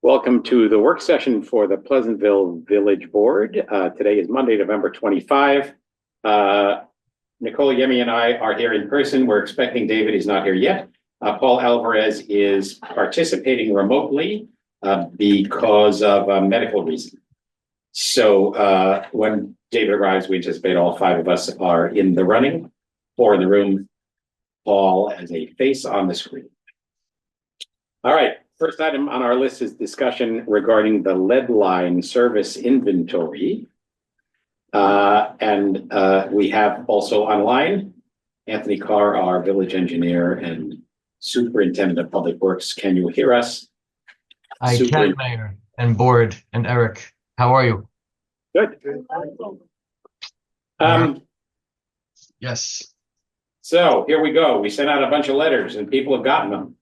Welcome to the work session for the Pleasantville Village Board. Today is Monday, November 25. Nicole Yemi and I are here in person. We're expecting David. He's not here yet. Paul Alvarez is participating remotely because of a medical reason. So when David arrives, we anticipate all five of us are in the running or in the room. Paul as a face on the screen. All right. First item on our list is discussion regarding the lead line service inventory. We have also online Anthony Carr, our village engineer and superintendent of public works. Can you hear us? I can, Mayor and board and Eric. How are you? Good. Yes. So here we go. We sent out a bunch of letters and people have gotten them.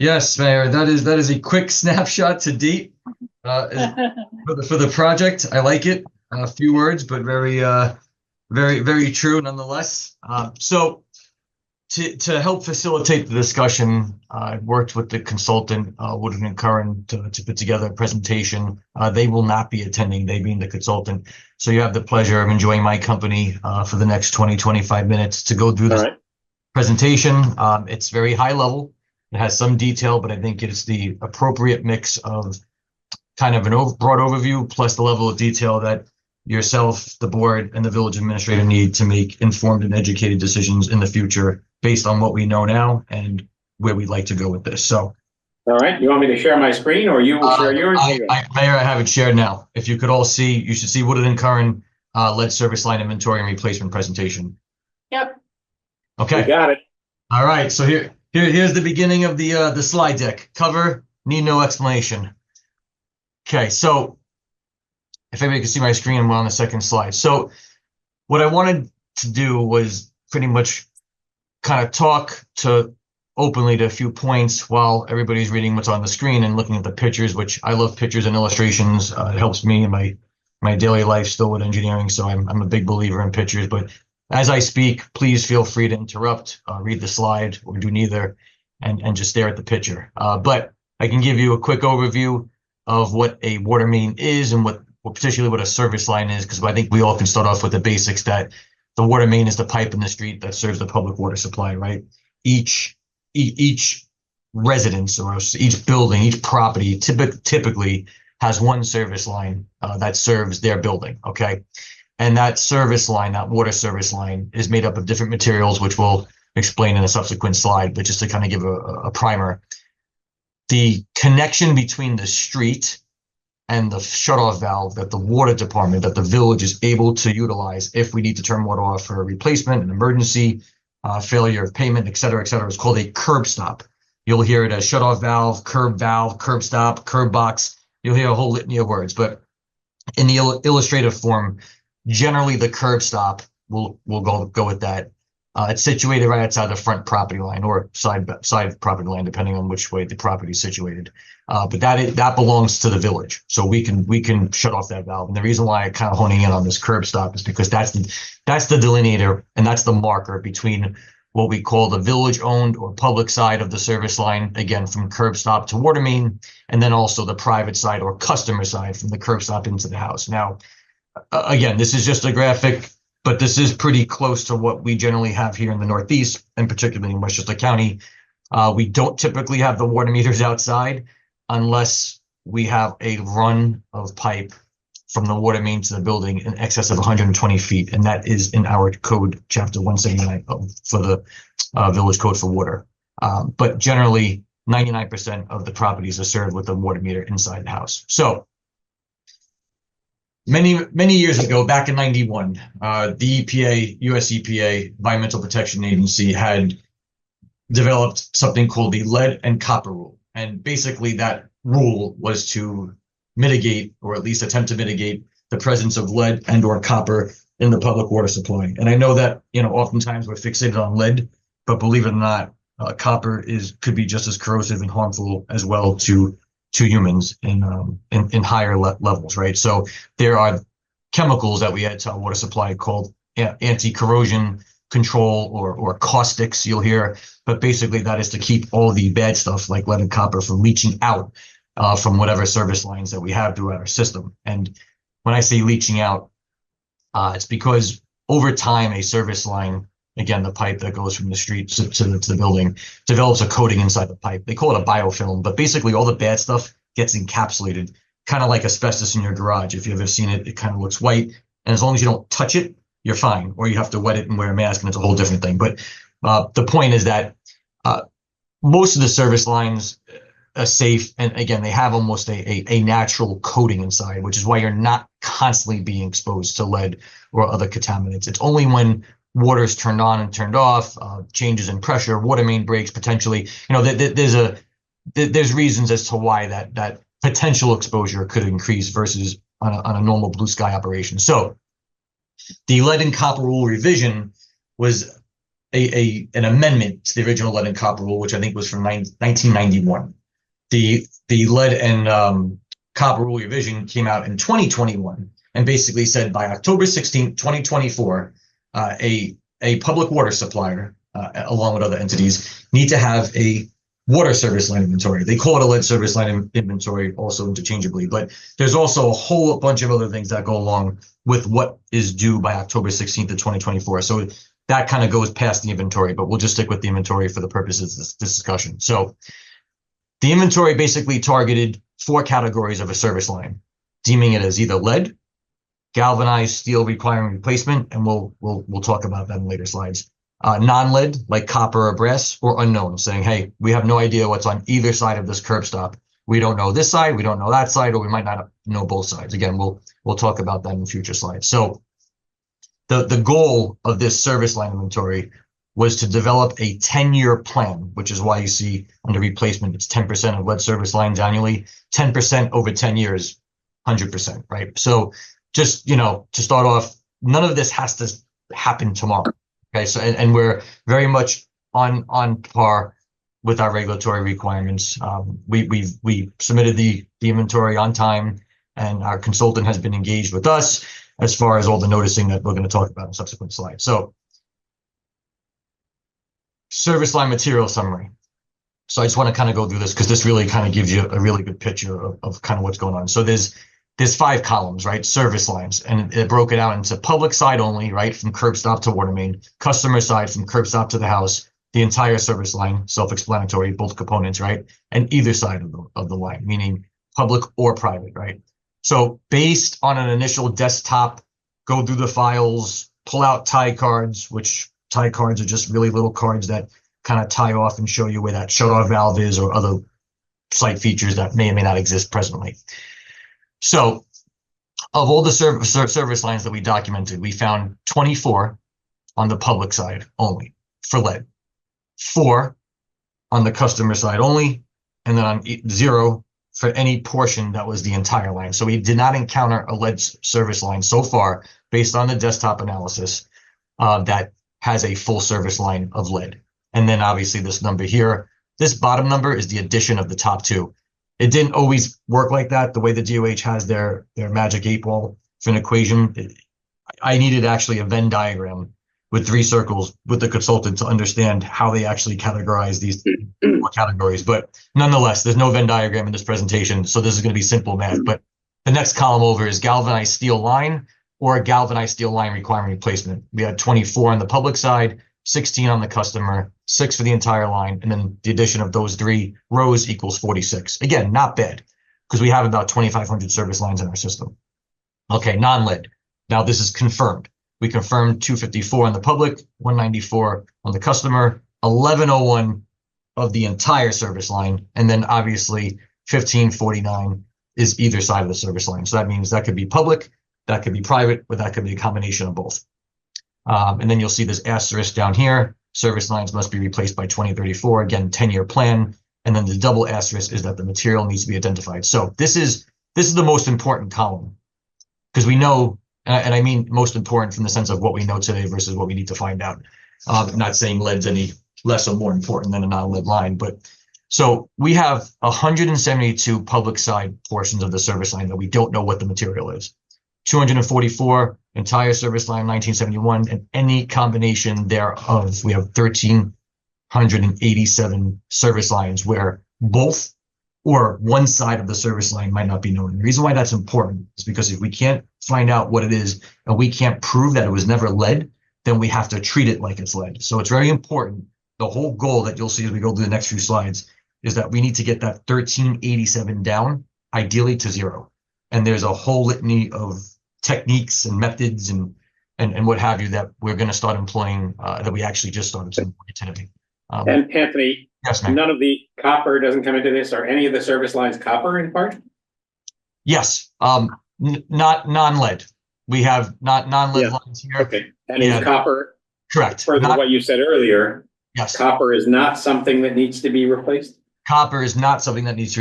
Yes, Mayor. That is a quick snapshot to date for the project. I like it. A few words, but very true nonetheless. So to help facilitate the discussion, I worked with the consultant Wood & Curran to put together a presentation. They will not be attending, they being the consultant. So you have the pleasure of enjoying my company for the next 20-25 minutes to go through this presentation. It's very high level. It has some detail, but I think it's the appropriate mix of kind of an broad overview plus the level of detail that yourself, the board, and the village administrator need to make informed and educated decisions in the future based on what we know now and where we'd like to go with this. So, all right, you want me to share my screen or you will share yours? Mayor, I have it shared now. If you could all see, you should see Wood & Curran lead service line inventory and replacement presentation. Yep. Okay. We got it. All right. So here's the beginning of the slide deck. Cover, need no explanation. Okay. So if anybody can see my screen, I'm on the second slide. So what I wanted to do was pretty much kind of talk openly to a few points while everybody's reading what's on the screen and looking at the pictures, which I love pictures and illustrations. It helps me in my daily life still with engineering. So I'm a big believer in pictures, but as I speak, please feel free to interrupt, read the slide or do neither and just stare at the picture. But I can give you a quick overview of what a water main is and particularly what a service line is, because I think we all can start off with the basics that the water main is the pipe in the street that serves the public water supply, right? Each residence or each building, each property typically has one service line that serves their building, okay? And that service line, that water service line, is made up of different materials, which we'll explain in a subsequent slide, but just to kind of give a primer. The connection between the street and the shutoff valve that the water department, that the village is able to utilize if we need to turn water off for a replacement, an emergency, failure of payment, et cetera, is called a curb stop. You'll hear it as shutoff valve, curb stop, curb box. You'll hear a whole litany of words, but in the illustrative form, generally the curb stop, we'll go with that. It's situated right outside the front property line or side property line, depending on which way the property is situated. But that belongs to the village, so we can shut off that valve. And the reason why I'm kind of honing in on this curb stop is because that's the delineator and that's the marker between what we call the village-owned or public side of the service line, again from curb stop to water main, and then also the private side or customer side from the curb stop into the house. Now, again, this is just a graphic, but this is pretty close to what we generally have here in the Northeast, and particularly in Westchester County. We don't typically have the water meters outside unless we have a run of pipe from the water main to the building in excess of 120 feet. And that is in our code, chapter 179 for the village code for water. But generally, 99% of the properties are served with a water meter inside the house. So many years ago, back in 91, the EPA, US EPA, Environmental Protection Agency, had developed something called the lead and copper rule. And basically that rule was to mitigate, or at least attempt to mitigate, the presence of lead and or copper in the public water supply. And I know that, oftentimes we're fixated on lead, but believe it or not, copper could be just as corrosive and harmful as well to humans in higher levels, right? So there are chemicals that we add to our water supply called anti-corrosion control or caustics, you'll hear, but basically that is to keep all the bad stuff like lead and copper from leaching out from whatever service lines that we have throughout our system. And when I say leaching out, it's because over time, a service line, again, the pipe that goes from the street to the building, develops a coating inside the pipe. They call it a biofilm, but basically all the bad stuff gets encapsulated, kind of like asbestos in your garage. If you've ever seen it, it kind of looks white. And as long as you don't touch it, you're fine. Or you have to wet it and wear a mask, and it's a whole different thing. But the point is that most of the service lines are safe. And again, they have almost a natural coating inside, which is why you're not constantly being exposed to lead or other contaminants. It's only when water is turned on and turned off, changes in pressure, water main breaks potentially. There's reasons as to why that potential exposure could increase versus on a normal blue sky operation. So the lead and copper rule revision was an amendment to the original lead and copper rule, which I think was from 1991. The lead and copper rule revision came out in 2021 and basically said by October 16, 2024, a public water supplier, along with other entities, need to have a water service line inventory. They call it a lead service line inventory also interchangeably, but there's also a whole bunch of other things that go along with what is due by October 16th of 2024. So that kind of goes past the inventory, but we'll just stick with the inventory for the purposes of this discussion. So the inventory basically targeted 4 categories of a service line, deeming it as either lead, galvanized steel requiring replacement, and we'll talk about that in later slides. Non-lead, like copper or brass, or unknown, saying, hey, we have no idea what's on either side of this curb stop. We don't know this side, we don't know that side, or we might not know both sides. Again, we'll talk about that in future slides. So the goal of this service line inventory was to develop a 10-year plan, which is why you see under replacement, it's 10% of lead service lines annually, 10% over 10 years, 100%, right? So just, to start off, none of this has to happen tomorrow. Okay, so and we're very much on par with our regulatory requirements. We submitted the inventory on time, and our consultant has been engaged with us as far as all the noticing that we're going to talk about in subsequent slides. So service line material summary. So I just want to kind of go through this because this really kind of gives you a really good picture of kind of what's going on. So there's 5 columns, right? Service lines, and it broke it out into public side only, right? From curb stop to water main, customer side from curb stop to the house, the entire service line, self-explanatory, both components, right? And either side of the line, meaning public or private, right? So based on an initial desktop, go through the files, pull out tie cards, which tie cards are just really little cards that kind of tie off and show you where that shut-off valve is or other site features that may or may not exist presently. So of all the service lines that we documented, we found 24 on the public side only for lead, 4 on the customer side only, and then on 0 for any portion that was the entire line. So we did not encounter a lead service line so far based on the desktop analysis that has a full service line of lead. And then obviously this number here, this bottom number is the addition of the top 2. It didn't always work like that. The way the DOH has their magic 8 ball for an equation, I needed actually a Venn diagram with 3 circles with the consultant to understand how they actually categorize these 4 categories. But nonetheless, there's no Venn diagram in this presentation, so this is going to be simple math. But the next column over is galvanized steel line or a galvanized steel line requiring replacement. We had 24 on the public side, 16 on the customer, 6 for the entire line, and then the addition of those 3 rows equals 46. Again, not bad, because we have about 2,500 service lines in our system. Okay, non-lead. Now this is confirmed. We confirmed 254 on the public, 194 on the customer, 1101 of the entire service line, and then obviously 1549 is either side of the service line. So that means that could be public, that could be private, or that could be a combination of both. And then you'll see this asterisk down here. Service lines must be replaced by 2034. Again, 10-year plan. And then the double asterisk is that the material needs to be identified. So this is the most important column, because we know, and I mean most important from the sense of what we know today versus what we need to find out. I'm not saying lead's any less or more important than a non-lead line, but so we have 172 public side portions of the service line that we don't know what the material is. 244 entire service line 1971, and any combination thereof. We have 1,387 service lines where both or one side of the service line might not be known. The reason why that's important is because if we can't find out what it is and we can't prove that it was never lead, then we have to treat it like it's lead. So it's very important. The whole goal that you'll see as we go through the next few slides is that we need to get that 1387 down, ideally to 0. And there's a whole litany of techniques and methods and what have you that we're going to start employing, that we actually just started employing today. And Anthony, Yes, ma'am. none of the copper doesn't come into this. Are any of the service lines copper in part? Yes, not non-lead. We have not non-lead Yeah. lines here. Okay, and Yeah. is copper, Correct. further to Not- what you said earlier, yes, copper is not something that needs to be replaced? copper is not something that needs to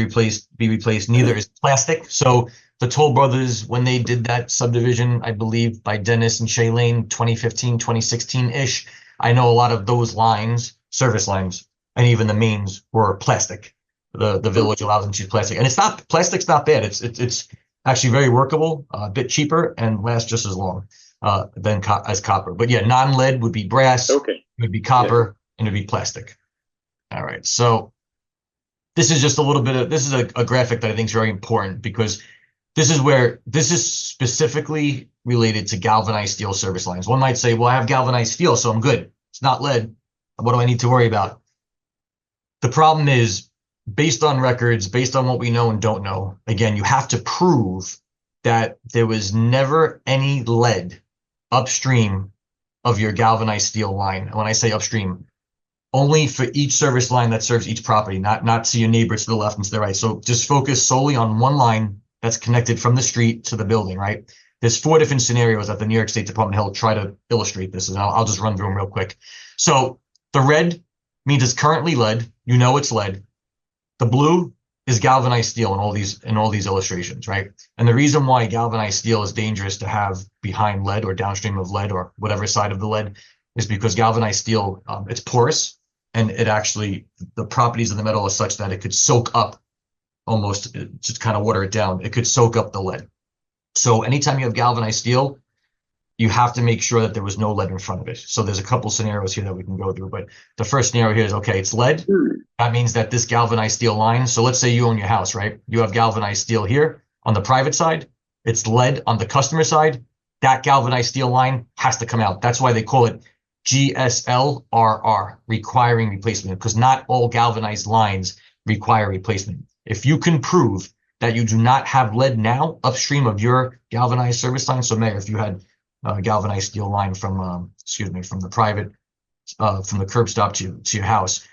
be replaced. Neither is plastic. So the Toll Brothers, when they did that subdivision, I believe by Dennis and Shailene, 2015, 2016-ish, I know a lot of those lines, service lines, and even the mains were plastic. The village allows them to use plastic, and plastic's not bad. It's actually very workable, a bit cheaper, and lasts just as long as copper. But yeah, non-lead would be brass, it Okay, would be copper, and it'd be plastic. All right, so this is just a little bit of, this is a graphic that I think is very important because this is specifically related to galvanized steel service lines. One might say, well, I have galvanized steel, so I'm good. It's not lead. What do I need to worry about? The problem is, based on records, based on what we know and don't know, again, you have to prove that there was never any lead upstream of your galvanized steel line. And when I say upstream, only for each service line that serves each property, not to your neighbor to the left and to the right. So just focus solely on one line that's connected from the street to the building, right? There's 4 different scenarios that the New York State Department of Health try to illustrate this, and I'll just run through them real quick. So the red means it's currently lead. You know it's lead. The blue is galvanized steel in all these illustrations, right? And the reason why galvanized steel is dangerous to have behind lead or downstream of lead or whatever side of the lead is because galvanized steel, it's porous, and it actually, the properties of the metal are such that it could soak up almost, just kind of water it down. It could soak up the lead. So anytime you have galvanized steel, you have to make sure that there was no lead in front of it. So there's a couple scenarios here that we can go through, but the first scenario here is, okay, it's lead. That means that this galvanized steel line, so let's say you own your house, right? You have galvanized steel here on the private side. It's lead on the customer side. That galvanized steel line has to come out. That's why they call it GSLRR, requiring replacement, because not all galvanized lines require replacement. If you can prove that you do not have lead now upstream of your galvanized service line, so Mayor, if you had galvanized steel line from, from the private, from the curb stop to your house,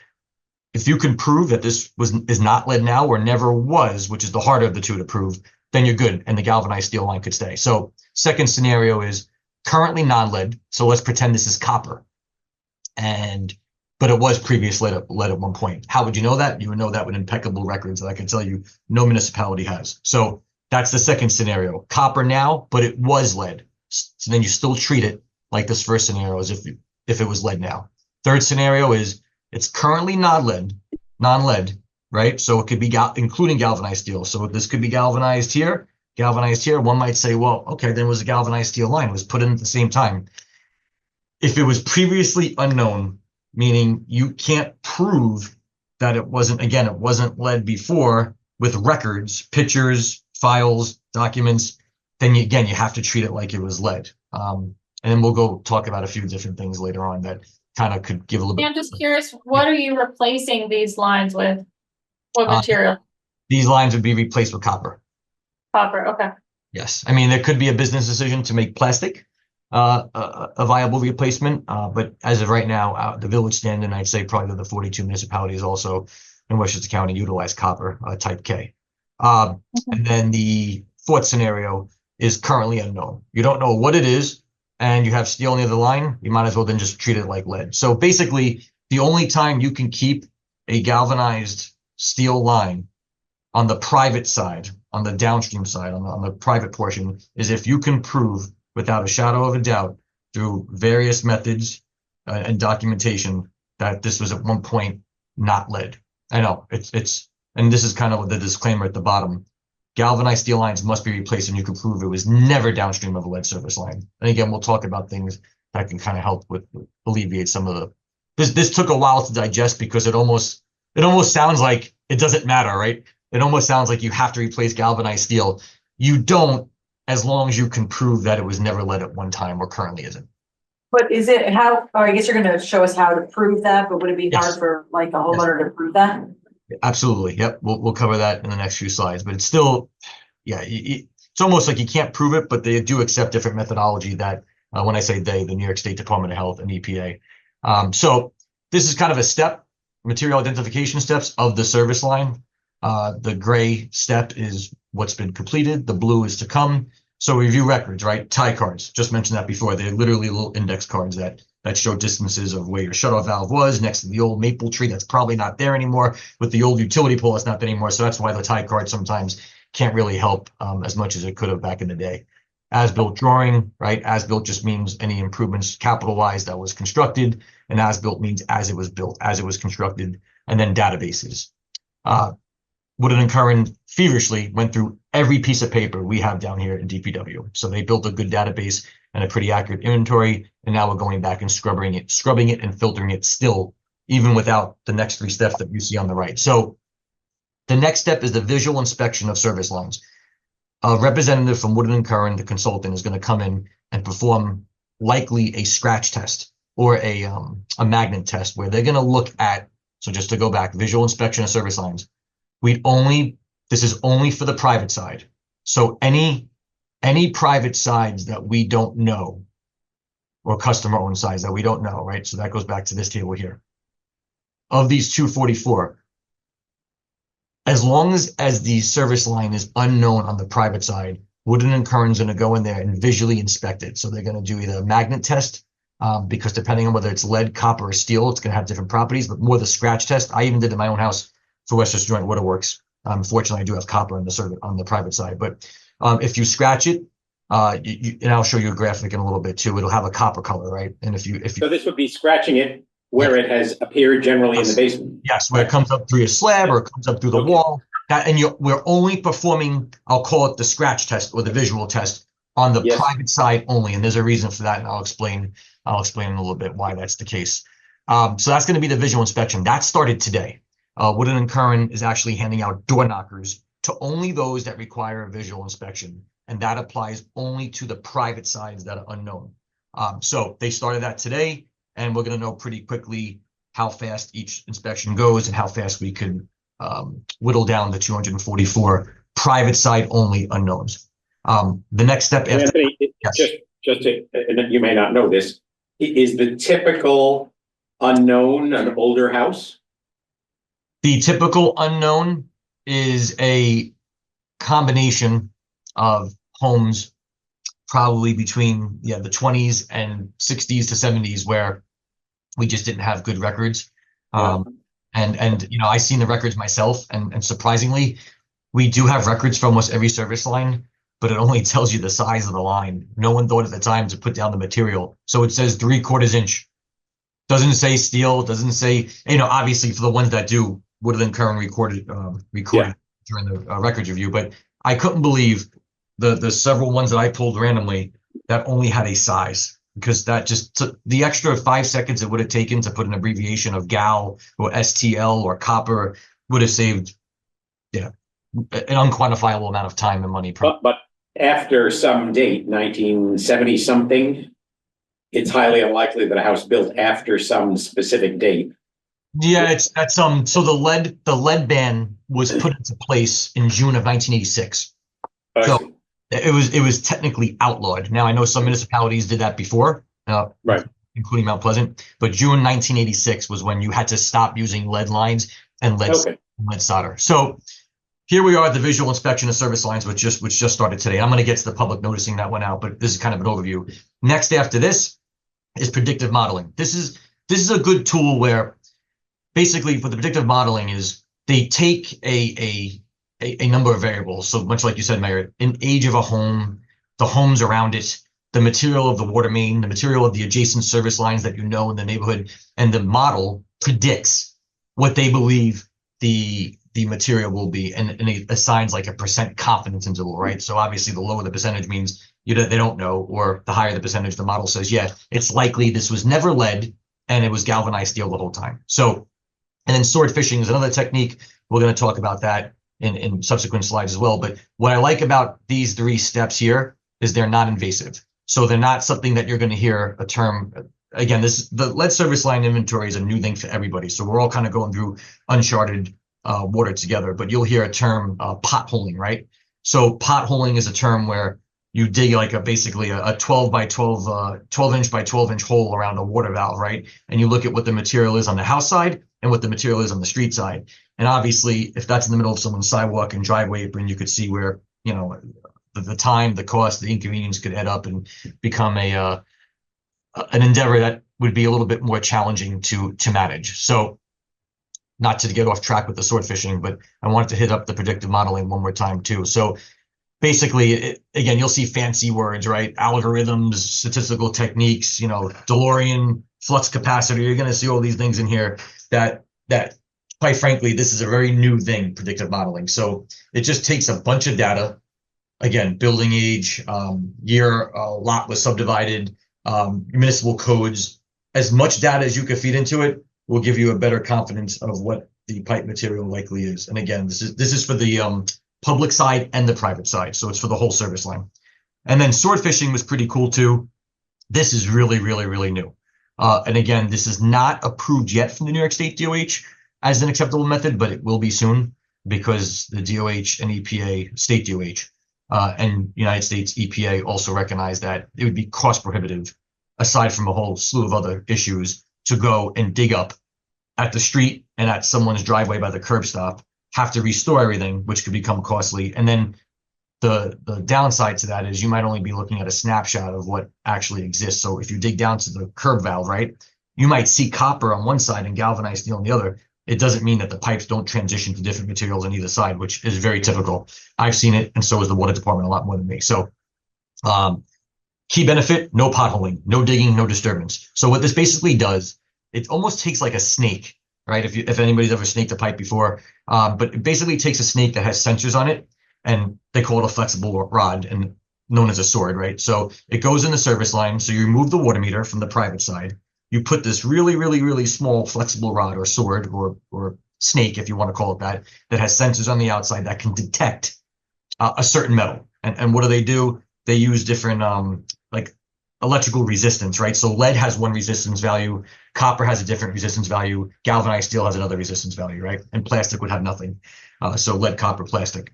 if you can prove that this is not lead now or never was, which is the harder of the two to prove, then you're good, and the galvanized steel line could stay. So second scenario is currently non-lead. So let's pretend this is copper, but it was previous lead at one point. How would you know that? You would know that with impeccable records that I can tell you no municipality has. So that's the second scenario. Copper now, but it was lead. So then you still treat it like this first scenario as if it was lead now. Third scenario is it's currently non-lead, right? So it could be including galvanized steel. So this could be galvanized here. One might say, well, okay, then it was a galvanized steel line. It was put in at the same time. If it was previously unknown, meaning you can't prove that it wasn't lead before with records, pictures, files, documents, then you have to treat it like it was lead. And then we'll go talk about a few different things later on that kind of could give a little bit. I'm just curious, what are you replacing these lines with? What material? These lines would be replaced with copper. Copper, okay. Yes. I mean, there could be a business decision to make plastic a viable replacement. But as of right now, the village standard, I'd say probably the 42 municipalities also in Westchester County utilize copper type K. And then the fourth scenario is currently unknown. You don't know what it is, and you have steel near the line. You might as well then just treat it like lead. So basically, the only time you can keep a galvanized steel line on the private side, on the downstream side, on the private portion, is if you can prove without a shadow of a doubt through various methods and documentation that this was at one point not lead. I know and this is kind of the disclaimer at the bottom. Galvanized steel lines must be replaced, and you can prove it was never downstream of a lead service line. And again, we'll talk about things that can kind of help with alleviate some of the. This took a while to digest because it almost sounds like it doesn't matter, right? it almost sounds like you have to replace galvanized steel. You don't, as long as you can prove that it was never lead at one time or currently isn't. But is it how, or I guess you're gonna show us how to prove that, but would it be hard Yes. for like a homeowner to prove that? Absolutely. Yep. We'll cover that in the next few slides, but it's still, yeah, it's almost like you can't prove it, but they do accept different methodology that, when I say they, the New York State Department of Health and EPA. So this is kind of a step, material identification steps of the service line. The gray step is what's been completed. The blue is to come. So review records, right? Tie cards, just mentioned that before. They're literally little index cards that show distances of where your shutoff valve was next to the old maple tree that's probably not there anymore, with the old utility pole that's not there anymore. So that's why the tie card sometimes can't really help as much as it could have back in the day. As-built drawing, right? As-built just means any improvements capitalized that was constructed, and as-built means as it was built, as it was constructed, and then databases. Woodard and Curran feverishly went through every piece of paper we have down here in DPW. So they built a good database and a pretty accurate inventory, and now we're going back and scrubbing it and filtering it still, even without the next three steps that you see on the right. So the next step is the visual inspection of service lines. A representative from Woodard and Curran, the consultant, is going to come in and perform likely a scratch test or a magnet test where they're going to look at, so just to go back, visual inspection of service lines. This is only for the private side. So any private sides that we don't know, or customer owned sides that we don't know, right? So that goes back to this table here. Of these 244, as long as the service line is unknown on the private side, Woodard and Curran's going to go in there and visually inspect it. So they're going to do either a magnet test, because depending on whether it's lead, copper, or steel, it's going to have different properties, but more the scratch test. I even did it in my own house for Westchester Joint Waterworks. Fortunately, I do have copper on the private side, but if you scratch it, and I'll show you a graphic in a little bit too, it'll have a copper color, right? And if you So this would be scratching it where it has appeared generally in the basement. yes, where it comes up through your slab or it comes up through the Okay. wall, we're only performing, I'll call it the scratch test or the visual test on the Yes. private side only, and there's a reason for that, and I'll explain in a little bit why that's the case. So that's going to be the visual inspection. That started today. Woodard and Curran is actually handing out door knockers to only those that require a visual inspection, and that applies only to the private sides that are unknown. So they started that today, and we're going to know pretty quickly how fast each inspection goes and how fast we can whittle down the 244 private side only unknowns. The next step after Anthony, yes. just to, and you may not know this, is the typical unknown an older house? The typical unknown is a combination of homes probably between the 20s and 60s to 70s where we just didn't have good records. And you know, I've seen the records myself, and surprisingly, we do have records for almost every service line, but it only tells you the size of the line. No one thought at the time to put down the material. So it says 3/4 inch. Doesn't say steel, doesn't say, you know, obviously for the ones that do, Woodard and Curran recorded during the records review, but I couldn't believe the several ones that I pulled randomly that only had a size, because that just took the extra 5 seconds it would have taken to put an abbreviation of GAL or STL or copper would have saved, an unquantifiable amount of time and money. But after some date, 1970 something, it's highly unlikely that a house built after some specific date. Yeah, so the lead ban was put into place in June of 1986. So it was technically outlawed. Now I know some municipalities did that before, Right. including Mount Pleasant, but June 1986 was when you had to stop using lead lines and lead solder. So here we are at the visual inspection of service lines, which just started today. I'm going to get to the public noticing that went out, but this is kind of an overview. Next after this is predictive modeling. This is a good tool where basically for the predictive modeling is they take a number of variables. So much like you said, Mayor, an age of a home, the homes around it, the material of the water main, the material of the adjacent service lines that you know in the neighborhood, and the model predicts what they believe the material will be, and it assigns like a % confidence interval, right? So obviously the lower the percentage means they don't know, or the higher the percentage, the model says, yeah, it's likely this was never lead and it was galvanized steel the whole time. So, and then sword fishing is another technique. We're going to talk about that. in subsequent slides as well. But what I like about these 3 steps here is they're not invasive. So they're not something that you're going to hear a term. Again, the lead service line inventory is a new thing for everybody. So we're all kind of going through uncharted water together, but you'll hear a term potholing, right? So potholing is a term where you dig like basically a 12 by 12, 12 inch by 12 inch hole around a water valve, right? And you look at what the material is on the house side and what the material is on the street side. And obviously, if that's in the middle of someone's sidewalk and driveway apron, you could see where, you know, the time, the cost, the inconvenience could add up and become an endeavor that would be a little bit more challenging to manage. So not to get off track with the sword fishing, but I wanted to hit up the predictive modeling one more time too. So basically, again, you'll see fancy words, right? Algorithms, statistical techniques, you know, DeLorean, flux capacitor. You're going to see all these things in here that quite frankly, this is a very new thing, predictive modeling. So it just takes a bunch of data. Again, building age, year a lot was subdivided, municipal codes, as much data as you can feed into it will give you a better confidence of what the pipe material likely is. And again, this is for the public side and the private side. So it's for the whole service line. And then sword fishing was pretty cool too. This is really, really, really new. And again, this is not approved yet from the New York State DOH as an acceptable method, but it will be soon because the DOH and EPA, state DOH, and United States EPA also recognize that it would be cost prohibitive, aside from a whole slew of other issues, to go and dig up at the street and at someone's driveway by the curb stop, have to restore everything, which could become costly. And then the downside to that is you might only be looking at a snapshot of what actually exists. So if you dig down to the curb valve, right, you might see copper on one side and galvanized steel on the other. It doesn't mean that the pipes don't transition to different materials on either side, which is very typical. I've seen it, and so is the water department a lot more than me. So key benefit, no potholing, no digging, no disturbance. So what this basically does, it almost takes like a snake, right? If anybody's ever snaked a pipe before, but it basically takes a snake that has sensors on it, and they call it a flexible rod, and known as a sword, right? So it goes in the service line. So you remove the water meter from the private side. You put this really, really, really small flexible rod or sword or snake, if you want to call it that has sensors on the outside that can detect a certain metal. And what do? They use different like electrical resistance, right? So lead has one resistance value, copper has a different resistance value, galvanized steel has another resistance value, right? And plastic would have nothing. So lead, copper, plastic.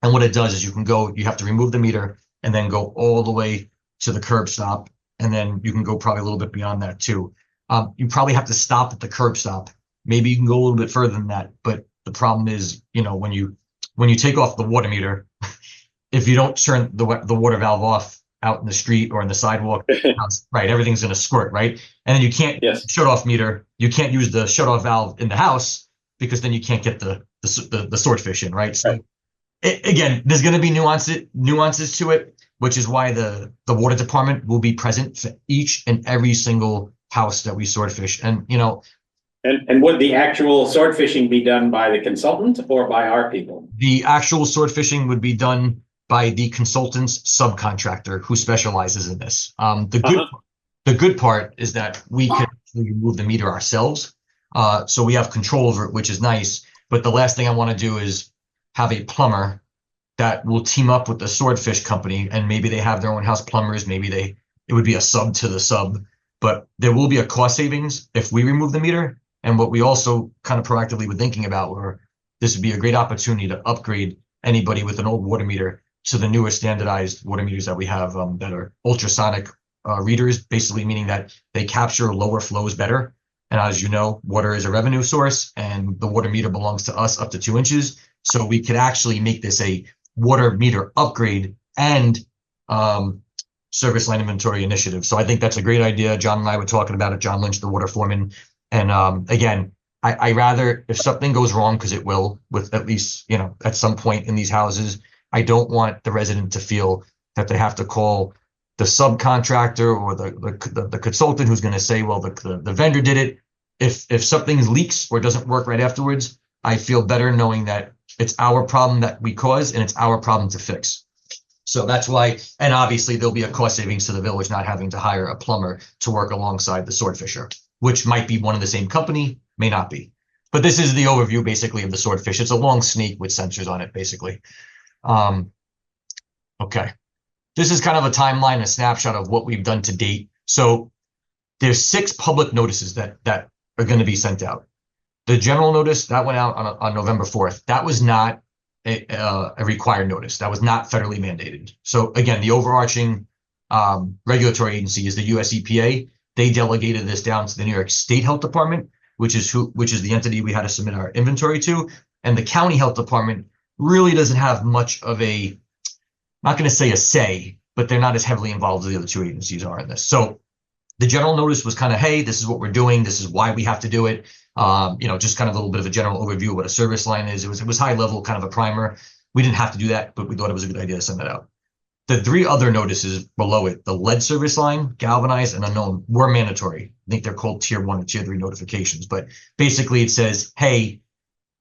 And what it does is you have to remove the meter and then go all the way to the curb stop. And then you can go probably a little bit beyond that too. You probably have to stop at the curb stop. Maybe you can go a little bit further than that. But the problem is, when you take off the water meter, if you don't turn the water valve off out in the street or in the sidewalk, right, everything's going to squirt, right? And then you can't shut off meter. You can't use the shut off valve in the house because then you can't get the swordfish in, right? So again, there's going to be nuances to it, which is why the water department will be present for each and every single house that we swordfish. And and would the actual sword fishing be done by the consultant or by our people? The actual sword fishing would be done by the consultant's subcontractor who specializes in this. The good part is that we can remove the meter ourselves. So we have control over it, which is nice. But the last thing I want to do is have a plumber that will team up with the swordfish company, and maybe they have their own house plumbers. Maybe it would be a sub to the sub, but there will be a cost savings if we remove the meter. And what we also kind of proactively were thinking about were this would be a great opportunity to upgrade anybody with an old water meter to the newer standardized water meters that we have that are ultrasonic readers, basically meaning that they capture lower flows better. And as you know, water is a revenue source, and the water meter belongs to us up to 2 inches. So we could actually make this a water meter upgrade and service line inventory initiative. So I think that's a great idea. John and I were talking about it, John Lynch, the water foreman. And again, I rather, if something goes wrong, because it will, with at least, at some point in these houses, I don't want the resident to feel that they have to call the subcontractor or the consultant who's going to say, well, the vendor did it. If something leaks or doesn't work right afterwards, I feel better knowing that it's our problem that we caused and it's our problem to fix. So that's why, and obviously there'll be a cost savings to the village not having to hire a plumber to work alongside the swordfisher, which might be one and the same company, may not be. But this is the overview basically of the swordfish. It's a long snake with sensors on it, basically. Okay. This is kind of a timeline, a snapshot of what we've done to date. So there's 6 public notices that are going to be sent out. The general notice that went out on November 4th. That was not a required notice. That was not federally mandated. So again, the overarching regulatory agency is the US EPA. They delegated this down to the New York State Health Department, which is the entity we had to submit our inventory to. And the county health department really doesn't have much of a, not going to say a say, but they're not as heavily involved as the other 2 agencies are in this. So the general notice was kind of, hey, this is what we're doing. This is why we have to do it. Just kind of a little bit of a general overview of what a service line is. It was high level, kind of a primer. We didn't have to do that, but we thought it was a good idea to send that out. The 3 other notices below it, the lead service line, galvanized, and unknown, were mandatory. I think they're called tier 1 or tier 3 notifications, but basically it says, hey,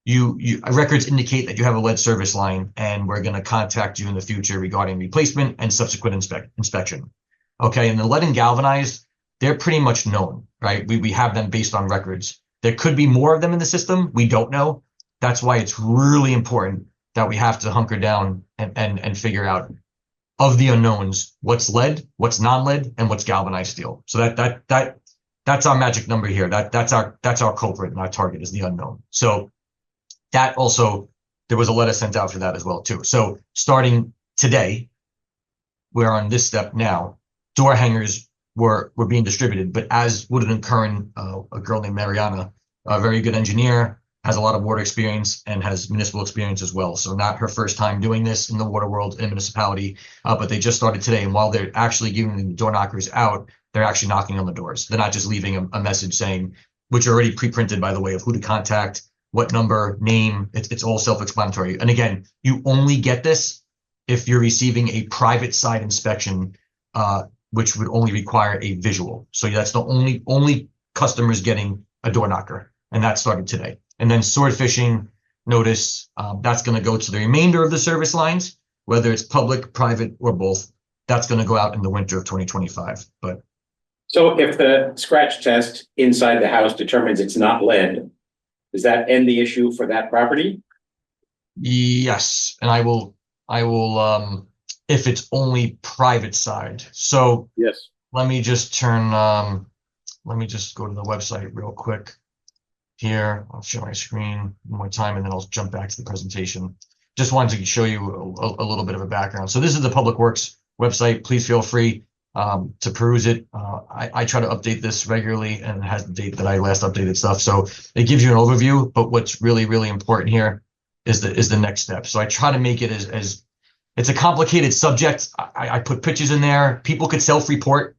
you records indicate that you have a lead service line, and we're going to contact you in the future regarding replacement and subsequent inspection. Okay, and the lead and galvanized, they're pretty much known, right? We have them based on records. There could be more of them in the system. We don't know. That's why it's really important that we have to hunker down and figure out, of the unknowns, what's lead, what's non-lead, and what's galvanized steel. So that's our magic number here. That's our culprit, and our target is the unknown. So that also, there was a letter sent out for that as well too. So starting today, we're on this step now. Door hangers were being distributed, but as Woodard & Curran, a girl named Mariana, a very good engineer, has a lot of water experience and has municipal experience as well. So not her first time doing this in the water world in a municipality, but they just started today. And while they're actually giving the door knockers out, they're actually knocking on the doors. They're not just leaving a message saying, which are already pre-printed, by the way, of who to contact, what number, name. It's all self-explanatory. And again, you only get this if you're receiving a private side inspection, which would only require a visual. So that's the only customers getting a door knocker, and that started today. And then sword fishing notice, that's going to go to the remainder of the service lines, whether it's public, private, or both. That's going to go out in the winter of 2025. But So if the scratch test inside the house determines it's not lead, does that end the issue for that property? yes, and I will if it's only private side. So Yes. let me just let me just go to the website real quick here. I'll share my screen one more time, and then I'll jump back to the presentation. Just wanted to show you a little bit of a background. So this is the Public Works website. Please feel free to peruse it. I try to update this regularly, and it has the date that I last updated stuff. So it gives you an overview, but what's really, really important here is the next step. So I try to make it as it's a complicated subject. I put pictures in there. People could self-report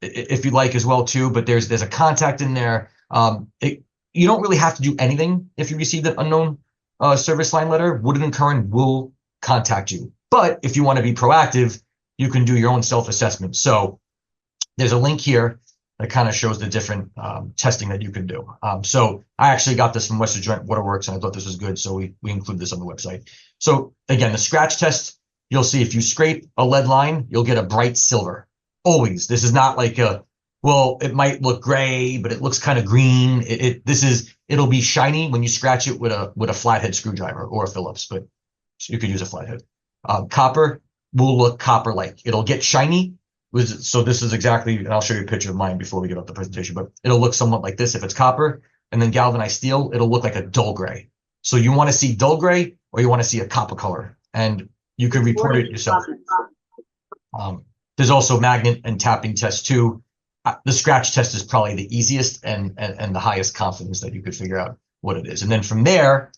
if you like as well too, but there's a contact in there. You don't really have to do anything if you receive an unknown service line letter. Woodard & Curran will contact you. But if you want to be proactive, you can do your own self-assessment. So there's a link here that kind of shows the different testing that you can do. So I actually got this from Western Joint Waterworks, and I thought this was good, so we include this on the website. So again, the scratch test, you'll see if you scrape a lead line, you'll get a bright silver. Always. This is not like well, it might look gray, but it looks kind of green. It'll be shiny when you scratch it with a flathead screwdriver or a Phillips, but you could use a flathead. Copper will look copper-like. It'll get shiny. So this is exactly, and I'll show you a picture of mine before we get off the presentation, but it'll look somewhat like this if it's copper. And then galvanized steel, it'll look like a dull gray. So you want to see dull gray, or you want to see a copper color, and you can report it yourself. There's also magnet and tapping tests too. The scratch test is probably the easiest and the highest confidence that you could figure out what it is. And then from there,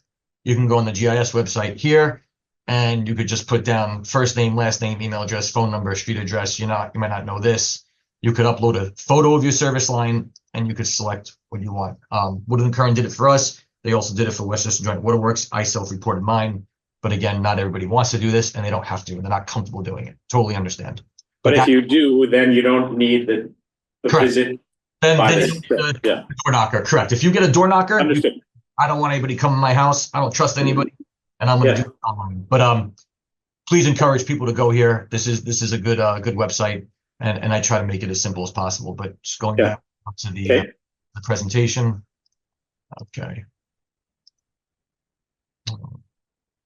you can go on the GIS website here, and you could just put down first name, last name, email address, phone number, street address. You might not know this. You could upload a photo of your service line, and you could select what you want. Woodard & Curran did it for us. They also did it for Westchester Joint Waterworks. I self-reported mine. But again, not everybody wants to do this, and they don't have to, and they're not comfortable doing it. Totally understand. But if you do, then you don't need the Correct. visit. Then by you the- need yeah. a door knocker. Correct. If you get a door knocker, Understood. I don't want anybody coming to my house. I don't trust anybody, and I'm going to do it online. But please encourage people to go here. This is a good website, and I try to make it as simple as possible. But just going back to the presentation. Okay.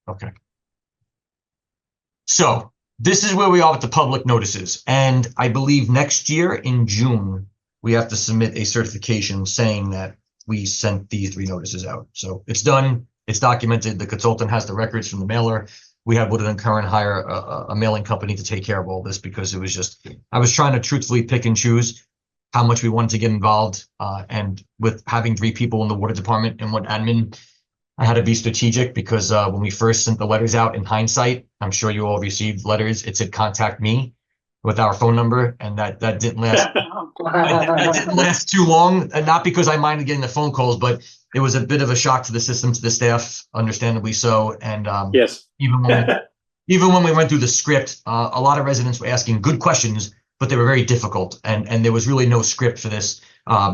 Okay. So this is where we are with the public notices. And I believe next year in June, we have to submit a certification saying that we sent these 3 notices out. So it's done. It's documented. The consultant has the records from the mailer. We had Woodard and Curran hire a mailing company to take care of all this because it was just, I was trying to truthfully pick and choose how much we wanted to get involved. And with having 3 people in the water department and 1 admin, I had to be strategic because when we first sent the letters out, in hindsight, I'm sure you all received letters. It said contact me with our phone number, and that didn't last. That didn't last too long, and not because I minded getting the phone calls, but it was a bit of a shock to the system, to the staff, understandably so. And Yes. even when we went through the script, a lot of residents were asking good questions, but they were very difficult, and there was really no script for this.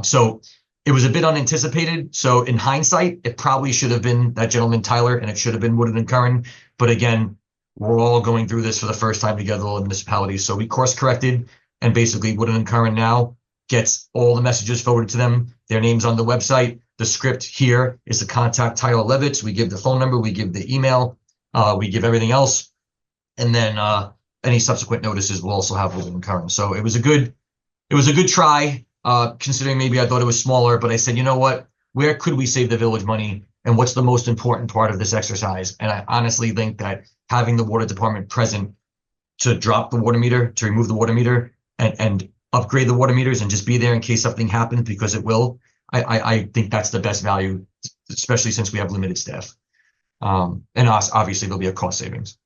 So it was a bit unanticipated. So in hindsight, it probably should have been that gentleman, Tyler, and it should have been Woodard and Curran. But again, we're all going through this for the first time together, all the municipalities. So we course corrected, and basically Woodard and Curran now gets all the messages forwarded to them. Their names on the website. The script here is to contact Tyler Levitz. We give the phone number, we give the email, we give everything else. And then any subsequent notices will also have Woodard and Curran. So it was a good try. Considering maybe I thought it was smaller, but I said, you know what, where could we save the village money, and what's the most important part of this exercise? And I honestly think that having the water department present to drop the water meter, to remove the water meter, and upgrade the water meters and just be there in case something happens, because it will, I think that's the best value, especially since we have limited staff. And obviously there'll be a cost savings.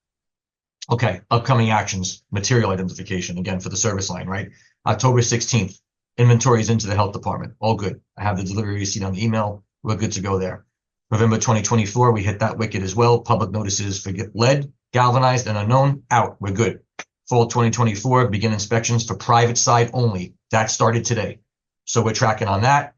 Okay, upcoming actions, material identification, again for the service line, right? October 16th. Inventories into the health department. All good. I have the delivery receipt on the email. We're good to go there. November 2024, we hit that wicket as well. Public notices for lead, galvanized, and unknown out. We're good. Fall 2024, begin inspections for private side only. That started today. So we're tracking on that.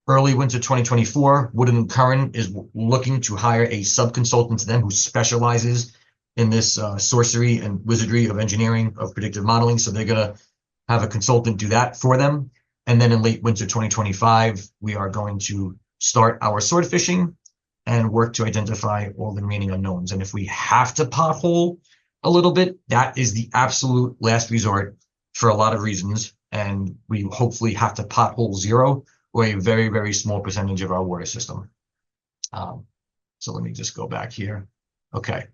Early winter 2024, Woodard and Curran is looking to hire a sub-consultant to them who specializes in this sorcery and wizardry of engineering, of predictive modeling. So they're going to have a consultant do that for them. And then in late winter 2025, we are going to start our sword fishing and work to identify all the remaining unknowns. And if we have to pothole a little bit, that is the absolute last resort for a lot of reasons. And we hopefully have to pothole 0 or a very, very small percentage of our water system. So let me just go back here. Okay.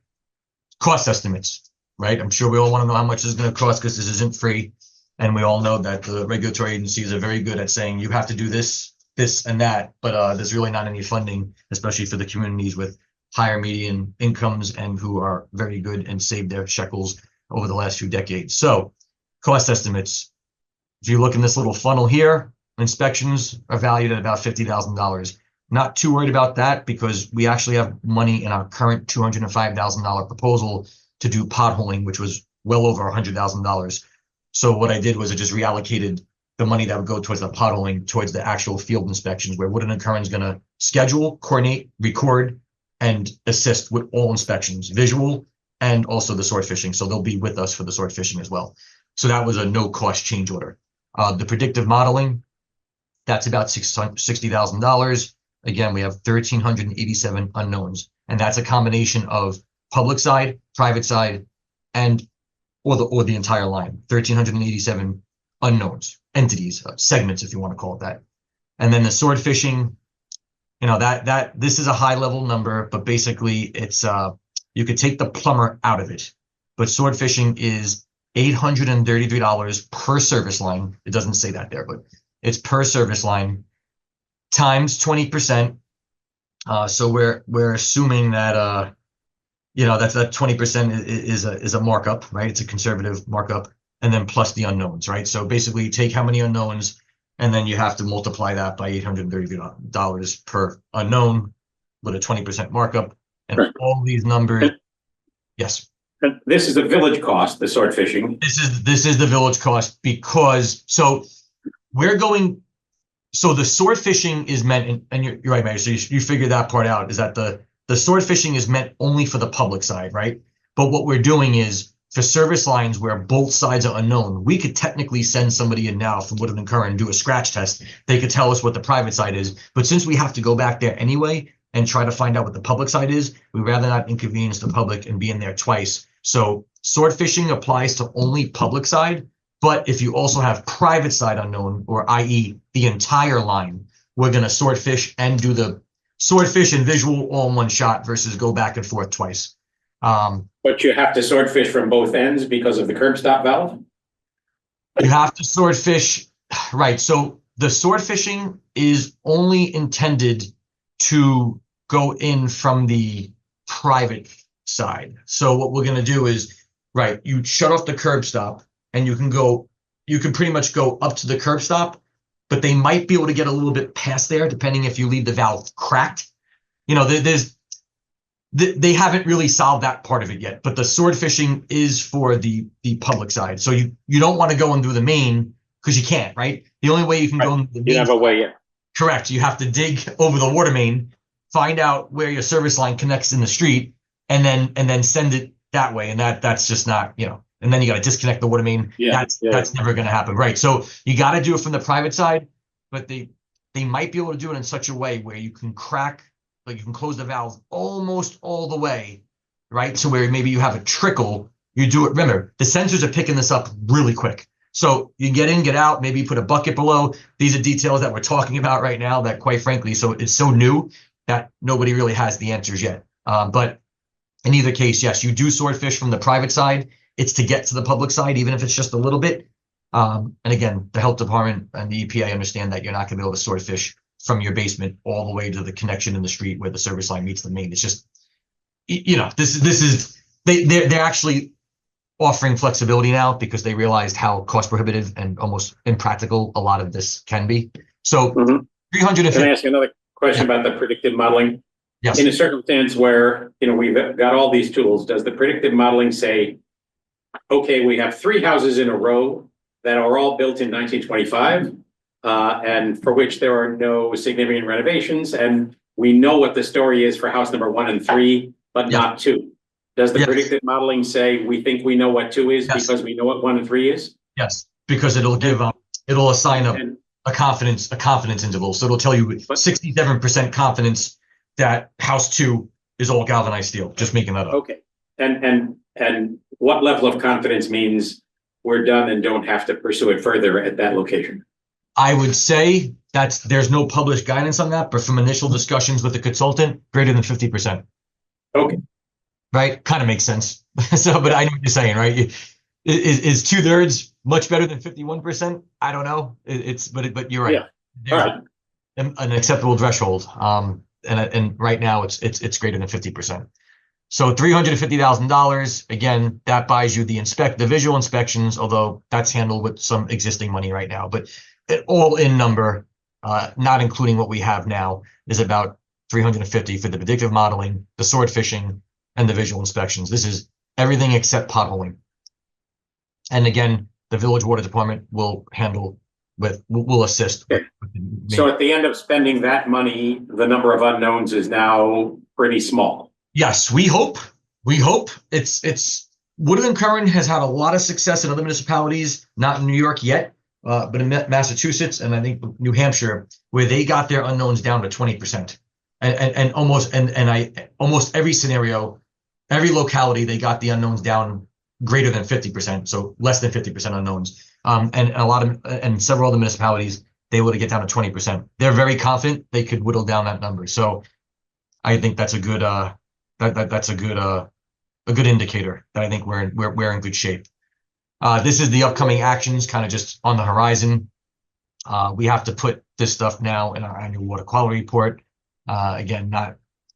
Cost estimates, right? I'm sure we all want to know how much this is going to cost, because this isn't free. And we all know that the regulatory agencies are very good at saying you have to do this, this, and that, but there's really not any funding, especially for the communities with higher median incomes and who are very good and saved their shekels over the last few decades. So cost estimates, if you look in this little funnel here, inspections are valued at about $50,000. Not too worried about that, because we actually have money in our current $205,000 proposal to do potholing, which was well over $100,000. So what I did was I just reallocated the money that would go towards the potholing towards the actual field inspections, where Woodard and Curran is going to schedule, coordinate, record, and assist with all inspections, visual and also the sword fishing. So they'll be with us for the sword fishing as well. So that was a no cost change order. The predictive modeling, that's about $60,000. Again, we have 1,387 unknowns, and that's a combination of public side, private side, and or the entire line. 1,387 unknowns, entities, segments, if you want to call it that. And then the sword fishing, you know, this is a high level number, but basically it's you could take the plumber out of it. But sword fishing is $833 per service line. It doesn't say that there, but it's per service line times 20%. So we're assuming that you know, that 20% is a markup, right? It's a conservative markup, and then plus the unknowns, right? So basically you take how many unknowns, and then you have to multiply that by $830 per unknown with a 20% markup, and all these numbers. Yes. This is the village cost, the sword fishing. This is the village cost, because so the sword fishing is meant, and you're right, Mayor. So you figure that part out, is that the sword fishing is meant only for the public side, right? But what we're doing is for service lines where both sides are unknown, we could technically send somebody in now from Woodland and Curran and do a scratch test. They could tell us what the private side is. But since we have to go back there anyway and try to find out what the public side is, we'd rather not inconvenience the public and be in there twice. So sword fishing applies to only public side. But if you also have private side unknown, or i.e. the entire line, we're going to sword fish and do the sword fish and visual all in one shot versus go back and forth twice. But you have to swordfish from both ends because of the curb stop valve? You have to sword fish, right? So the sword fishing is only intended to go in from the private side. So what we're going to do is, right, you shut off the curb stop and you can pretty much go up to the curb stop, but they might be able to get a little bit past there, depending if you leave the valve cracked. You know, they haven't really solved that part of it yet, but the sword fishing is for the public side. So you don't want to go and do the main because you can't, right? The only way you can go into the You main, have a way in. correct. You have to dig over the water main, find out where your service line connects in the street, and then send it that way. And that's just not, you know, and then you got to disconnect the water main. Yeah, That's never going to happen, right? So you got to do it from the private side, but they might be able to do it in such a way where you can crack, like you can close the valve almost all the way, right? So where maybe you have a trickle, you do it. Remember, the sensors are picking this up really quick. So you get in, get out, maybe you put a bucket below. These are details that we're talking about right now that quite frankly, so it's so new that nobody really has the answers yet. But in either case, yes, you do swordfish from the private side. It's to get to the public side, even if it's just a little bit. And again, the health department and the EPA understand that you're not going to be able to swordfish from your basement all the way to the connection in the street where the service line meets the main. It's just, you know, this is they're actually offering flexibility now because they realized how cost prohibitive and almost impractical a lot of this can be. So Mhm. 350. Can I ask you another question about the predictive modeling? Yes. In a circumstance where, you know, we've got all these tools, does the predictive modeling say, okay, we have 3 houses in a row that are all built in 1925, and for which there are no significant renovations, and we know what the story is for house number 1 and 3, but Yeah. not 2. Does the Yes. predictive modeling say we think we know what 2 is Yes. because we know what 1 and 3 is? Yes, because it'll give it'll assign And a confidence interval. So it'll tell you 67% confidence that house 2 is all galvanized steel. Just making that up. okay, and what level of confidence means we're done and don't have to pursue it further at that location? I would say there's no published guidance on that, but from initial discussions with the consultant, greater than 50%. Okay. Right? Kind of makes sense. So, but I know what you're saying, right? Is 2/3 much better than 51%? I don't know. But you're right. Yeah. All right. An acceptable threshold. And right now it's greater than 50%. So $350,000, again, that buys you the visual inspections, although that's handled with some existing money right now. But an all-in number, not including what we have now, is about $350 for the predictive modeling, the sword fishing, and the visual inspections. This is everything except potholing. And again, the village water department will assist. Okay. So at the end of spending that money, the number of unknowns is now pretty small. Yes, we hope. It's Woodland and Curran has had a lot of success in other municipalities, not in New York yet, but in Massachusetts and I think New Hampshire, where they got their unknowns down to 20%. And almost every scenario, every locality, they got the unknowns down greater than 50%, so less than 50% unknowns. And several other municipalities, they were to get down to 20%. They're very confident they could whittle down that number. So I think that's a good that's a good indicator that I think we're in good shape. This is the upcoming actions, kind of just on the horizon. We have to put this stuff now in our annual water quality report. Again,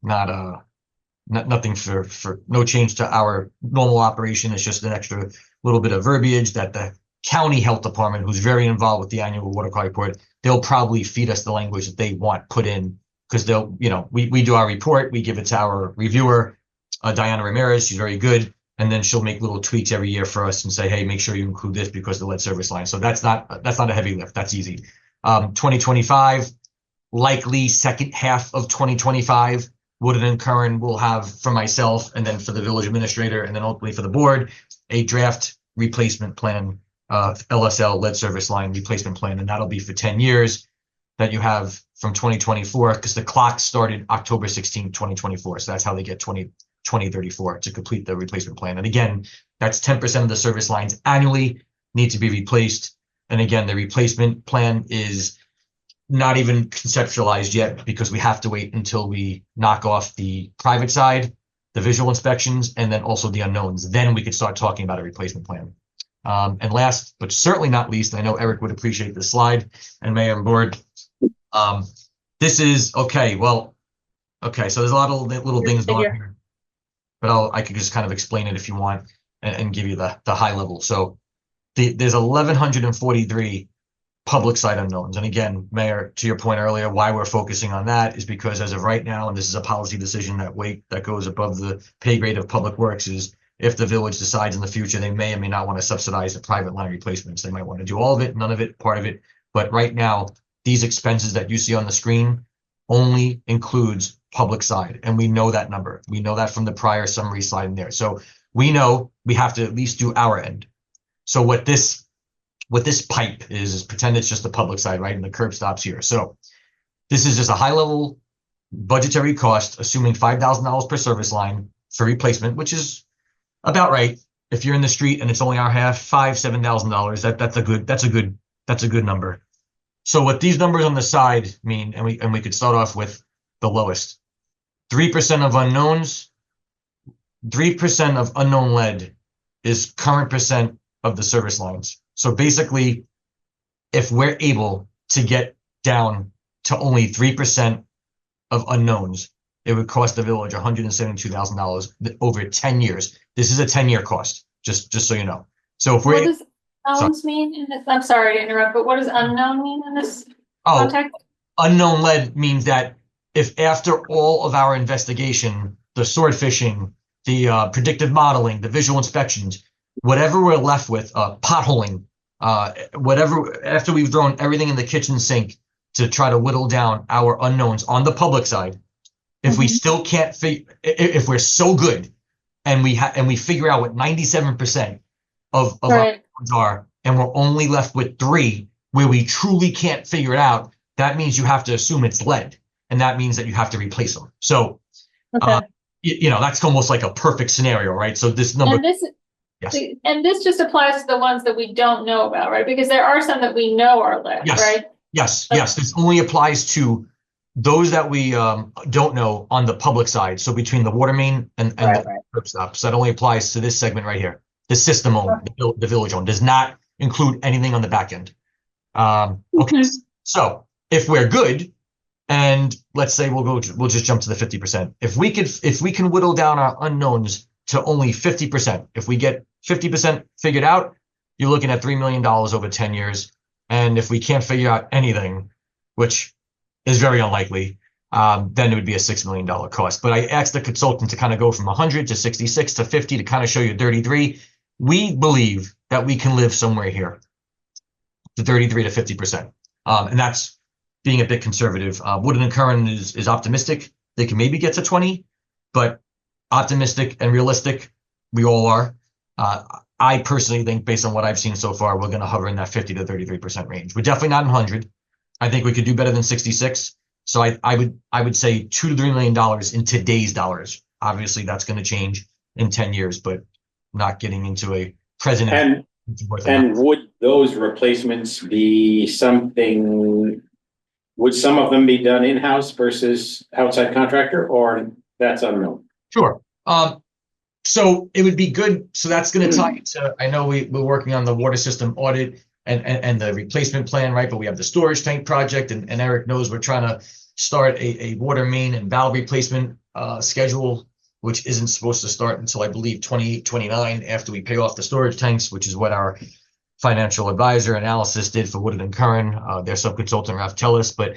nothing for no change to our normal operation. It's just an extra little bit of verbiage that the county health department, who's very involved with the annual water quality report, they'll probably feed us the language that they want put in, because they'll, you know, we do our report, we give it to our reviewer, Diana Ramirez. She's very good. And then she'll make little tweaks every year for us and say, hey, make sure you include this because the lead service line. So that's not a heavy lift. That's easy. 2025, likely second half of 2025, Woodland and Curran will have, for myself and then for the village administrator and then ultimately for the board, a draft replacement plan, LSL lead service line replacement plan, and that'll be for 10 years that you have from 2024, because the clock started October 16, 2024. So that's how they get 2034 to complete the replacement plan. And again, that's 10% of the service lines annually need to be replaced. And again, the replacement plan is not even conceptualized yet because we have to wait until we knock off the private side, the visual inspections, and then also the unknowns. Then we could start talking about a replacement plan. And last, but certainly not least, I know Eric would appreciate this slide, and Mayor and Board. This is, okay, well, okay, so there's a lot of little things going on here. But I could just kind of explain it if you want and give you the high level. So there's 1,143 public site unknowns. And again, Mayor, to your point earlier, why we're focusing on that is because as of right now, and this is a policy decision that goes above the pay grade of Public Works, is if the village decides in the future, they may or may not want to subsidize the private line replacements. They might want to do all of it, none of it, part of it. But right now, these expenses that you see on the screen only includes public side. And we know that number. We know that from the prior summary slide in there. So we know we have to at least do our end. So what this pipe is pretend it's just the public side, right? And the curb stops here. So this is just a high level budgetary cost, assuming $5,000 per service line for replacement, which is about right. If you're in the street and it's only our half, $7,000, that's a good number. So what these numbers on the side mean, and we could start off with the lowest, 3% of unknowns, 3% of unknown lead is current percent of the service lines. So basically, if we're able to get down to only 3% of unknowns, it would cost the village $172,000 over 10 years. This is a 10-year cost, just so you know. So if What we're does unknowns mean in this? I'm sorry to interrupt, but what does unknown mean in this context? Unknown lead means that if after all of our investigation, the sword fishing, the predictive modeling, the visual inspections, whatever we're left with, potholing, whatever, after we've thrown everything in the kitchen sink to try to whittle down our unknowns on the public side, if we still can't if we're so good and we figure out what 97% of our unknowns are, and we're only left with 3 where we truly can't figure it out, that means you have to assume it's lead, and that means that you have to replace them. So, that's almost like a perfect scenario, right? So this number. Yes. And this just applies to the ones that we don't know about, right? Because there are some that we know are lead, right? Yes. This only applies to those that we don't know on the public side. So between the water main and the curb stops, that only applies to this segment right here. The system owned, the village owned, does not include anything on the back end. Okay, so if we're good, and let's say we'll just jump to the 50%. If we can whittle down our unknowns to only 50%, if we get 50% figured out, you're looking at $3 million over 10 years. And if we can't figure out anything, which is very unlikely, then it would be a $6 million cost. But I asked the consultant to kind of go from 100 to 66 to 50 to kind of show you 33. We believe that we can live somewhere here to 33 to 50%. And that's being a bit conservative. Woodland and Curran is optimistic. They can maybe get to 20, but optimistic and realistic, we all are. I personally think, based on what I've seen so far, we're going to hover in that 50 to 33% range. We're definitely not in 100. I think we could do better than 66. So I would say $2 to $3 million in today's dollars. Obviously, that's going to change in 10 years, but not getting into a president. And would those replacements be something? Would some of them be done in-house versus outside contractor, or that's unknown? Sure. So it would be good. So that's going to tie into, I know we're working on the water system audit and the replacement plan, right? But we have the storage tank project, and Eric knows we're trying to start a water main and valve replacement schedule, which isn't supposed to start until, I believe, 28-29 after we pay off the storage tanks, which is what our financial advisor analysis did for Woodland and Curran, their subconsultant Ralph Tellis. But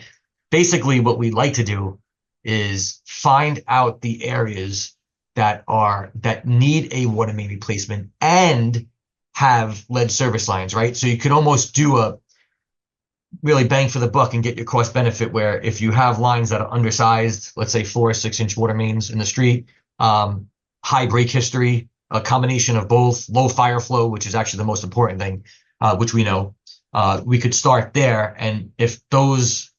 basically what we'd like to do is find out the areas that need a water main replacement and have lead service lines, right? So you could almost do a really bang for the buck and get your cost benefit, where if you have lines that are undersized, let's say 4 or 6 inch water mains in the street, high break history, a combination of both low fire flow, which is actually the most important thing, which we know. We could start there, and if those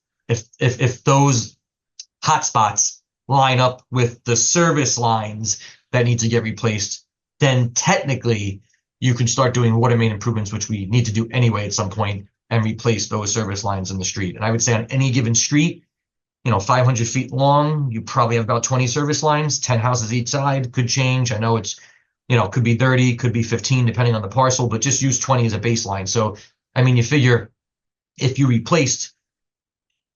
hotspots line up with the service lines that need to get replaced, then technically you can start doing water main improvements, which we need to do anyway at some point, and replace those service lines in the street. And I would say on any given street, 500 feet long, you probably have about 20 service lines, 10 houses each side. Could change. I know it's, could be 30, could be 15, depending on the parcel, but just use 20 as a baseline. So, I mean, you figure if you replaced,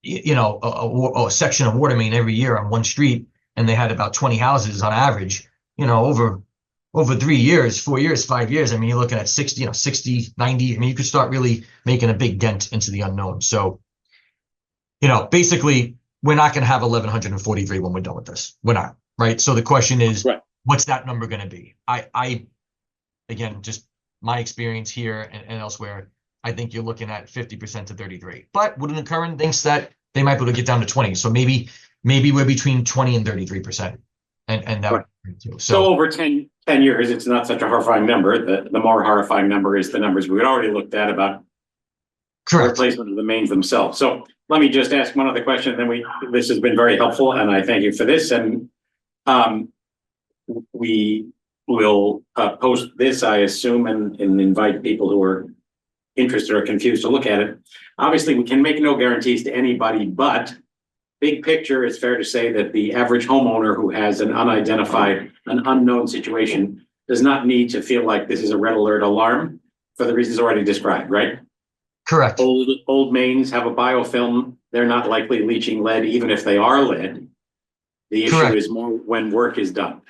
a section of water main every year on one street, and they had about 20 houses on average, over 3 years, 4 years, 5 years, I mean, you're looking at 60, 60, 90. I mean, you could start really making a big dent into the unknown. So, basically, we're not going to have 1,143 when we're done with this. We're not, right? So the question is, Right. What's that number going to be? I, again, just my experience here and elsewhere, I think you're looking at 50% to 33. But Woodland Current thinks that they might be able to get down to 20. So maybe we're between 20 and 33%. And that Right. would be too. So over 10 years, it's not such a horrifying number. The more horrifying number is the numbers we had already looked at about correct. replacement of the mains themselves. So let me just ask one other question, and then this has been very helpful, and I thank you for this. And we will post this, I assume, and invite people who are interested or confused to look at it. Obviously, we can make no guarantees to anybody, but big picture, it's fair to say that the average homeowner who has an unidentified, an unknown situation does not need to feel like this is a red alert alarm for the reasons already described, right? Correct. Old mains have a biofilm. They're not likely leaching lead, even if they are lead. The issue Correct. is more when work is done.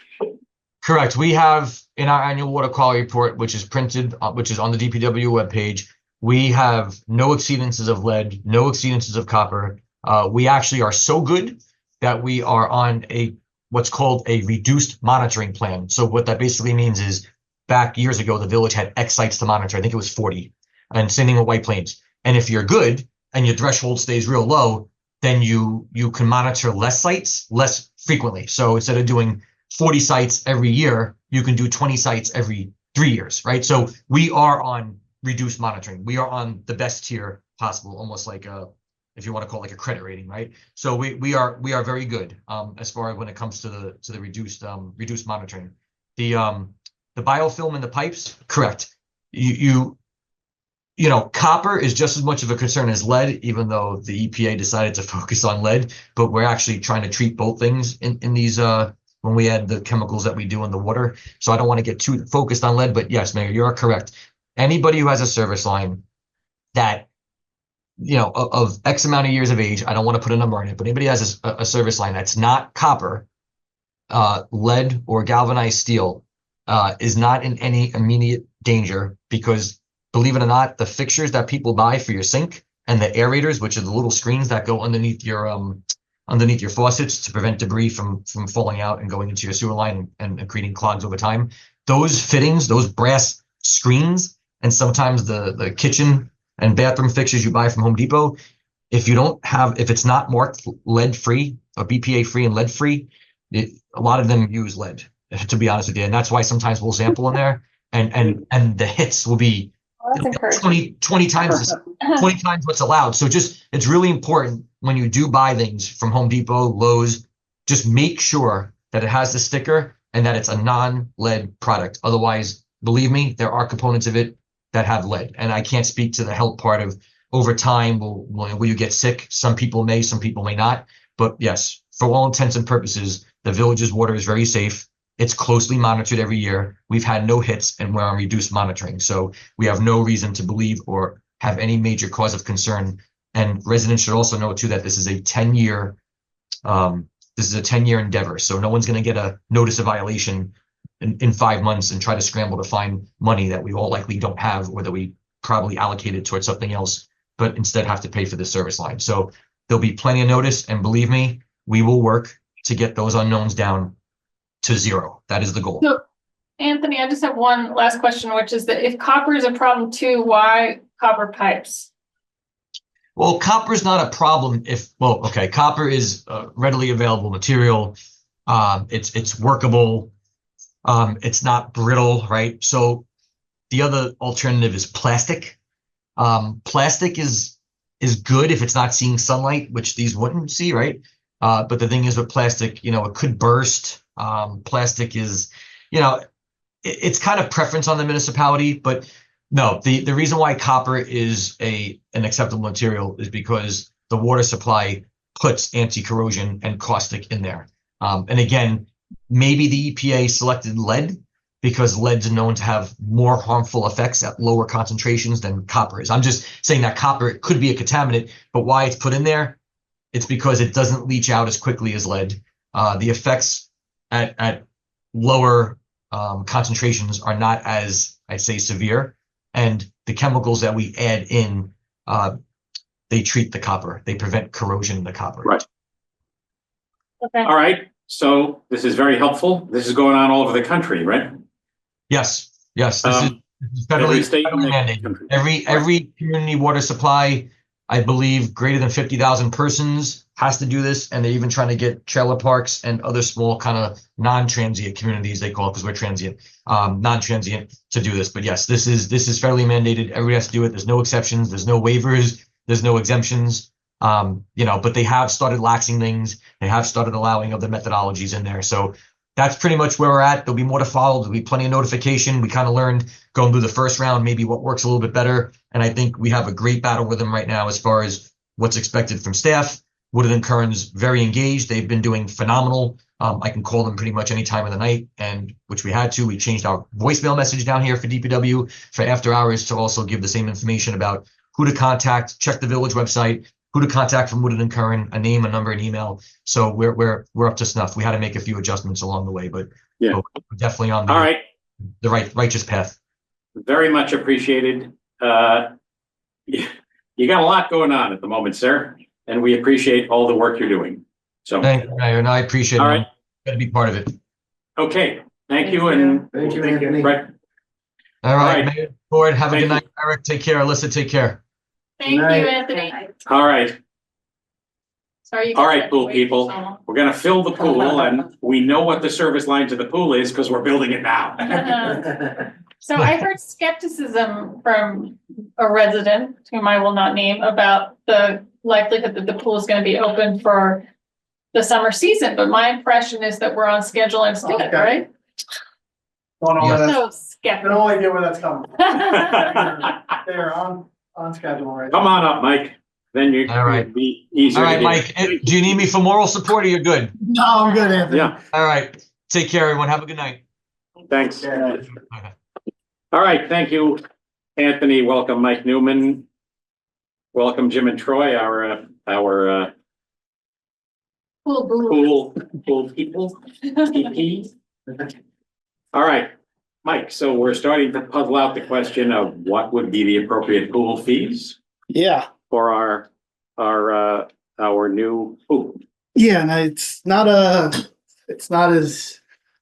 Correct. We have in our annual water quality report, which is printed, which is on the DPW webpage, we have no exceedances of lead, no exceedances of copper. We actually are so good that we are on what's called a reduced monitoring plan. So what that basically means is back years ago, the village had X sites to monitor. I think it was 40, and same thing with White Plains. And if you're good and your threshold stays real low, then you can monitor less sites less frequently. So instead of doing 40 sites every year, you can do 20 sites every 3 years, right? So we are on reduced monitoring. We are on the best tier possible, almost like if you want to call it like a credit rating, right? So we are very good as far as when it comes to the reduced monitoring. The biofilm in the pipes, correct. Copper is just as much of a concern as lead, even though the EPA decided to focus on lead, but we're actually trying to treat both things in these when we add the chemicals that we do in the water. So I don't want to get too focused on lead, but yes, Mayor, you are correct. Anybody who has a service line that, of X amount of years of age, I don't want to put a number on it, but anybody has a service line that's not copper, lead, or galvanized steel is not in any immediate danger, because believe it or not, the fixtures that people buy for your sink and the aerators, which are the little screens that go underneath your faucets to prevent debris from falling out and going into your sewer line and creating clogs over time. Those fittings, those brass screens, and sometimes the kitchen and bathroom fixtures you buy from Home Depot, if it's not marked lead free or BPA free and lead free, a lot of them use lead, to be honest with you. And that's why sometimes we'll sample in there and the hits will be 20 times 20 times what's allowed. So it's really important when you do buy things from Home Depot, Lowe's, just make sure that it has the sticker and that it's a non-lead product. Otherwise, believe me, there are components of it that have lead. And I can't speak to the health part of over time, will you get sick? Some people may, some people may not. But yes, for all intents and purposes, the village's water is very safe. It's closely monitored every year. We've had no hits and we're on reduced monitoring. So we have no reason to believe or have any major cause of concern. And residents should also know too that this is a 10-year endeavor. So no one's going to get a notice of violation in 5 months and try to scramble to find money that we all likely don't have, or that we probably allocated towards something else, but instead have to pay for the service line. So there'll be plenty of notice, and believe me, we will work to get those unknowns down to zero. That is the goal. So, Anthony, I just have one last question, which is that if copper is a problem too, why copper pipes? Well, copper is not a problem copper is readily available material. It's workable. It's not brittle, right? So the other alternative is plastic. Plastic is good if it's not seeing sunlight, which these wouldn't see, right? But the thing is with plastic, it could burst. Plastic is, it's kind of preference on the municipality, but no, the reason why copper is an acceptable material is because the water supply puts anti-corrosion and caustic in there. And again, maybe the EPA selected lead because lead's known to have more harmful effects at lower concentrations than copper is. I'm just saying that copper could be a contaminant, but why it's put in there, it's because it doesn't leach out as quickly as lead. The effects at lower concentrations are not as, I'd say, severe. And the chemicals that we add in, they treat the copper. They prevent corrosion in the copper. Right. Okay. All right. So this is very helpful. This is going on all over the country, right? Yes. This is Every state in federally the mandated. country. Every community water supply, I believe, greater than 50,000 persons has to do this, and they're even trying to get trailer parks and other small kind of non-transient communities, they call it because we're transient, non-transient, to do this. But yes, this is federally mandated. Everybody has to do it. There's no exceptions. There's no waivers. There's no exemptions. But they have started laxing things. They have started allowing other methodologies in there. So that's pretty much where we're at. There'll be more to follow. There'll be plenty of notification. We kind of learned going through the first round, maybe what works a little bit better. And I think we have a great battle with them right now as far as what's expected from staff. Woodard and Curran's very engaged. They've been doing phenomenal. I can call them pretty much any time of the night, and which we had to. We changed our voicemail message down here for DPW for after hours to also give the same information about who to contact, check the village website, who to contact from Woodard and Curran, a name, a number, an email. So we're up to snuff. We had to make a few adjustments along the way, but Yeah. we're definitely on All right. the righteous path. Very much appreciated. You got a lot going on at the moment, sir, and we appreciate all the work you're doing. So, Thank you, Mayor, and I appreciate all it. right. Got to be part of it. Okay. Thank you. And Thank you, Anthony. Right. All right, right. Mayor, Board, have a Thank good night. Eric, take care. Alyssa, take care. Thank you, Night. Anthony. All right. Sorry. you All guys right, had to pool wait people. so long. We're gonna fill the pool, and we know what the service line to the pool is because we're building it now. So I heard skepticism from a resident, whom I will not name, about the likelihood that the pool is gonna be open for the summer season, but my impression is that we're on schedule instead, Okay. right? Don't know where that's, So I skeptical. no idea where that's coming from. They're on schedule right now. Come on up, Mike. Then you All right. it'll be easier. All to right, get- Mike, do you need me for moral support or you're good? No, I'm good, Anthony. Yeah, All right, take care, everyone. Have a good night. thanks. Yeah. All right, thank you, Anthony. Welcome, Mike Newman. Welcome, Jim and Troy, our Pool boo. pool people. PP. All right, Mike, so we're starting to puzzle out the question of what would be the appropriate pool fees Yeah, for our new pool. yeah, and it's not as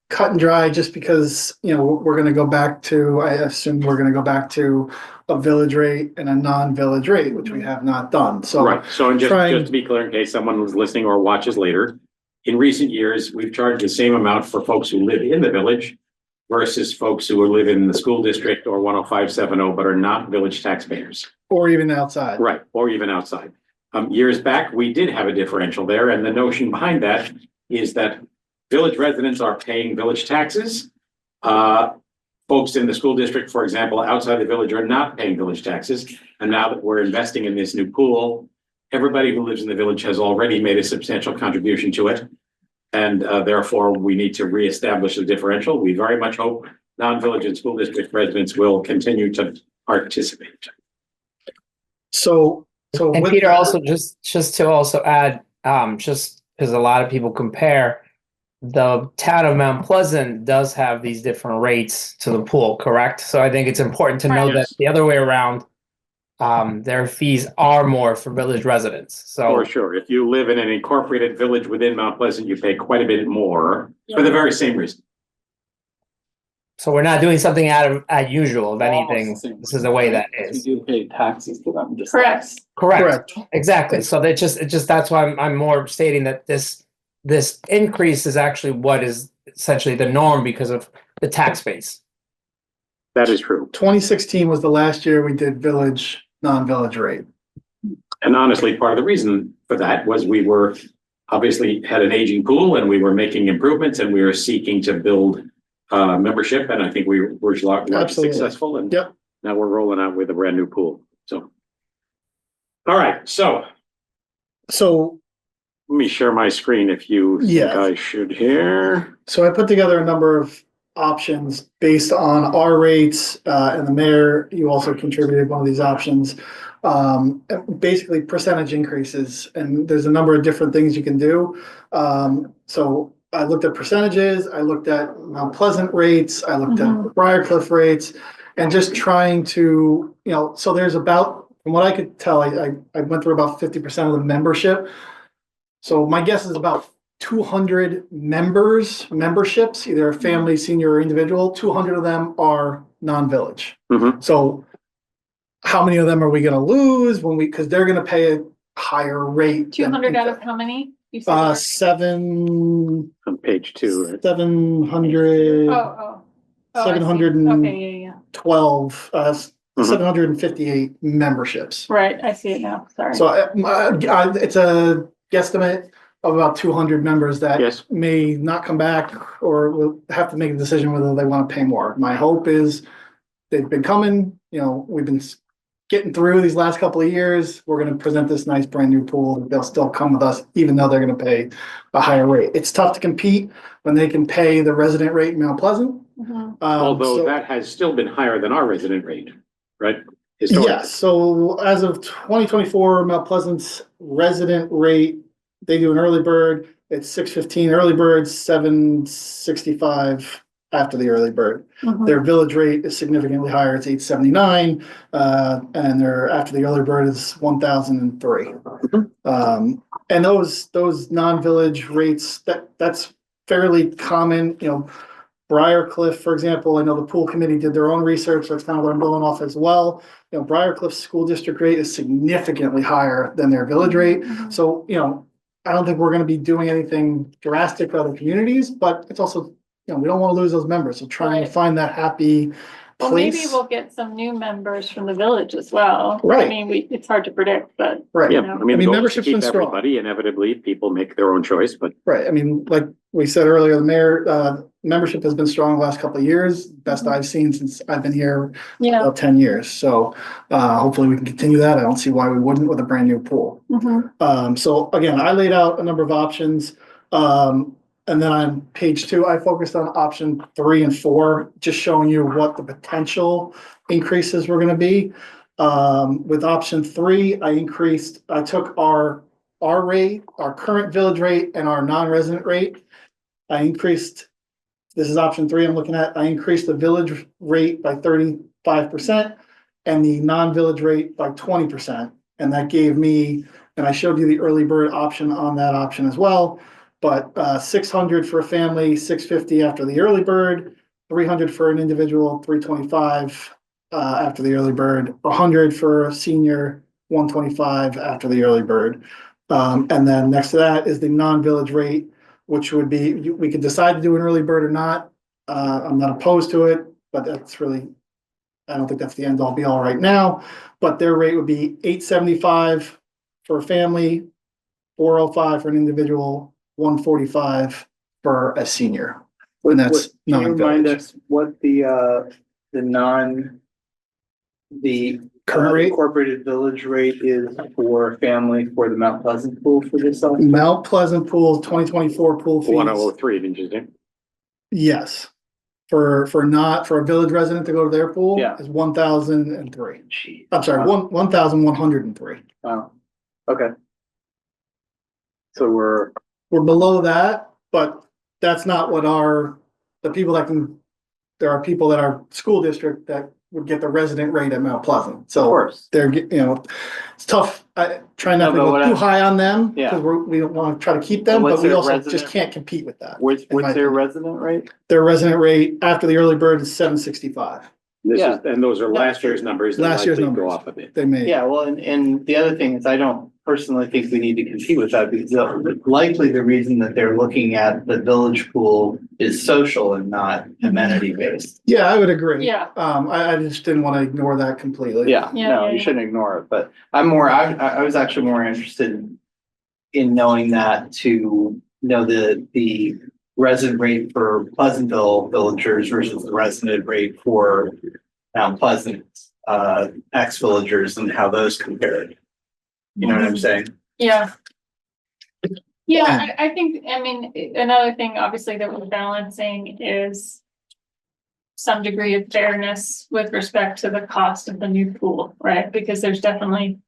cut and dry just because, we're gonna go back to, I assume we're gonna go back to a village rate and a non-village rate, which we have not done, so. Right, so and just trying- to be clear, in case someone was listening or watches later, in recent years, we've charged the same amount for folks who live in the village versus folks who live in the school district or 10570 but are not village taxpayers. Or even outside. Right, or even outside. Years back, we did have a differential there, and the notion behind that is that village residents are paying village taxes. Folks in the school district, for example, outside the village are not paying village taxes. And now that we're investing in this new pool, everybody who lives in the village has already made a substantial contribution to it. And therefore, we need to reestablish the differential. We very much hope non-village and school district residents will continue to participate. So And with Peter, that- also just to also add, just because a lot of people compare, the town of Mount Pleasant does have these different rates to the pool, correct? So I think it's important to know Right. that the other way around, their fees are more for village residents. So For sure. If you live in an incorporated village within Mount Pleasant, you pay quite a bit more for the very same reason. so we're not doing something out of unusual. If anything, this is the way that is. We do pay taxes to them. just- Correct. Correct. Exactly. So that just that's why I'm more stating that this increase is actually what is essentially the norm because of the tax base. That is true. 2016 was the last year we did village, non-village rate. And honestly, part of the reason for that was we were obviously had an aging pool and we were making improvements and we were seeking to build membership. And I think we were largely Absolutely. successful. And Yep. now we're rolling out with a brand new pool. So. All right. So So, let me share my screen if you think Yeah. I should here. so I put together a number of options based on our rates, and the mayor, you also contributed one of these options. Basically percentage increases, and there's a number of different things you can do. So I looked at percentages, I looked at Mount Pleasant rates, I looked at Briarcliff rates, and just trying to, so there's about, from what I could tell, I went through about 50% of the membership. So my guess is about 200 memberships, either a family, senior, or individual. 200 of them are non-village. Mhm. So how many of them are we gonna lose because they're gonna pay a higher rate? 200 out of how many? You said there were- 700, On page 2, right? 700, Oh, oh. Oh, I see. 700 and- Okay, yeah. 12, 758 memberships. Right, I see it now, sorry. So it's a guesstimate of about 200 members that Yes. may not come back or will have to make a decision whether they want to pay more. My hope is they've been coming, we've been getting through these last couple of years. We're going to present this nice brand new pool. They'll still come with us, even though they're going to pay a higher rate. It's tough to compete when they can pay the resident rate in Mount Pleasant. Mhm. Although So- that has still been higher than our resident rate, right? Historically. Yes, so as of 2024, Mount Pleasant's resident rate, they do an early bird, it's 6:15 early bird, 7:65 after the early bird. Mhm. Their village rate is significantly higher, it's 879, and their after the early bird is 1,003. And those non-village rates, that's fairly common, Briarcliff, for example, I know the pool committee did their own research, that's kind of what I'm going off as well. Briarcliff's school district rate is significantly higher than their village rate. Mhm. So, I don't think we're gonna be doing anything drastic for other communities, but it's also, we don't wanna lose those members, so trying to Right. find that happy Well, maybe place. we'll get some new members from the village as well. I Right. mean, it's hard to predict, but. Right, Yeah, know. I I mean, mean, the goal is to membership's keep been strong. everybody, inevitably, people make their own choice, but right, I mean, like we said earlier, the mayor, membership has been strong the last couple of years, best I've seen since I've been here Yeah. about 10 years, so, hopefully we can continue that, I don't see why we wouldn't with a brand new pool. Mhm. So again, I laid out a number of options. And then on page 2, I focused on option 3 and 4, just showing you what the potential increases were gonna be. With option 3, I took our rate, our current village rate and our non-resident rate. This is option 3 I'm looking at. I increased the village rate by 35% and the non-village rate by 20%. And that gave me, and I showed you the early bird option on that option as well. But 600 for a family, 650 after the early bird, 300 for an individual, 325 after the early bird, 100 for a senior, 125 after the early bird. And then next to that is the non-village rate, which would be, we could decide to do an early bird or not. I'm not opposed to it, but that's really, I don't think that's the end all be all right now. But their rate would be 875 for a family, 405 for an individual, 145 for a senior. And that's Can you remind non-village. us what the Current rate? incorporated village rate is for family for the Mount Pleasant pool for this? Mount Pleasant pool, 2024 pool fees. 1003, didn't you say? Yes. For a village resident to go to their pool Yeah. is 1,003. Gee. I'm sorry, 1,103. Wow. Okay. So we're, We're below that, but that's not what there are people that are school district that would get the resident rate at Mount Pleasant. of So course, it's tough. I try not to No, but go what too I- high on them Yeah. because we don't want to try to keep them, what's but we their also just resident- can't compete with that. what's in my their opinion. resident rate? Their resident rate after the early bird is 765. And those are last year's numbers. that Last year's likely go numbers. Off a bit. They may. Yeah, well, and the other thing is I don't personally think we need to compete with that because likely the reason that they're looking at the village pool is social and not amenity based. Yeah, I would agree. Yeah. I just didn't want to ignore that completely. Yeah, Yeah, no, yeah, you yeah. shouldn't ignore it, but I was actually more interested in knowing that to know the resident rate for Pleasantville villagers versus the resident rate for Mount Pleasant ex-villagers and how those compared. You know what I'm saying? Yeah. Yeah, I think, I mean, another thing obviously that we're balancing is some degree of fairness with respect to the cost of the new pool, right? Because there's definitely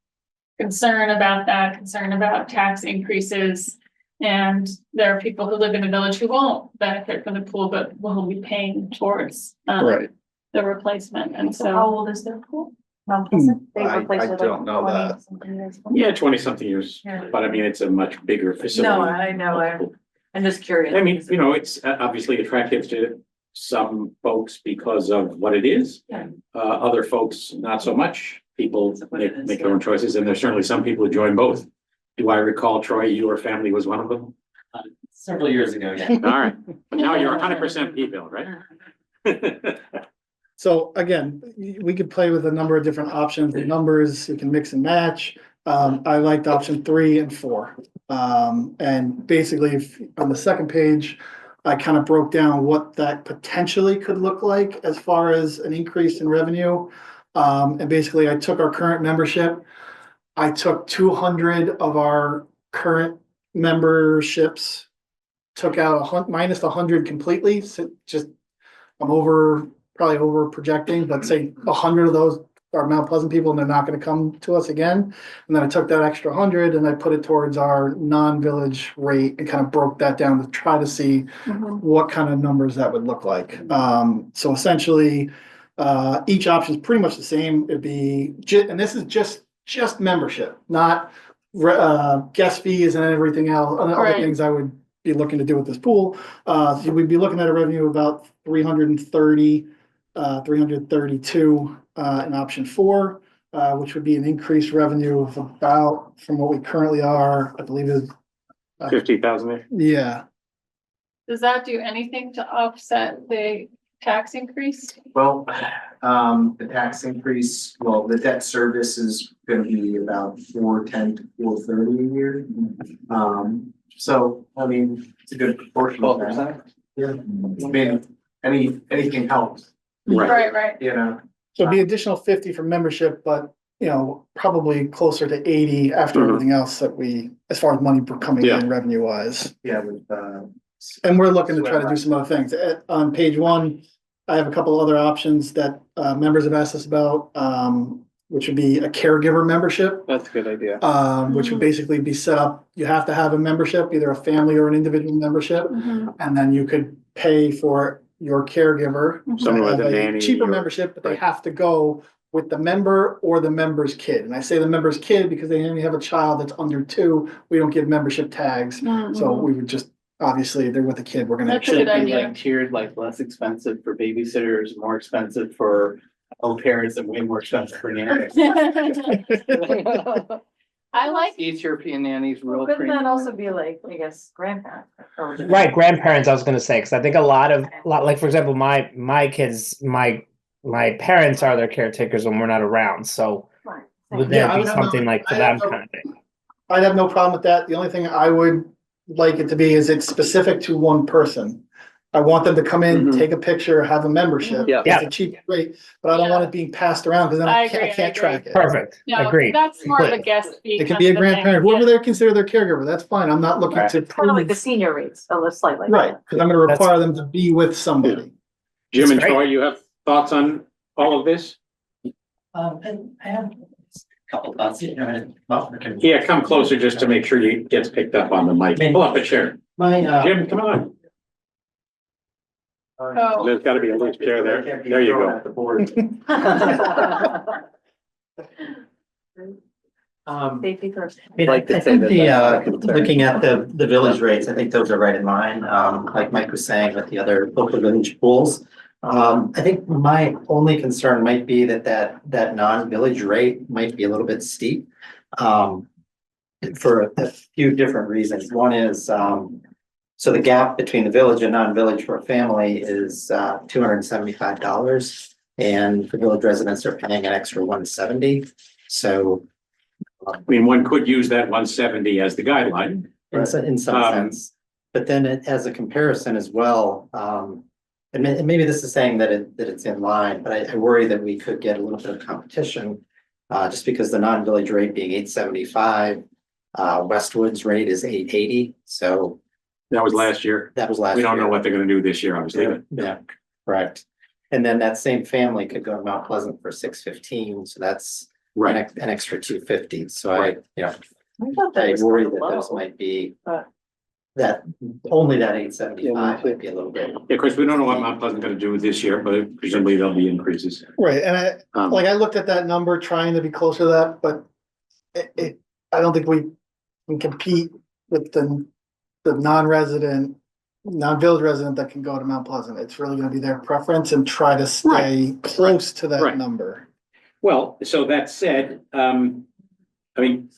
concern about that, concern about tax increases. And there are people who live in the village who won't benefit from the pool, but will be paying towards Right. the replacement. And So how so, old is their pool? Mount Pleasant? They I replaced it like don't know 20 that. something years ago. Yeah, 20-something years, Yeah. but I mean, it's a much bigger facility. No, I know, I'm just curious. I mean, it's obviously attractive to some folks because of what it is. Yeah. Other folks, not so much. People What it is, make their own choices, and there's certainly some people who join both. Do I recall, Troy, your family was one of them? Several years ago, yeah. All right, but now you're 100% P-bill, right? So again, we could play with a number of different options, the numbers, you can mix and match. I liked option 3 and 4. And basically, on the second page, I kind of broke down what that potentially could look like as far as an increase in revenue. And basically, I took our current membership. I took 200 of our current memberships, took out minus 100 completely, so just, I'm probably over projecting, but say 100 of those are Mount Pleasant people and they're not gonna come to us again. And then I took that extra 100 and I put it towards our non-village rate and kind of broke that down to try to see Mhm. what kind of numbers that would look like. So essentially, each option is pretty much the same. It'd be, and this is just membership, not guest fees and everything else, and other Right. things I would be looking to do with this pool. So we'd be looking at a revenue of about 332 in option 4, which would be an increased revenue of about, from what we currently are, I believe is, 50,000 there? yeah. does that do anything to offset the tax increase? Well, the tax increase, well, the debt service is gonna be about 410 to 430 a year. So, I mean, it's a good proportion of that. Yeah, I mean, anything helps, Right. you know? So it'd be additional 50 for membership, but, probably closer to 80 after Mhm. everything else that as far as money coming Yeah. in revenue wise. Yeah, with, And we're looking to try to do some other things. On page 1, I have a couple other options that members have asked us about, which would be a caregiver membership, That's a good idea. which would basically be set up. You have to have a membership, either a family or an individual membership, Mhm. and then you could pay for your caregiver. Someone with Have a nanny Cheaper or- membership, but they right. have to go with the member or the member's kid. And I say the member's kid because they only have a child that's under 2. We don't give membership tags. So Mhm. we would just, obviously, they're with a kid, we're gonna. That's a Should good it be idea. like tiered, like less expensive for babysitters, more expensive for au pairs, and way more expensive for nannies? I like, East European nannies, real Couldn't that premium. also be like, I guess, grandparents? or- Right, grandparents, I was gonna say, because I think a lot, like, for example, my kids, my parents are their caretakers when we're not around, so Right. would Yeah, there I be would have no- something like for I them have no- kind of thing? I'd have no problem with that. The only thing I would like it to be is it's specific to one person. I want them to come in, Mhm. take a picture, have a membership. Yeah. It's a cheap rate, but I don't want Yeah. it being passed around because then I I can't agree, I track it. Perfect, no, agreed. that's more of a Completely. guest fee. It could kind be a of thing. grandparent, whoever they consider their caregiver, that's fine. I'm not looking Right. to Kind of like the prove, senior rates, a little slightly. right, because I'm gonna require them to be with somebody. Jim and That's great. Troy, you have thoughts on all of this? And I have a couple thoughts, you know, well, okay. Yeah, come closer just to make sure you gets picked up on the mic. Pull up a chair. My, Jim, come on. Oh. There's gotta be a loose chair there. There you go. Safety first. I mean, Like to I say think that the, that's a concern. looking at the village rates, I think those are right in line, like Mike was saying with the other local village pools. I think my only concern might be that non-village rate might be a little bit steep. For a few different reasons. One is, so the gap between the village and non-village for a family is $275. And for village residents, they're paying an extra $170. So I mean, one could use that 170 as the guideline. in some sense, but then as a comparison as well, and maybe this is saying that it's in line, but I worry that we could get a little bit of competition. Just because the non-village rate being $875, Westwood's rate is $880, so That was last year. that was last We year. don't know what they're gonna do this year, obviously, but Yeah, correct. And then that same family could go to Mount Pleasant for $615, so that's right. an extra $250, so Right. I thought that was worry kinda that those low. might be. but- That, only that $875 might be a little bit. Yeah, of course, we don't know what Mount Pleasant's gonna do this year, but presumably there'll be increases. Right, and Um, I looked at that number, trying to be closer to that, but I don't think we can compete with the non-resident, non-village resident that can go to Mount Pleasant. It's really gonna be their preference and try to stay close to Right. that number. Well, so that said, I mean,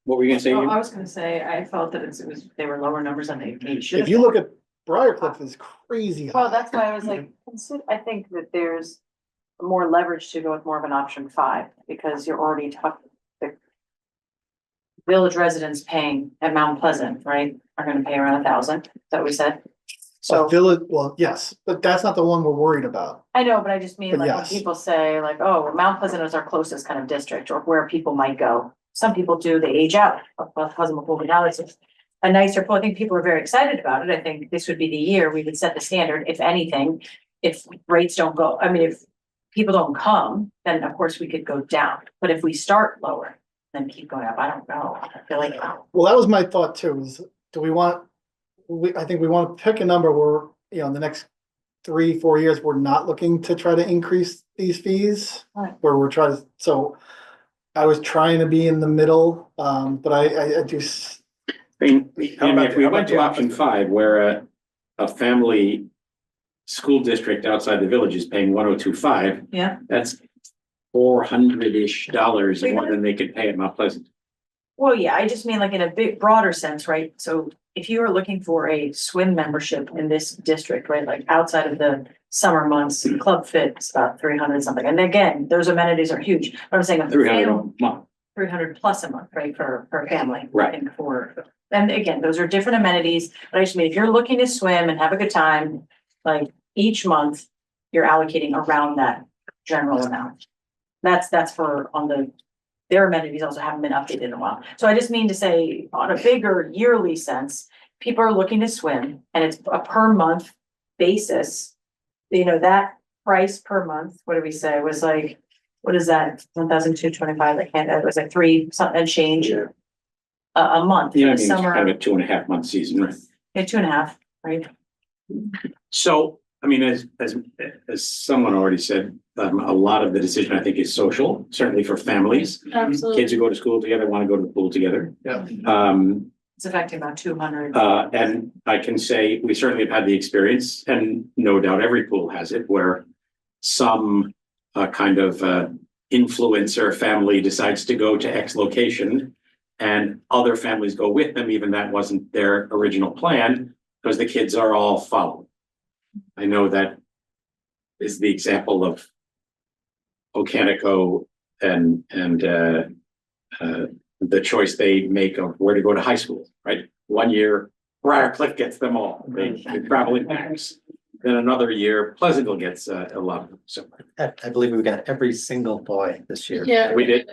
what were you gonna say? Oh, Ian? I was gonna say, I felt that it was, they were lower numbers than they should have. If you look at Briarcliff is crazy Well, high. that's why I was like, I think that there's more leverage to go with more of an option 5, because you're already talking. The village residents paying at Mount Pleasant, right, are gonna pay around 1,000, is that what we said? So, Village, well, yes, but that's not the one we're worried about. I know, but I just mean But like when yes. people say like, oh, well, Mount Pleasant is our closest kind of district, or where people might go. Some people do, they age out, Mount Pleasant will now it's a nicer pool. I think people are very excited about it. I think this would be the year we would set the standard, if anything. If rates don't go, I mean, if people don't come, then of course we could go down, but if we start lower, then keep going up, I don't know, I feel like. Well, that was my thought too, is do we want, I think we want to pick a number where, in the next 3-4 years, we're not looking to try to increase these fees. Right. Where we're trying to, so I was trying to be in the middle, but I do, I mean, How about if we the- went to option 5, where a family school district outside the village is paying 102.5, Yeah, that's $400-ish more than they could pay at Mount Pleasant. well, yeah, I just mean like in a big broader sense, right? So if you are looking for a swim membership in this district, right, like outside of the summer months, Club Fit's about 300 something. And again, those amenities are huge, but I'm saying a 300 family, a month. 300 plus a month, right, for a family. I Right. think and again, those are different amenities, but I just mean, if you're looking to swim and have a good time, like each month, you're allocating around that general amount. That's for their amenities also haven't been updated in a while. So I just mean to say, on a bigger yearly sense, people are looking to swim and it's a per month basis. That price per month, what did we say, was like, what is that, 1,225, it was like 3 something and change a month. Yeah, I In mean, the it's kind summer, of a 2.5-month season, right? yeah, 2.5, right? So, I mean, as someone already said, a lot of the decision, I think, is social, certainly for families. Absolutely. Kids who go to school together want to go to the pool together. Yeah. It's affecting about 200. And I can say, we certainly have had the experience, and no doubt every pool has it, where some kind of influencer family decides to go to X location, and other families go with them, even that wasn't their original plan, because the kids are all following. I know that is the example of Ocanico and the choice they make of where to go to high school, right? One year, Briarcliff gets them all, they travel in packs. Then another year, Pleasantville gets a lot of them, so I believe we got every single boy this year. Yeah. we did.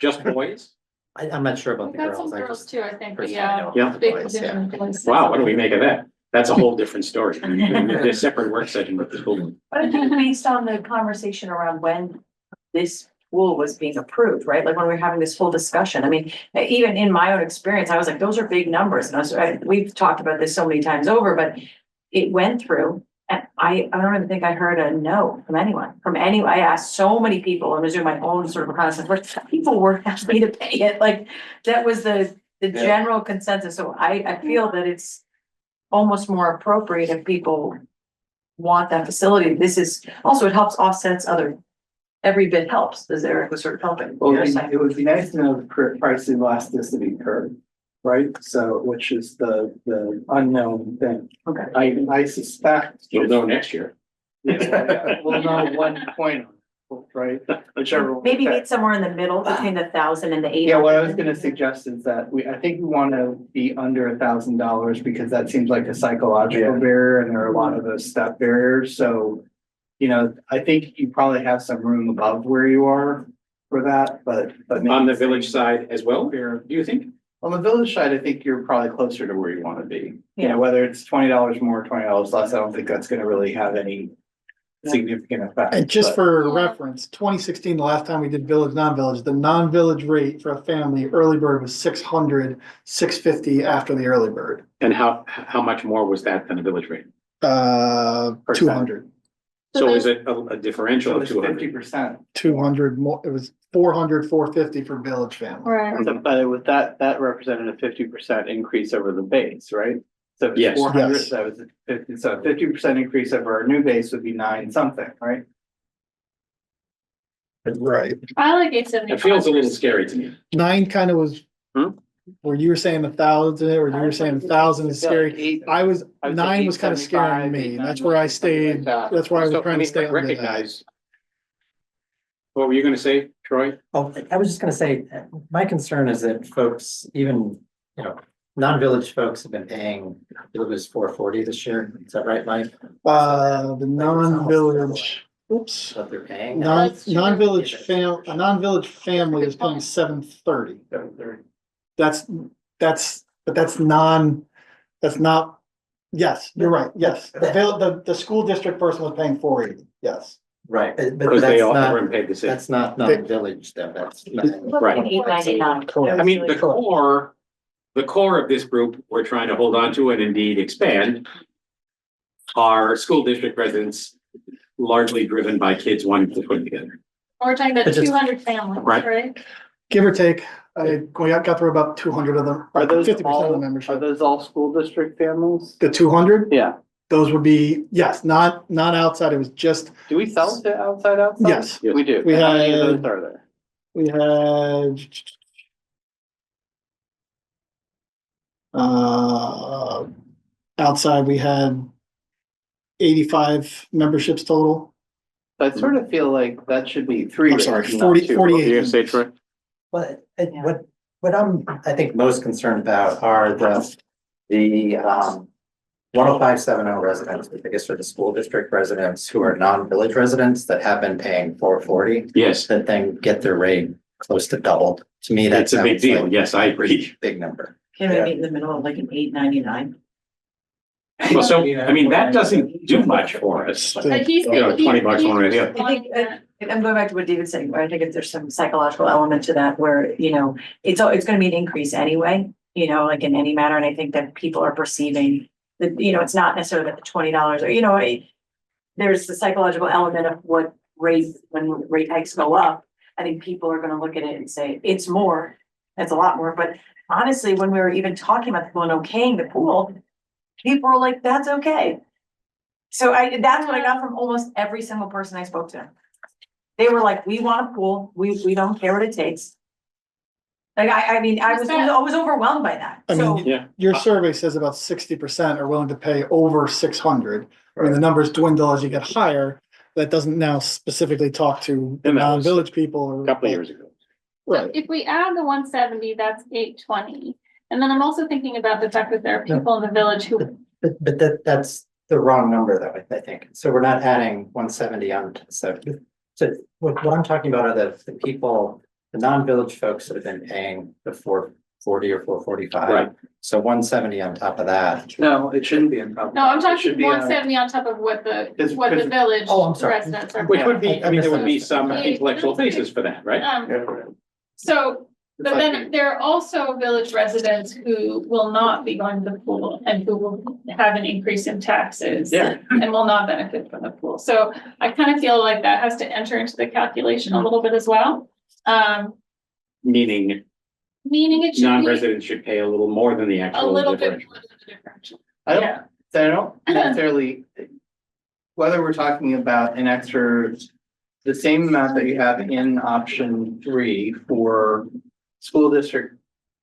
Just boys? I'm not sure about We the got some girls. I girls just too, I think, but personally yeah. know Yeah. the Big boys, yeah. different places. Wow, what do we make of that? That's a whole different story. There's a separate work session with the school. But I think based on the conversation around when this pool was being approved, right? Like when we were having this whole discussion, I mean, even in my own experience, I was like, those are big numbers. And we've talked about this so many times over, but it went through. And I don't even think I heard a no from anyone, I asked so many people, and was doing my own sort of reconnaissance, people were happy to pay it, like, that was the general consensus, so I feel that it's almost more appropriate if people want that facility, this is, also it helps offsets other, every bit helps, as Eric was sort of helping. Well, You're saying. it would be nice to know the price elasticity curve, right? So, which is the unknown thing. Okay. I suspect. You'll know next year. Yeah, we'll know 1 point, right? Whichever. one. Maybe meet somewhere in the middle between the 1,000 and the 800. Yeah, what I was gonna suggest is that I think we wanna be under $1,000 because that seems like a psychological barrier and there are a lot of those step barriers, so. You know, I think you probably have some room above where you are for that, but. On the village side as well, Here, do you think? on the village side, I think you're probably closer to where you wanna be. You Yeah. know, whether it's $20 more, $20 less, I don't think that's gonna really have any significant effect. And just but- for Yeah. reference, 2016, the last time we did village, non-village, the non-village rate for a family, early bird was 600, 650 after the early bird. And how much more was that than the village rate? 200, So is it a differential So of it's two hundred? 50%. 200 more, it was 400, 450 for village family. Right. So, but with that represented a 50% increase over the base, right? So if Yes. it's 400, Yes. that was 50, so 50% increase over our new base would be 9 something, right? Right. I like 875. It feels a little scary to me. 9 kind of was, Hmm? where you were saying 1,000, or you were saying 1,000 is scary. I was, I would say 9 was kind of scaring 875, me. That's where I stayed. That's where I was So, trying to stay under that. recognize. What were you gonna say, Troy? Oh, I was just gonna say, my concern is that folks, even, you know, non-village folks have been paying, it was 440 this year. Is that right, Mike? The non-village, oops, What they're paying? That's true. a non-village family is paying 730. That's, but that's not, yes, you're right, yes. The school district person was paying 480, yes. Right, but Because they that's all, not, everyone paid the same. that's not non-village though, that's. Right. 899. I mean, the core of this group, we're trying to hold on to and indeed expand. Are school district residents largely driven by kids wanting to put together. We're talking about But just- 200 families, Right. right? Give or take, we got through about 200 of them, Are those 50% of the all, are membership. those all school district families? The 200, Yeah. those would be, yes, not outside, it was just, Do we sell to outside? Yes. We do. We How many of had- those are there? we had. Outside, we had 85 memberships total. I sort of feel like that should be 3. I'm sorry, rates, not 40 2. 48. What were you gonna say, Troy? Well, what I'm, I think most concerned about are the 10570 residents, I guess are the school district residents who are non-village residents that have been paying 440, Yes, that then get their rate close to doubled. To me, that's it's a big deal. Yes, I agree. big number. Can we meet in the middle of like an 899? Well, so, I mean, that doesn't do much for us. But he's. You know, 20 bucks one way or the other. I think, I'm going back to what David's saying, where I think if there's some psychological element to that where, you know, it's gonna be an increase anyway, you know, like in any matter, and I think that people are perceiving that, you know, it's not necessarily that the $20 or, you know, there's the psychological element of what rate, when rate hikes go up, I think people are gonna look at it and say, it's more, it's a lot more, but honestly, when we were even talking about the pool and okaying the pool, people were like, that's okay. So that's what I got from almost every single person I spoke to. They were like, we want a pool, we don't care what it takes. Like, I mean, I was overwhelmed by that, I so. mean, Yeah. your survey says about 60% are willing to pay over 600. I mean, the numbers dwindle as you get higher. That doesn't now specifically talk to the And that was non-village people or. A couple of years ago. Right, If we add the 170, that's 820. And then I'm also thinking about the fact that there are people in the village who, But that's the wrong number though, I think. So we're not adding 170 on to the. So what I'm talking about are the people, the non-village folks that have been paying the 440 or 445. Right. So 170 on top of that. No, it shouldn't be on top. no, I'm It should talking be on- 170 on top of what the It's- village Oh, I'm sorry. residents are. Which paying. would be, I mean, there would be some intellectual basis for that, right? So, It's but like- then there are also village residents who will not be going to the pool and who will have an increase in taxes. Yeah. And will not benefit from the pool. So I kind of feel like that has to enter into the calculation a little bit as well. Meaning Meaning it should be non-residents should pay a little more than the a actual little bit differential. more than the differential. I Yeah. don't necessarily, whether we're talking about an extra, the same amount that you have in option 3 for school district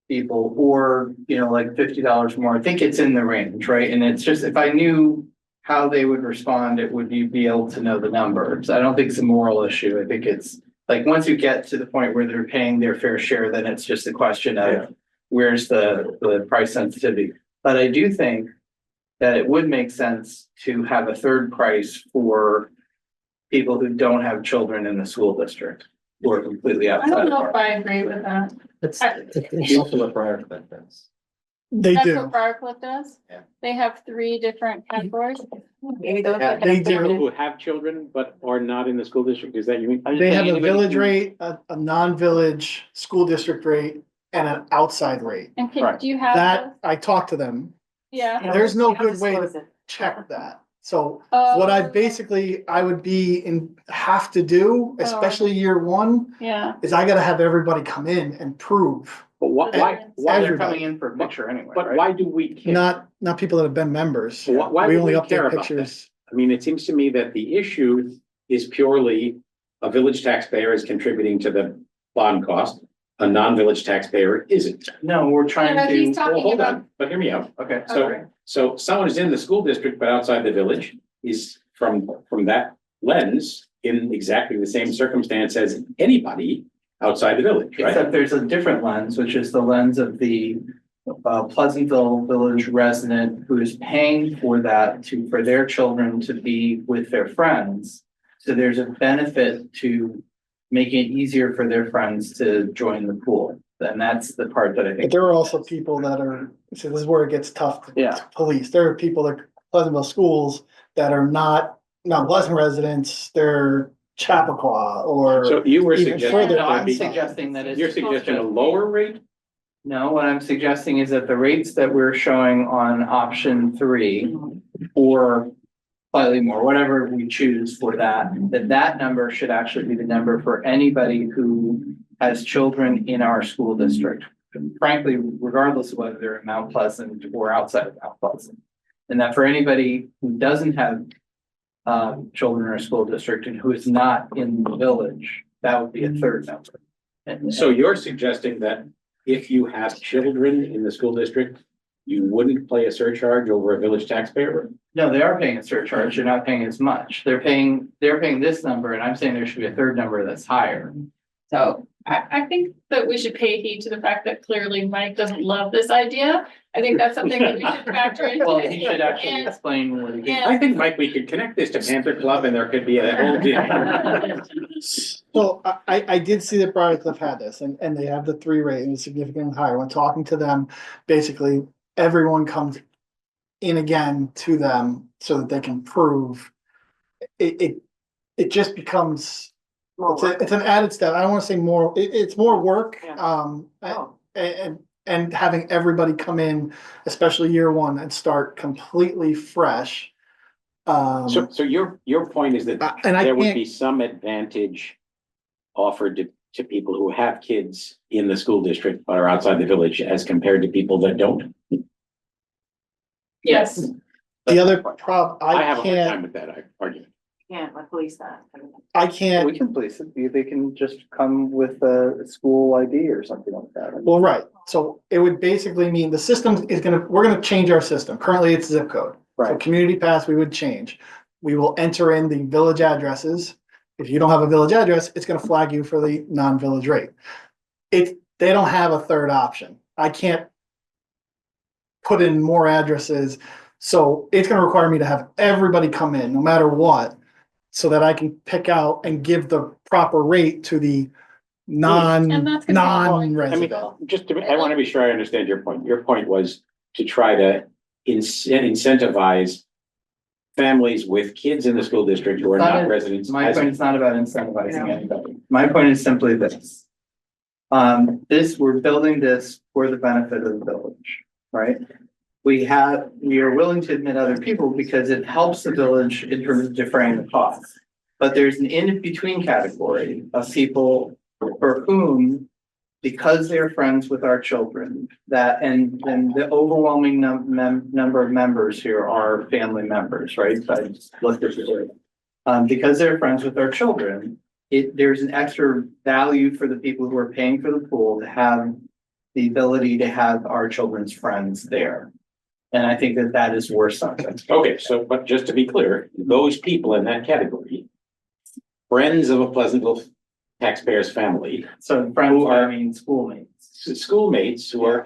people, or, you know, like $50 more, I think it's in the range, right? And it's just, if I knew how they would respond, it would be able to know the numbers. I don't think it's a moral issue. I think it's like, once you get to the point where they're paying their fair share, then it's just a question of where's the price sensitivity. But I do think that it would make sense to have a third price for people who don't have children in the school district, who are completely I outside don't of know our. if I agree with that. It's also what Briarcliff does. They That's do. what Briarcliff does? Yeah. They have 3 different categories. Maybe those Yeah, are they kind do. of. Who have children but are not in the school district, is that you mean? I'm just They saying have a anybody village who- rate, a non-village school district rate, and an outside rate. And Right. do you have That, those? I talked to them, Yeah. there's no You don't good way to disclose it. check that. So what I basically, I would have to do, especially year one, Yeah. is I gotta have everybody come in and prove. But why, Why they're Everybody. coming in for a picture anyway, but right? why do we care? Not people that have been members. Why We do only we care update about that? pictures. I mean, it seems to me that the issue is purely a village taxpayer is contributing to the bond cost. A non-village taxpayer isn't. No, we're trying No, he's to, Well, talking hold about, on, but hear me out. okay, So, sorry. so someone is in the school district but outside the village is from that lens in exactly the same circumstance as anybody outside the village, right? Except there's a different lens, which is the lens of the Pleasantville Village resident who is paying for that for their children to be with their friends. So there's a benefit to making it easier for their friends to join the pool. And that's the part that I But think. there are also people that are, so this is where it gets tough to Yeah. police. There are people that Pleasantville schools that are not Pleasant residents, they're Chappaqua or. So you were Even suggesting. further No, I'm that suggesting that it's. You're suggesting a lower rate? No, what I'm suggesting is that the rates that we're showing on option 3 or slightly more, whatever we choose for that number should actually be the number for anybody who has children in our school district. Frankly, regardless of whether they're in Mount Pleasant or outside of Mount Pleasant. And that for anybody who doesn't have children in our school district and who is not in the village, that would be a third number. And So you're suggesting that if you have children in the school district, you wouldn't pay a surcharge over a village taxpayer? no, they are paying a surcharge. They're not paying as much. They're paying this number, and I'm saying there should be a third number that's higher. so I think that we should pay heed to the fact that clearly Mike doesn't love this idea. I think that's something that we should factor into. Well, he should actually And- explain what he. and- I think, Mike, we could connect this to Panther Club and there could be a whole deal. So I did see that Briarcliff had this and they have the 3 rate and it's significantly higher. When talking to them, basically everyone comes in again to them so that they can prove. It just becomes, it's an added step. I don't wanna say more, it's more work. Yeah. Oh. And having everybody come in, especially year one, and start completely fresh. So your point is that And I there would can't, be some advantage offered to people who have kids in the school district but are outside the village as compared to people that don't? Yes, the other problem, I have I a hard time can't, with that argument. Can't like police that. I can't, We can police it. They can just come with a school ID or something like that. well, right, so it would basically mean the system is we're gonna change our system. Currently, it's zip code. So Right. community pass, we would change. We will enter in the village addresses. If you don't have a village address, it's gonna flag you for the non-village rate. They don't have a third option. I can't put in more addresses. So it's gonna require me to have everybody come in, no matter what, so that I can pick out and give the proper rate to the And that's gonna be non-resident. I want to be sure I understand your point. Your point was to try to incentivize families with kids in the school district who are It's not not a- residents. My as- point is not about incentivizing anybody. My point is simply this. We're building this for the benefit of the village, right? We are willing to admit other people because it helps the village in terms of defraying the costs. But there's an in-between category of people for whom because they're friends with our children, that, and the overwhelming number of members here are family members, right? So I just looked at it. Because they're friends with our children, there's an extra value for the people who are paying for the pool to have the ability to have our children's friends there. And I think that that is worth something. Okay, so, but just to be clear, those people in that category, friends of a Pleasantville taxpayer's family, So friends, Who are- I mean, schoolmates. schoolmates who are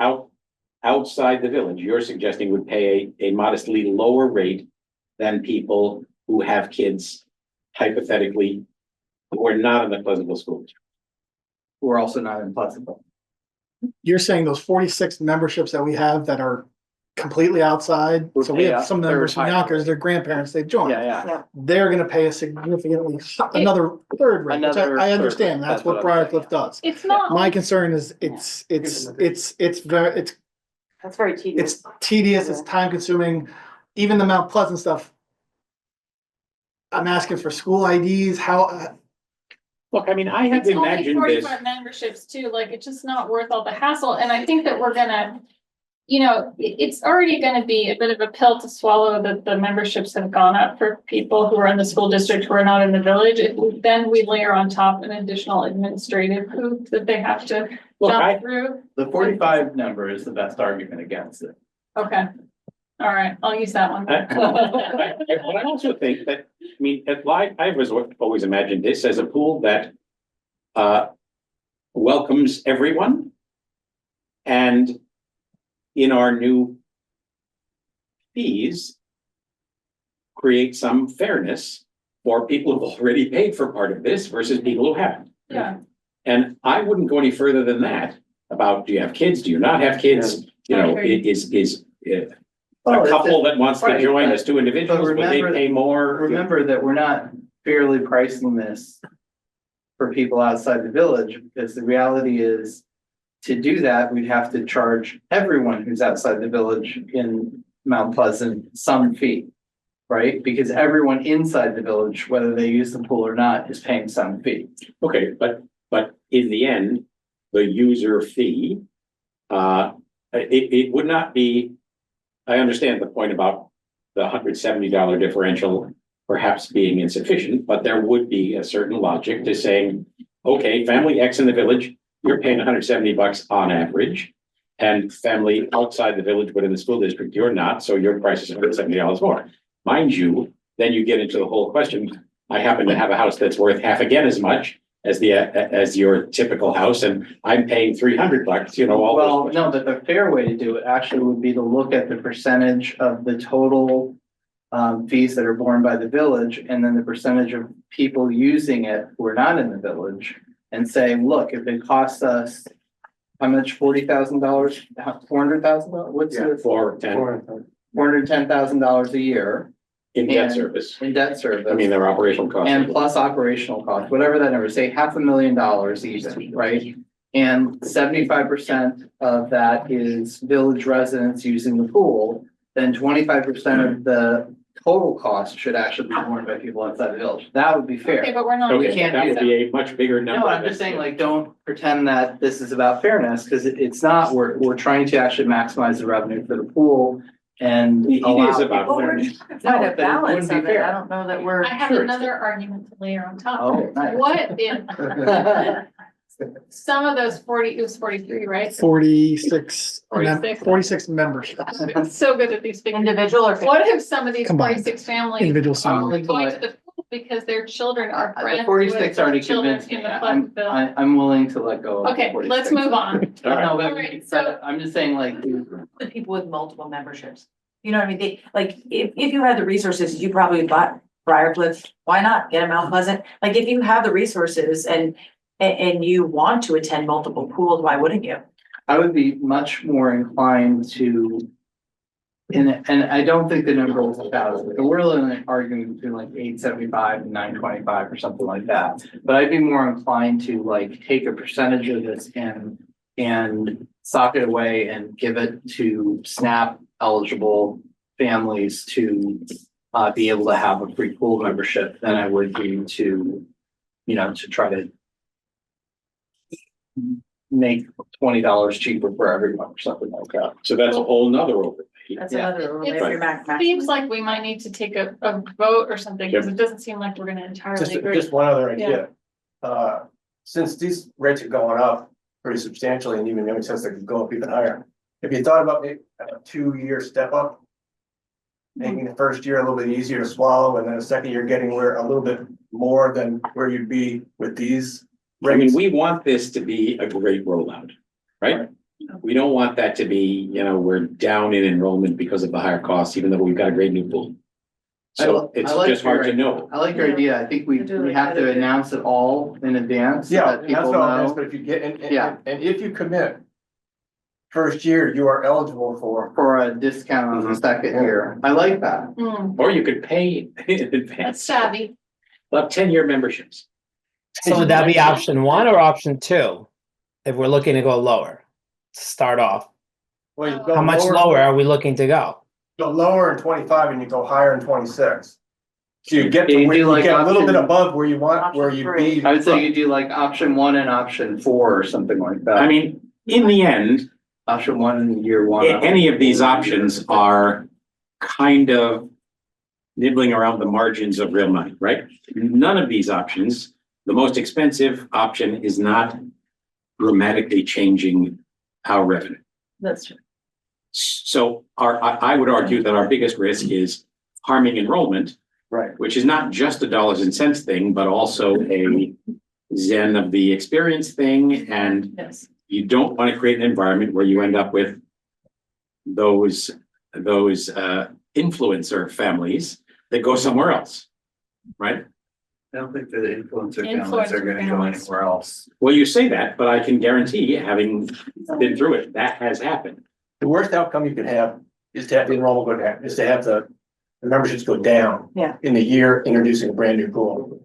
outside the village, you're suggesting would pay a modestly lower rate than people who have kids hypothetically who are not in the Pleasantville school district. Who are also not in Pleasantville. You're saying those 46 memberships that we have that are completely outside, Would so we pay have a some members from third Yonkers, their grandparents, they joined. Yeah. They're gonna pay a significantly, another third rate, which Another I third understand, rate, that's that's what what I'm saying, Briarcliff does. It's not. My concern is it's very, That's very tedious. it's tedious, it's time consuming, even the Mount Pleasant stuff. I'm asking for school IDs, how, Look, I mean, I have It's only imagined this. 45 memberships too, like, it's just not worth all the hassle, and I think that we're gonna. You know, it's already gonna be a bit of a pill to swallow that the memberships have gone up for people who are in the school district who are not in the village. Then we layer on top an additional administrative hoop that they have to Look, jump through. The 45 number is the best argument against it. Okay, all right, I'll use that one. But I also think that, I mean, I was always imagined this as a pool that welcomes everyone. And in our new fees, create some fairness for people who've already paid for part of this versus people who haven't. Yeah. And I wouldn't go any further than that about, do you have kids? Do you not have kids? You know, it is a couple that wants to Right, join but- as two individuals, would they remember- pay more? Remember that we're not fairly pricing this for people outside the village, because the reality is, to do that, we'd have to charge everyone who's outside the village in Mount Pleasant some fee. Right? Because everyone inside the village, whether they use the pool or not, is paying some fee. Okay, but in the end, the user fee, it would not be. I understand the point about the $170 differential perhaps being insufficient, but there would be a certain logic to saying, okay, family X in the village, you're paying $170 on average. And family outside the village, but in the school district, you're not, so your price is $170 more. Mind you, then you get into the whole question. I happen to have a house that's worth half again as much as your typical house, and I'm paying $300, you know, all Well, those. no, but the fair way to do it actually would be to look at the percentage of the total fees that are borne by the village, and then the percentage of people using it who are not in the village, and say, look, if it costs us how much, $40,000, $400,000? What's it? $410,000 a year In debt and- service. in debt service. I mean, their operational costs. And plus operational costs, whatever that number, say $500,000 even, right? And 75% of that is village residents using the pool, then 25% of the total cost should actually be borne by people outside the village. That would be Okay, fair. but we're not. So we doing can't That do would that. be a much bigger number. No, I'm just saying, like, don't pretend that this is about fairness, because it's not. We're trying to actually maximize the revenue for the pool and. It is allow about people- fairness. Find No, a but it balance wouldn't be of it. fair. I don't know that we're. I have Sure. another argument to layer on top. Oh, nice. What if some of those 40, it was 43, right? 46 46. 46 memberships, I'm so good at these figures. Individual or. What if some of these Combined. 46 families individual are single. going to the pool because their children are The friends with 46 already children convinced in me. the I'm, Pleasantville? I'm willing to let go. of Okay, 46. let's move on. No, All but right, so- I'm just saying, like, The people with multiple memberships. You know what I mean? They, like, if you had the resources, you probably bought Briarcliff. Why not get a Mount Pleasant? Like, if you have the resources and you want to attend multiple pools, why wouldn't you? I would be much more inclined to. And I don't think the number was 1,000. We're really arguing between like 875 and 925 or something like that. But I'd be more inclined to like take a percentage of this and sock it away and give it to SNAP eligible families to be able to have a free pool membership than I would be to, you know, to try to make $20 cheaper for everyone or something like that. So that's a whole nother overlay. That's Yeah. another overlay It's- for your max. Seems like we might need to take a vote or something, because it doesn't seem like we're gonna entirely agree. Just one other idea. Since these rates are going up pretty substantially and even makes sense they could go up even higher. If you thought about maybe a 2-year step up, making the first year a little bit easier to swallow and then the second year getting where a little bit more than where you'd be with these I mean, rates. we want this to be a great rollout, right? We don't want that to be, we're down in enrollment because of the higher costs, even though we've got a great new pool. So it's I like just hard your to know. I like your idea. I think we I do we like have that to idea. announce it all in advance. so Yeah, that that's people all it is, know but if you get, Yeah. and if you commit. First year, you are eligible for, a discount on the Mhm. second year. I like that. Hmm, Or you could pay in that's advance, savvy. about 10-year memberships. So would that be option 1 or option 2? If we're looking to go lower, to start off, well, you go how much lower are we looking to go? Go lower in 25 and you go higher in 26. So you get Yeah, to you where do you like get a little bit option- above where you want, where option you'd three. be. I would say you do like option 1 and option 4 or something like that. I mean, in the end, Option 1 in year 1. any of these options are kind of nibbling around the margins of real money, right? None of these options, the most expensive option is not dramatically changing our revenue. That's true. So I would argue that our biggest risk is harming enrollment, Right. which is not just a dollars and cents thing, but also a zen of the experience thing. And Yes. you don't want to create an environment where you end up with those influencer families that go somewhere else, right? I don't think the influencer families are gonna go anywhere else. Well, you say that, but I can guarantee, having been through it, that has happened. The worst outcome you could have is to have the enrollment go down, is to have the memberships go down. Yeah. In the year introducing a brand new pool.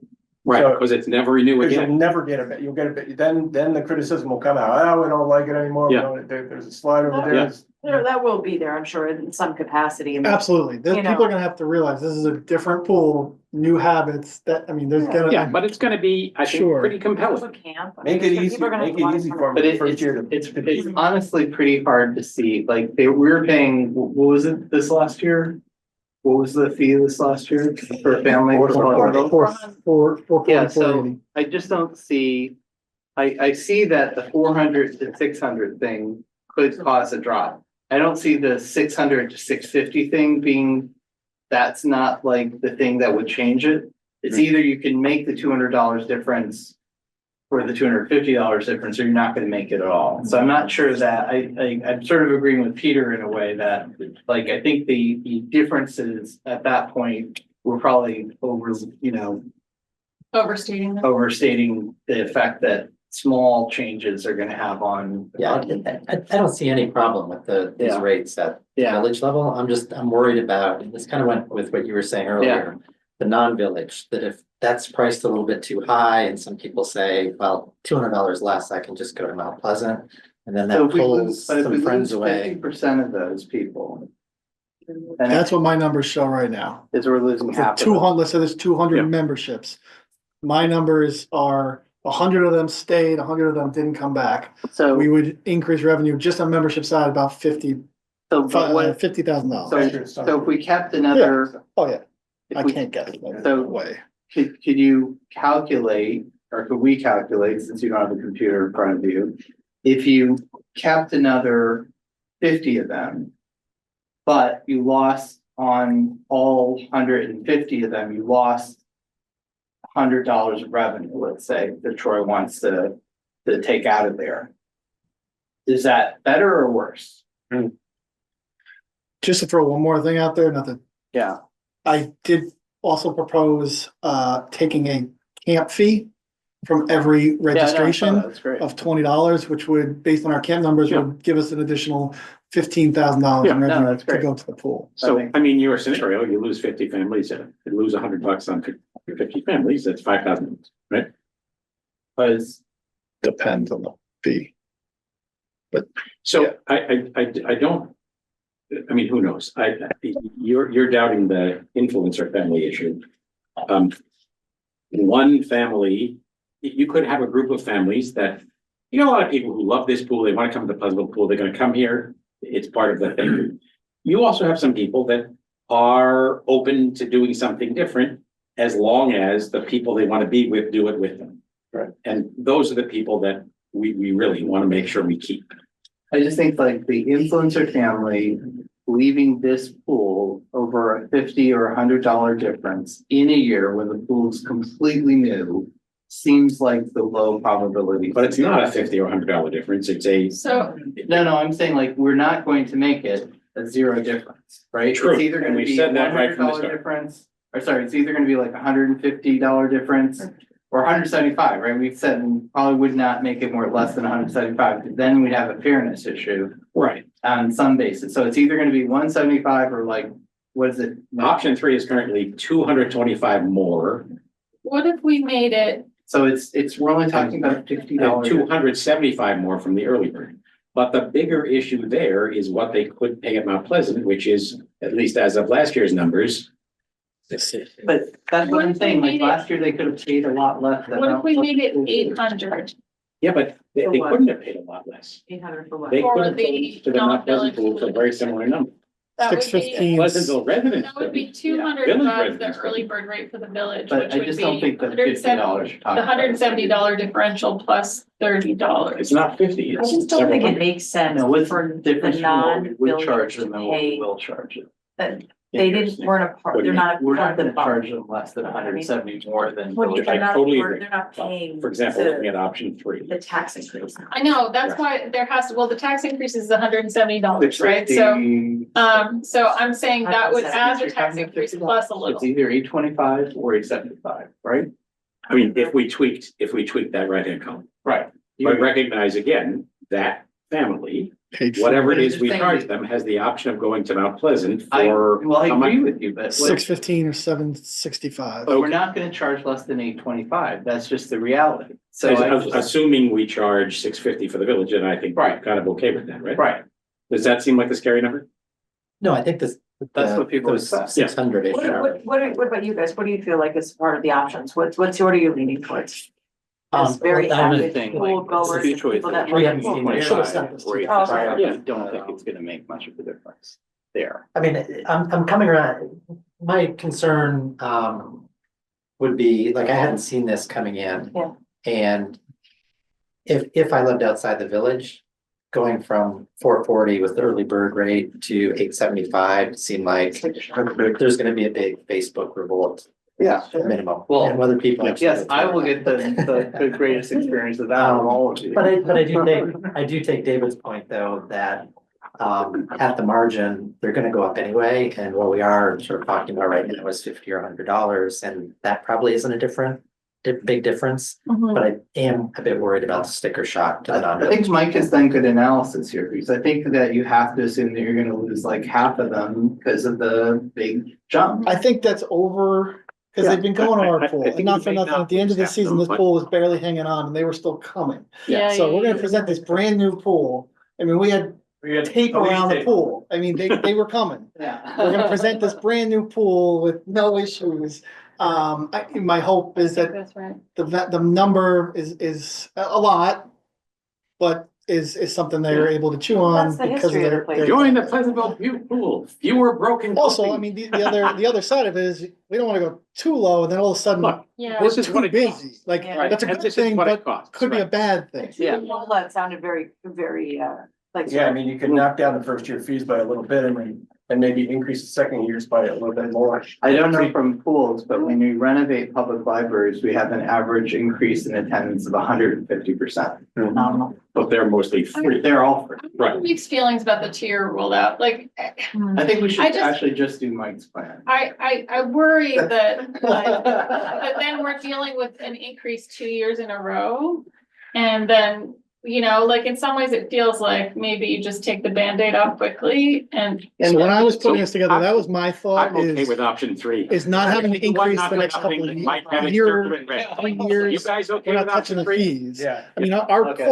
Right, So- because it's never renew Because you'll again. never get it, you'll get it, then the criticism will come out, oh, we don't like it anymore, we Yeah. don't- there's a slide over there. Yeah. It's- That will be there, I'm sure, in some capacity. Absolutely. You know. People are gonna have to realize this is a different pool, new habits that, I mean, there's Yeah, gonna, but it's gonna be, I think, Sure. pretty Also compelling. camp. I Make mean, it easy, people are gonna make have a lot it of easy fun. for But them the first year it's to. honestly pretty hard to see, like, we were paying, what was it this last year? What was the fee this last year for a family? Yeah, so I just don't see, I see that the 400 to 600 thing could cause a drop. I don't see the 600 to 650 thing being, that's not like the thing that would change it. It's either you can make the $200 difference or the $250 difference, or you're not gonna make it at all. So I'm not sure that, I'm sort of agreeing with Peter in a way that, like, I think the differences at that point were probably Overstating them. overstating the effect that small changes are gonna have on. Yeah, I don't see any problem with these Yeah. rates at Yeah, village level. I'm worried about, and this kind of went with what you were saying earlier. The non-village, that if that's priced a little bit too high and some people say, well, $200 less, I can just go to Mount Pleasant. And then so that if we pulls lose, but if we some friends lose away. 50% of those people. And that's what my numbers show right now. is we're losing For half of 200, let's say there's 200 Yeah. memberships. My numbers are 100 of them stayed, 100 of them didn't come back. it. So, We would increase revenue just on membership side about but what, $50,000. so if we kept another, Oh, yeah, I if we, can't guess. No So- way. could you calculate, or could we calculate, since you don't have a computer in front of you? If you kept another 50 of them, but you lost on all 150 of them, you lost $100 of revenue, let's say, that Troy wants to take out of there. Is that better or worse? Just to throw one more thing out there, nothing. Yeah. I did also propose taking a camp fee from every registration That's great. of $20, which would, based on our camp numbers, Yeah. would give us an additional $15,000 Yeah, in no, revenue that's to great. go to the pool. So, think- I mean, your scenario, you lose 50 families, you lose $100 on 50 families, that's 5,000, right? Because Depends on the fee. So I don't, I mean, who knows? You're doubting the influencer family issue. One family, you could have a group of families that You got a lot of people who love this pool, they want to come to the Pleasantville pool, they're gonna come here, it's part of the thing. You also have some people that are open to doing something different as long as the people they want to be with do it with them. Right. And those are the people that we really want to make sure we keep. I just think like the influencer family leaving this pool over a $50 or $100 difference in a year when the pool's completely new seems like the low probability. But it's not a $50 or $100 difference, it's a. So, No, I'm saying like, we're not going to make it a zero difference, right? True, It's either and gonna we be said that right from the $100 start. difference, or sorry, it's either gonna be like $150 difference or $175, right? We've said we probably would not make it more less than $175, because then we'd have a fairness issue Right. on some basis. So it's either gonna be $175 or like, what is it? Option 3 is currently $225 more what if we made it, So it's, we're only talking about and $50. $275 more from the early bird. But the bigger issue there is what they could pay at Mount Pleasant, which is, at least as of last year's numbers. But that's what What I'm if we saying, like made it- last year they could have paid a lot less. than what if we Mount made it Pleasant. 800? Yeah, but they For what? couldn't have paid a lot less. 800 for what? They For could have the paid to the Mount Pleasant non-village pool for a very similar number. That would be, 615. Pleasantville residents. that would be could. 200 Village above the residents could. early bird rate for the village, But which I would just don't be think the $170 $50. the $170 differential plus $30. It's not 50. I it's just don't think several it makes sense No, what's for the the difference from what we would non-village charge to them and what we pay, will charge them? that they didn't, weren't a What part, do they're you not a We're part not of the gonna bond. charge them less than 170 more than. Well, village. they're I not, totally or agree. they're not paying For example, looking the, at option 3. the tax increase. I know, that's why there has to, well, the tax increase is $170, right? So, so I'm saying that would add the tax increase plus a It's little. either 825 or 875, right? I mean, if we tweaked that right-hand column. Right. But recognize again, that family, Page whatever it is we Just saying charge that- them, has the option of going to Mount Pleasant I, for. well, I how much- agree with you, but what- 615 or 765. but we're not gonna charge less than 825. That's just the reality. So I just- Assuming we charge $650 for the village, and I think we're Right. kind of okay with that, right? right, Does that seem like a scary number? No, I think this. That's what people those expect. 600-ish are. What about you guys? What do you feel like is part of the options? What are you leaning towards? As very well, I'm avid thing, pool like, goers, it's a people that. We haven't seen like- it. Should've sent this to you. Oh, okay. I Yeah. don't think it's gonna make much of a difference there. I mean, I'm coming around, my concern, would be, like, I hadn't seen this coming in. Yeah. And if I lived outside the village, going from 440 with the early bird rate to 875 seemed like there's gonna be a big Facebook revolt. Yeah. Minimum. Well, And whether people. Yes, I will get the greatest experience of that of all of you. But I do take David's point, though, that at the margin, they're gonna go up anyway, and what we are sort of talking about right now is $50 or $100, and that probably isn't a big difference, Mhm. but I am a bit worried about the sticker shock to the I non. think Mike has done good analysis here, because I think that you have to assume that you're gonna lose like half of them because of the big jump. I think that's over, because they've been going to our pool, and not for nothing, at the end of the season, this pool was barely hanging on, and they were still coming. So we're gonna present this brand new pool, I mean, we had tape around the pool, I mean, they were coming. Yeah. We're gonna present this brand new pool with no issues. My hope is that That's right. the number is a lot, but is something they're able to chew on That's the because of history of the their. place. their- Join the Pleasantville pool, fewer broken. Also, I buildings. mean, the other side of it is, we don't wanna go too low, and then all of a sudden, Look, Yeah. we're this is too what it busy, costs. like, Yeah. that's a And good this is thing, what it but costs, could be a right. bad thing. Yeah. All that sounded very, like. Yeah, I mean, you could knock down the first year fees by a little bit and maybe increase the second years by a little bit more. I don't know from pools, but when we renovate public libraries, we have an average increase in attendance of 150%. Phenomenal. But they're mostly free. They're all free. Right. Mixed feelings about the tier rolled out, like, I think we should I just- actually just do Mike's plan. I worry that, like, but then we're dealing with an increase 2 years in a row. And then, you know, like, in some ways it feels like maybe you just take the Band-Aid off quickly and. So when I was putting So this together, that was my thought, I'm okay with is option 3. not having to The one increase not the next nothing couple that of might have years, experiment rate. 3 You years, guys okay we're not with touching option the 3? fees. Yeah. I mean, our Okay.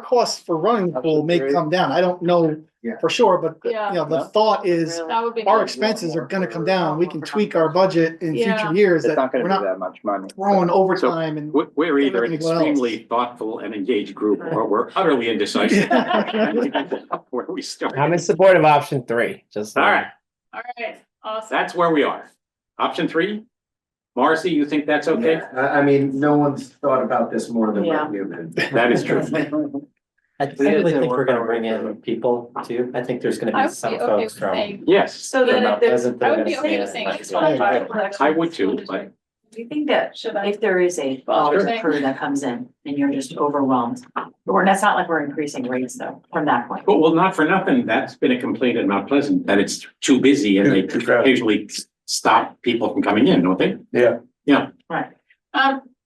costs for running the pool may Option three. come down, I don't know for sure, but, Yeah. the thought is That would be. our nice. expenses are gonna come down. We can tweak our budget in Yeah. future years It's that not we're gonna be not that much money. throwing overtime and. We're either an Everything else. extremely thoughtful and engaged group, or we're utterly indecisive. Where we start. I'm in support of option 3, just. All right, All right, awesome. that's where we are. Option 3? Marcy, you think that's okay? I mean, no one's thought about this more than Yeah. what you did. That is true. I really think we're gonna bring in people too. I think there's I gonna be would some be okay folks with from. saying, Yes, so then if there's, Pleasant, I they're would be gonna okay with say saying it. like 25 for extra I would school too, district. Do you think that Should I? if there is a Sure. large crew that comes in and you're just overwhelmed, or that's not like we're increasing rates though, from that point? well, not for nothing, that's been a complaint in Mount Pleasant, that it's too busy and they occasionally stop people from coming in, don't they?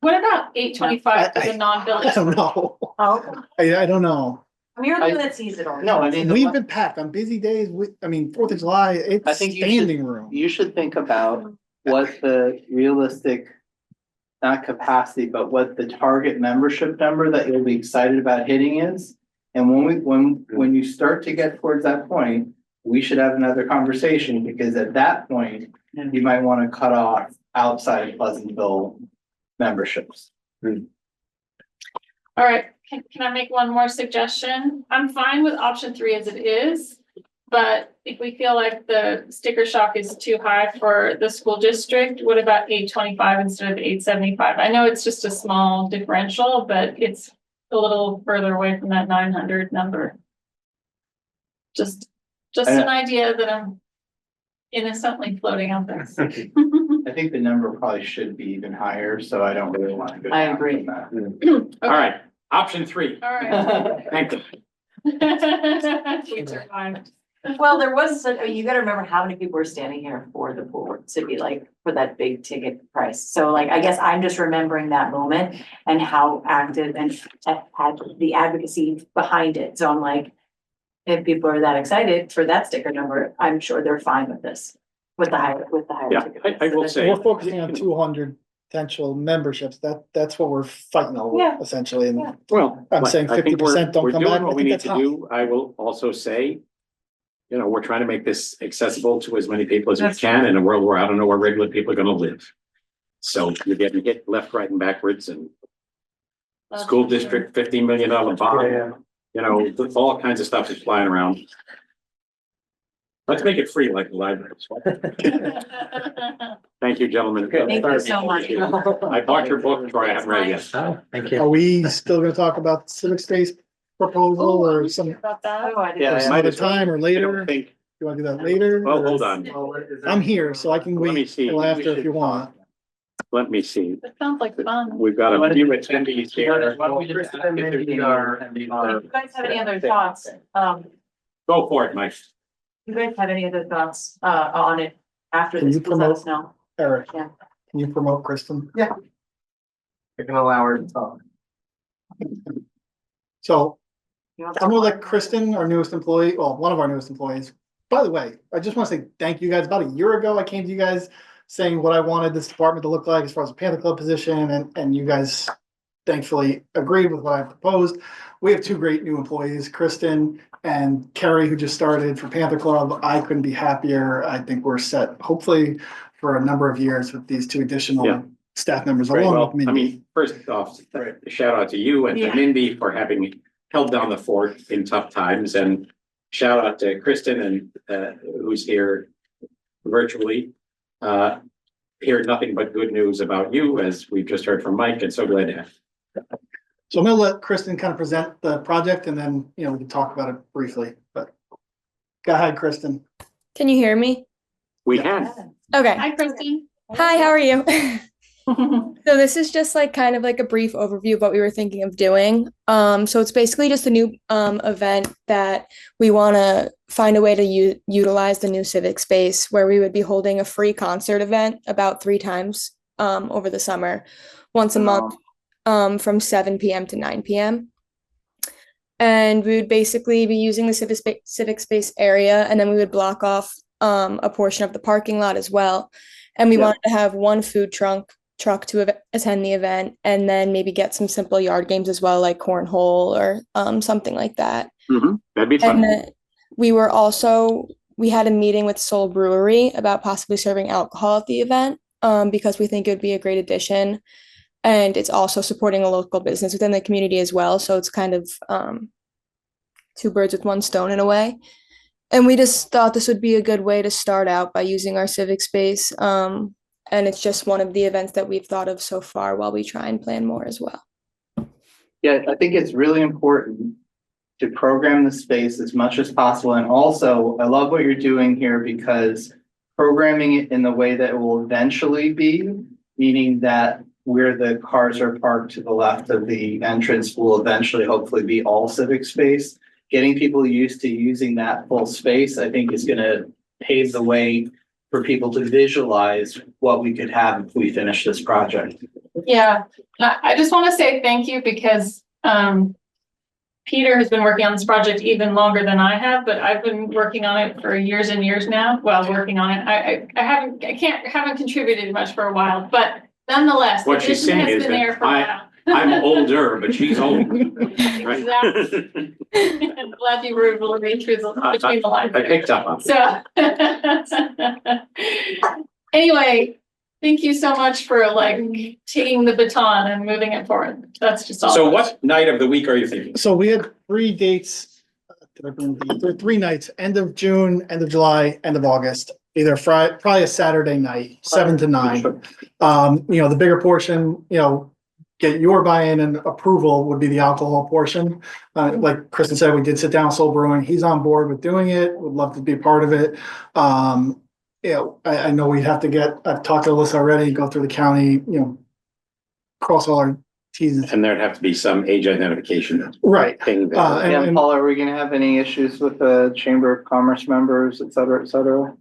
What about 825 for the I non-village? don't know. Oh, I don't know. I mean, you're the one that sees it all. No, I mean, the We've one- been packed on busy days. 4th of July, I it's think you should- standing room. you should think about what the realistic, not capacity, but what the target membership number that you'll be excited about hitting is. And when you start to get towards that point, we should have another conversation, because at that point, you might want to cut off outside of Pleasantville memberships. All right, can I make one more suggestion? I'm fine with option 3 as it is. But if we feel like the sticker shock is too high for the school district, what about 825 instead of 875? I know it's just a small differential, but it's a little further away from that 900 number. Just an idea that I'm innocently floating out there. I think the number probably should be even higher, so I don't really want to go. I down agree. from that. All right, option 3, All right. thank you. We survived. Well, there was, you gotta remember how many people were standing here for the pool to be like, for that big ticket price. So like, I guess I'm just remembering that moment and how active and had the advocacy behind it. So I'm like, if people are that excited for that sticker number, I'm sure they're fine with this, with the higher Yeah, ticket I price. will say. We're focusing on 200 potential memberships. That's what we're fighting over Yeah. essentially. And Well, I'm saying I think we're- 50% don't we're come doing back. I what we think need that's to high. do. I will also say, we're trying to make this accessible to as many people as we That's can in a world where I don't know where regular people are gonna live. So you're getting hit left, right, and backwards, and school district, $15 million bond, all kinds of stuff is flying around. Let's make it free like the library. Thank you, gentlemen. Thank you so much. I bought your book, Troy, I haven't read it yet. Oh, thank you. Are we still gonna talk about civic space proposal or some About that. Oh, I didn't- Yeah, some might other as well. time or I later? don't think, You wanna do that later? well, or- hold on, I'm here, so I can Let me wait see. till after if you want. let me see. That sounds like fun. We've got a few attendees here. Why don't we just ask if there's any more attendees? If you guys have any other thoughts, Go for it, Mike. you guys have any other thoughts, on it after Can this, you please let us promote- know. Eric, Yeah. can you promote Kristen? You can allow her to talk. So You want I'm gonna let to- Kristen, our newest employee, well, one of our newest employees. By the way, I just want to say thank you guys. About a year ago, I came to you guys saying what I wanted this department to look like as far as a Panther Club position, and you guys thankfully agreed with what I proposed. We have two great new employees, Kristen and Carrie, who just started for Panther Club. I couldn't be happier. I think we're set, hopefully, for a number of years with these two Yeah. additional staff members Very along well. with I Mindy. mean, first off, a shout out to you and to Yeah. Mindy for having held down the fort in tough times, and shout out to Kristen and who's here virtually. Hear nothing but good news about you, as we've just heard from Mike, and so glad to have. So I'm gonna let Kristen kind of present the project and then, we can talk about it briefly, but go ahead, Kristen. Can you hear me? We can. Okay. Hi, Christine. Hi, how are you? So this is just kind of a brief overview of what we were thinking of doing. So it's basically just a new event that we want to find a way to utilize the new civic space, where we would be holding a free concert event about 3 times over the summer, once a month, from 7 p.m. to 9 p.m. And we would basically be using the civic space area, and then we would block off a portion of the parking lot as well. And we wanted to have one food truck to attend the event, and then maybe get some simple yard games as well, like cornhole or something like that. That'd be And fun. we had a meeting with Soul Brewery about possibly serving alcohol at the event, because we think it would be a great addition. And it's also supporting a local business within the community as well. So it's kind of two birds with one stone in a way. And we just thought this would be a good way to start out by using our civic space. And it's just one of the events that we've thought of so far while we try and plan more as well. Yeah, I think it's really important to program the space as much as possible. And also, I love what you're doing here because programming it in the way that it will eventually be, meaning that where the cars are parked to the left of the entrance will eventually hopefully be all civic space. Getting people used to using that full space, I think, is going to pave the way for people to visualize what we could have if we finish this project. Yeah, I just want to say thank you because Peter has been working on this project even longer than I have, but I've been working on it for years and years now. Well, working on it. I haven't contributed much for a while, but nonetheless, What she's saying is that I'm older, but she's old. Right? Exactly. I'm glad you were able to read through between the lines. I picked up on So anyway, thank you so much for taking the baton and moving it forward. That's just all. So what night of the week are you thinking? So we had 3 dates. Did I bring these? There were 3 nights, end of June, end of July, end of August. Either Friday, probably a Saturday night, 7 to 9. The bigger portion, get your buy-in and approval would be the alcohol portion. Like Kristen said, we did sit down with Soul Brewing. He's on board with doing it. Would love to be a part of it. I know we'd have to I've talked to Alyssa already, go through the county, cross all our T's. And there'd have to be some age identification. Right. Thing there. And Paul, are we going to have any issues with the Chamber of Commerce members, et cetera, et cetera?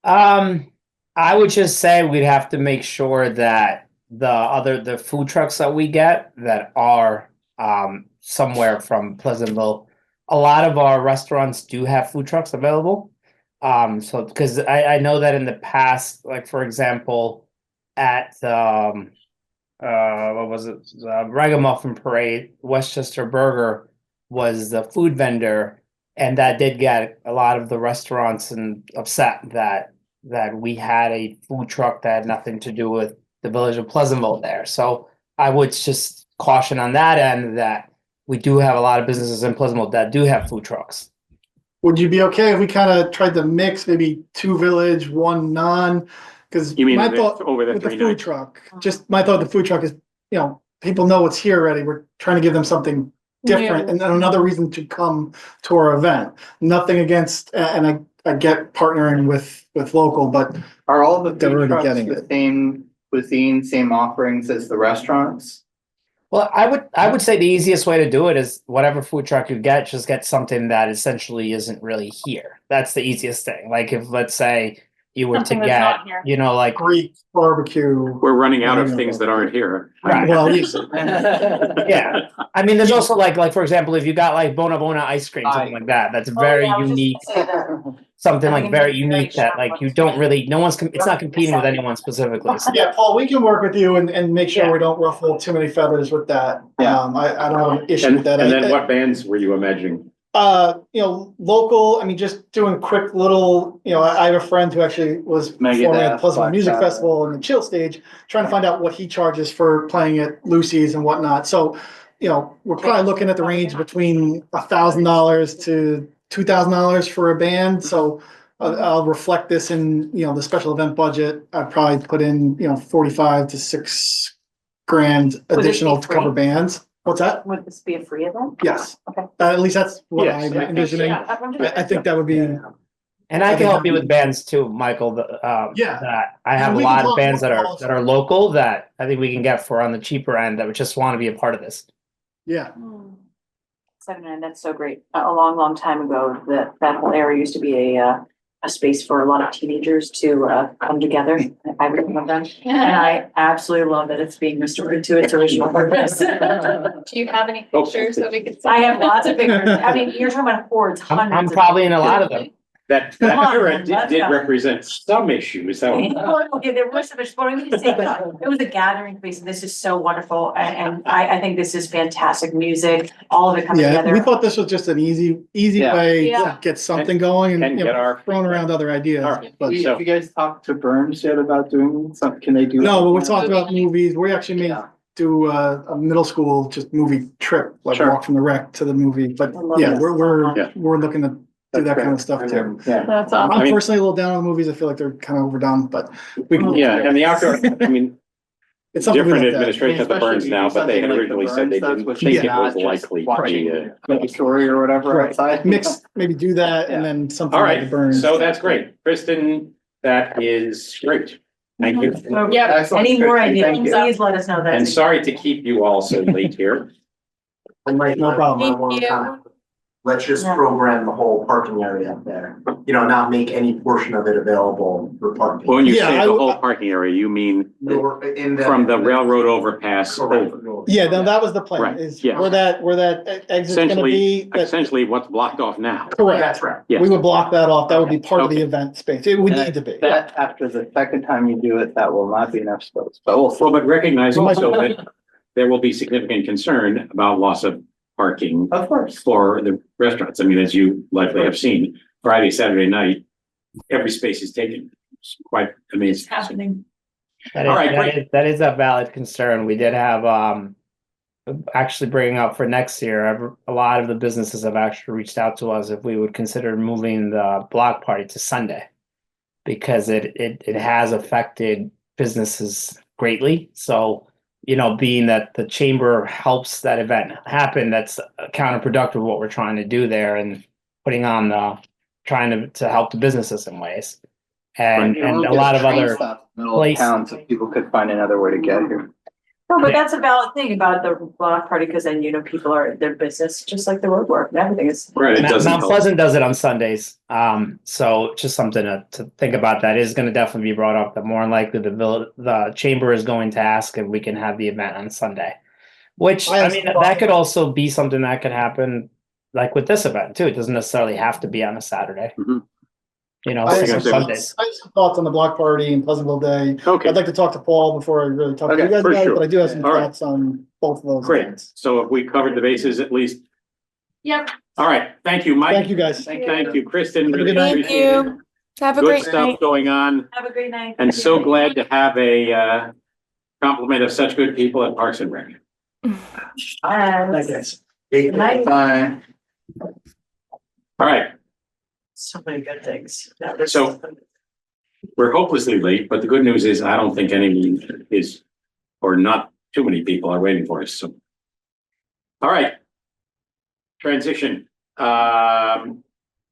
I would just say we'd have to make sure that the food trucks that we get that are somewhere from Pleasantville, a lot of our restaurants do have food trucks available. So because I know that in the past, like for example, at what was it, Ragamuffin Parade, Westchester Burger was the food vendor, and that did get a lot of the restaurants upset that we had a food truck that had nothing to do with the village of Pleasantville there. So I would just caution on that end that we do have a lot of businesses in Pleasantville that do have food trucks. Would you be okay if we kind of tried to mix maybe 2 village, 1 non? Because You mean my thought over the with the 3 food nights? truck, just my thought, the food truck is, people know it's here already. We're trying to give them something different and another reason to come to our event. Nothing against, and I get partnering with local, but Are all the They're food already trucks getting the it. same cuisine, same offerings as the restaurants? Well, I would say the easiest way to do it is whatever food truck you get, just get something that essentially isn't really here. That's the easiest thing. Like if, let's say, you were Something to that's get, not here. like Greek barbecue. We're running out of things that aren't here. Right. Well, Yeah. I mean, there's also like for example, if you got like Bona Bona ice cream, something like that, that's very unique. Something like very unique that like you don't really, it's not competing with anyone specifically. So, Yeah, Paul, we can work with you and make sure Yeah. we don't ruffle too many feathers with that. Yeah. I don't have an issue And with that. then what bands were you imagining? Local, just doing quick little, I have a friend who actually was performing at Megadeth, the Pleasantville Black Music Sabbath. Festival and the Chill Stage, trying to find out what he charges for playing at Lucy's and whatnot. So, we're probably looking at the range between $1,000 to $2,000 for a band. So I'll reflect this in, the special event budget. I'd probably put in, 45 to $6 grand this be additional to cover free? bands. What's that? Would this be a free event? Yes. Okay. At least that's what Yes, I I'm think envisioning. Yeah, I'm just- I think that would be, and I can help you with bands too, Michael. Yeah. That I have a we can lot of talk bands that about are local that I think we can get for on the cheaper end that would just want to be a part of this. yeah. 79, that's so great. A long time ago, that whole area used to be a space for a lot of teenagers to come together. I remember them. And I absolutely love that it's being restored to its original purpose. Do you have any pictures that we could? I have lots of pictures. I mean, you're talking about hordes, hundreds. I'm of probably in a lot of them. that Come on, era man, let's did go. represent some issues, so. Okay, there was some, but I'm gonna say, it was a gathering place, and this is so wonderful, and I think this is fantastic music, all of it coming Yeah, together. we thought this was just an easy Yeah. way Yeah. to get something going and, And you get know, our. throwing around other ideas. All right. But Have So- you guys talked to Burns yet about doing something? Can they do? no, but we talked about movies. We actually may Yeah. do a middle school just movie trip, like Sure. walk from the rec to the movie. But I love yeah, this. Yeah. we're looking to do That's that kind great. of stuff too. Yeah. That's I'm awesome. I mean- personally a little down on the movies. I feel like they're kind of overdone, but we can. Yeah, and the outdoor, I mean, It's something we different looked at. administration at the Especially Burns if you now, do but they had something like the originally said they Burns does, didn't which think is it not was just likely to watching be. like a story or whatever Right. outside. Mix, maybe do that and Yeah. then something All like the right, Burns. so that's great. Kristen, that is great. Thank you. So, Yeah. Excellent. any more Christy, ideas, thank you. please let us know that. And sorry to keep you all so late here. No problem. Thank you. Let's just Yeah. program the whole parking area up there, you know, not make any portion of it available for parking. When you Yeah, say I the w- whole parking area, you mean Nor- in from the railroad overpass Correct. over. Yeah, no, that was the plan, Right, is yeah. where that exit's gonna Essentially, be. that- essentially what's blocked off now. Correct. That's right. Yeah. We would block that off. That would be part of the Okay. event space. It would And need to be. That, after the second time you do it, that will not be enough space, but we'll. Well, but recognize We might- also that there will be significant concern about loss of parking Of course. for the restaurants. I mean, as you likely have seen, Friday, Saturday night, every space is taken. It's quite It's amazing. happening. All right, great. That is a valid concern. We did have, actually bringing up for next year, a lot of the businesses have actually reached out to us if we would consider moving the block party to Sunday. Because it has affected businesses greatly. So, you know, being that the chamber helps that event happen, that's counterproductive of what we're trying to do there and putting on trying to help the businesses in ways. And You know, a lot of train other stop in the middle of place- town, so people could find another way to get here. No, but that's a valid thing about the block party, because then, you know, people are, their business, just like the road work and everything is. Right, it doesn't Mount help. Pleasant does it on Sundays. So just something to think about. That is going to definitely be brought up. That more than likely the chamber is going to ask if we can have the event on Sunday. Which I I have mean, some thoughts. that could also be something that could happen, like with this event too. It doesn't necessarily have to be on a Saturday. Mhm. You know, I have some some Sundays. thoughts on the block party and Pleasantville Day. Okay, I'd like to talk to Paul before I really talk to you Okay, guys for about it, sure. but I do have some All right. thoughts on both of those. great. events. So if we covered the bases at least. Yep. All right, thank you, Mike. Thank you, guys. Thank you, Kristen. Have a Really good night. Thank appreciate it. you. Have a Good great stuff night. going on, Have a great night. and so glad to have a complement of such good people at Parks and Rec. guys. Good night. Bye. All right, So many good things. Yeah, this So- is- we're hopelessly late, but the good news is I don't think anyone is, or not too many people are waiting for us, so. All right. Transition,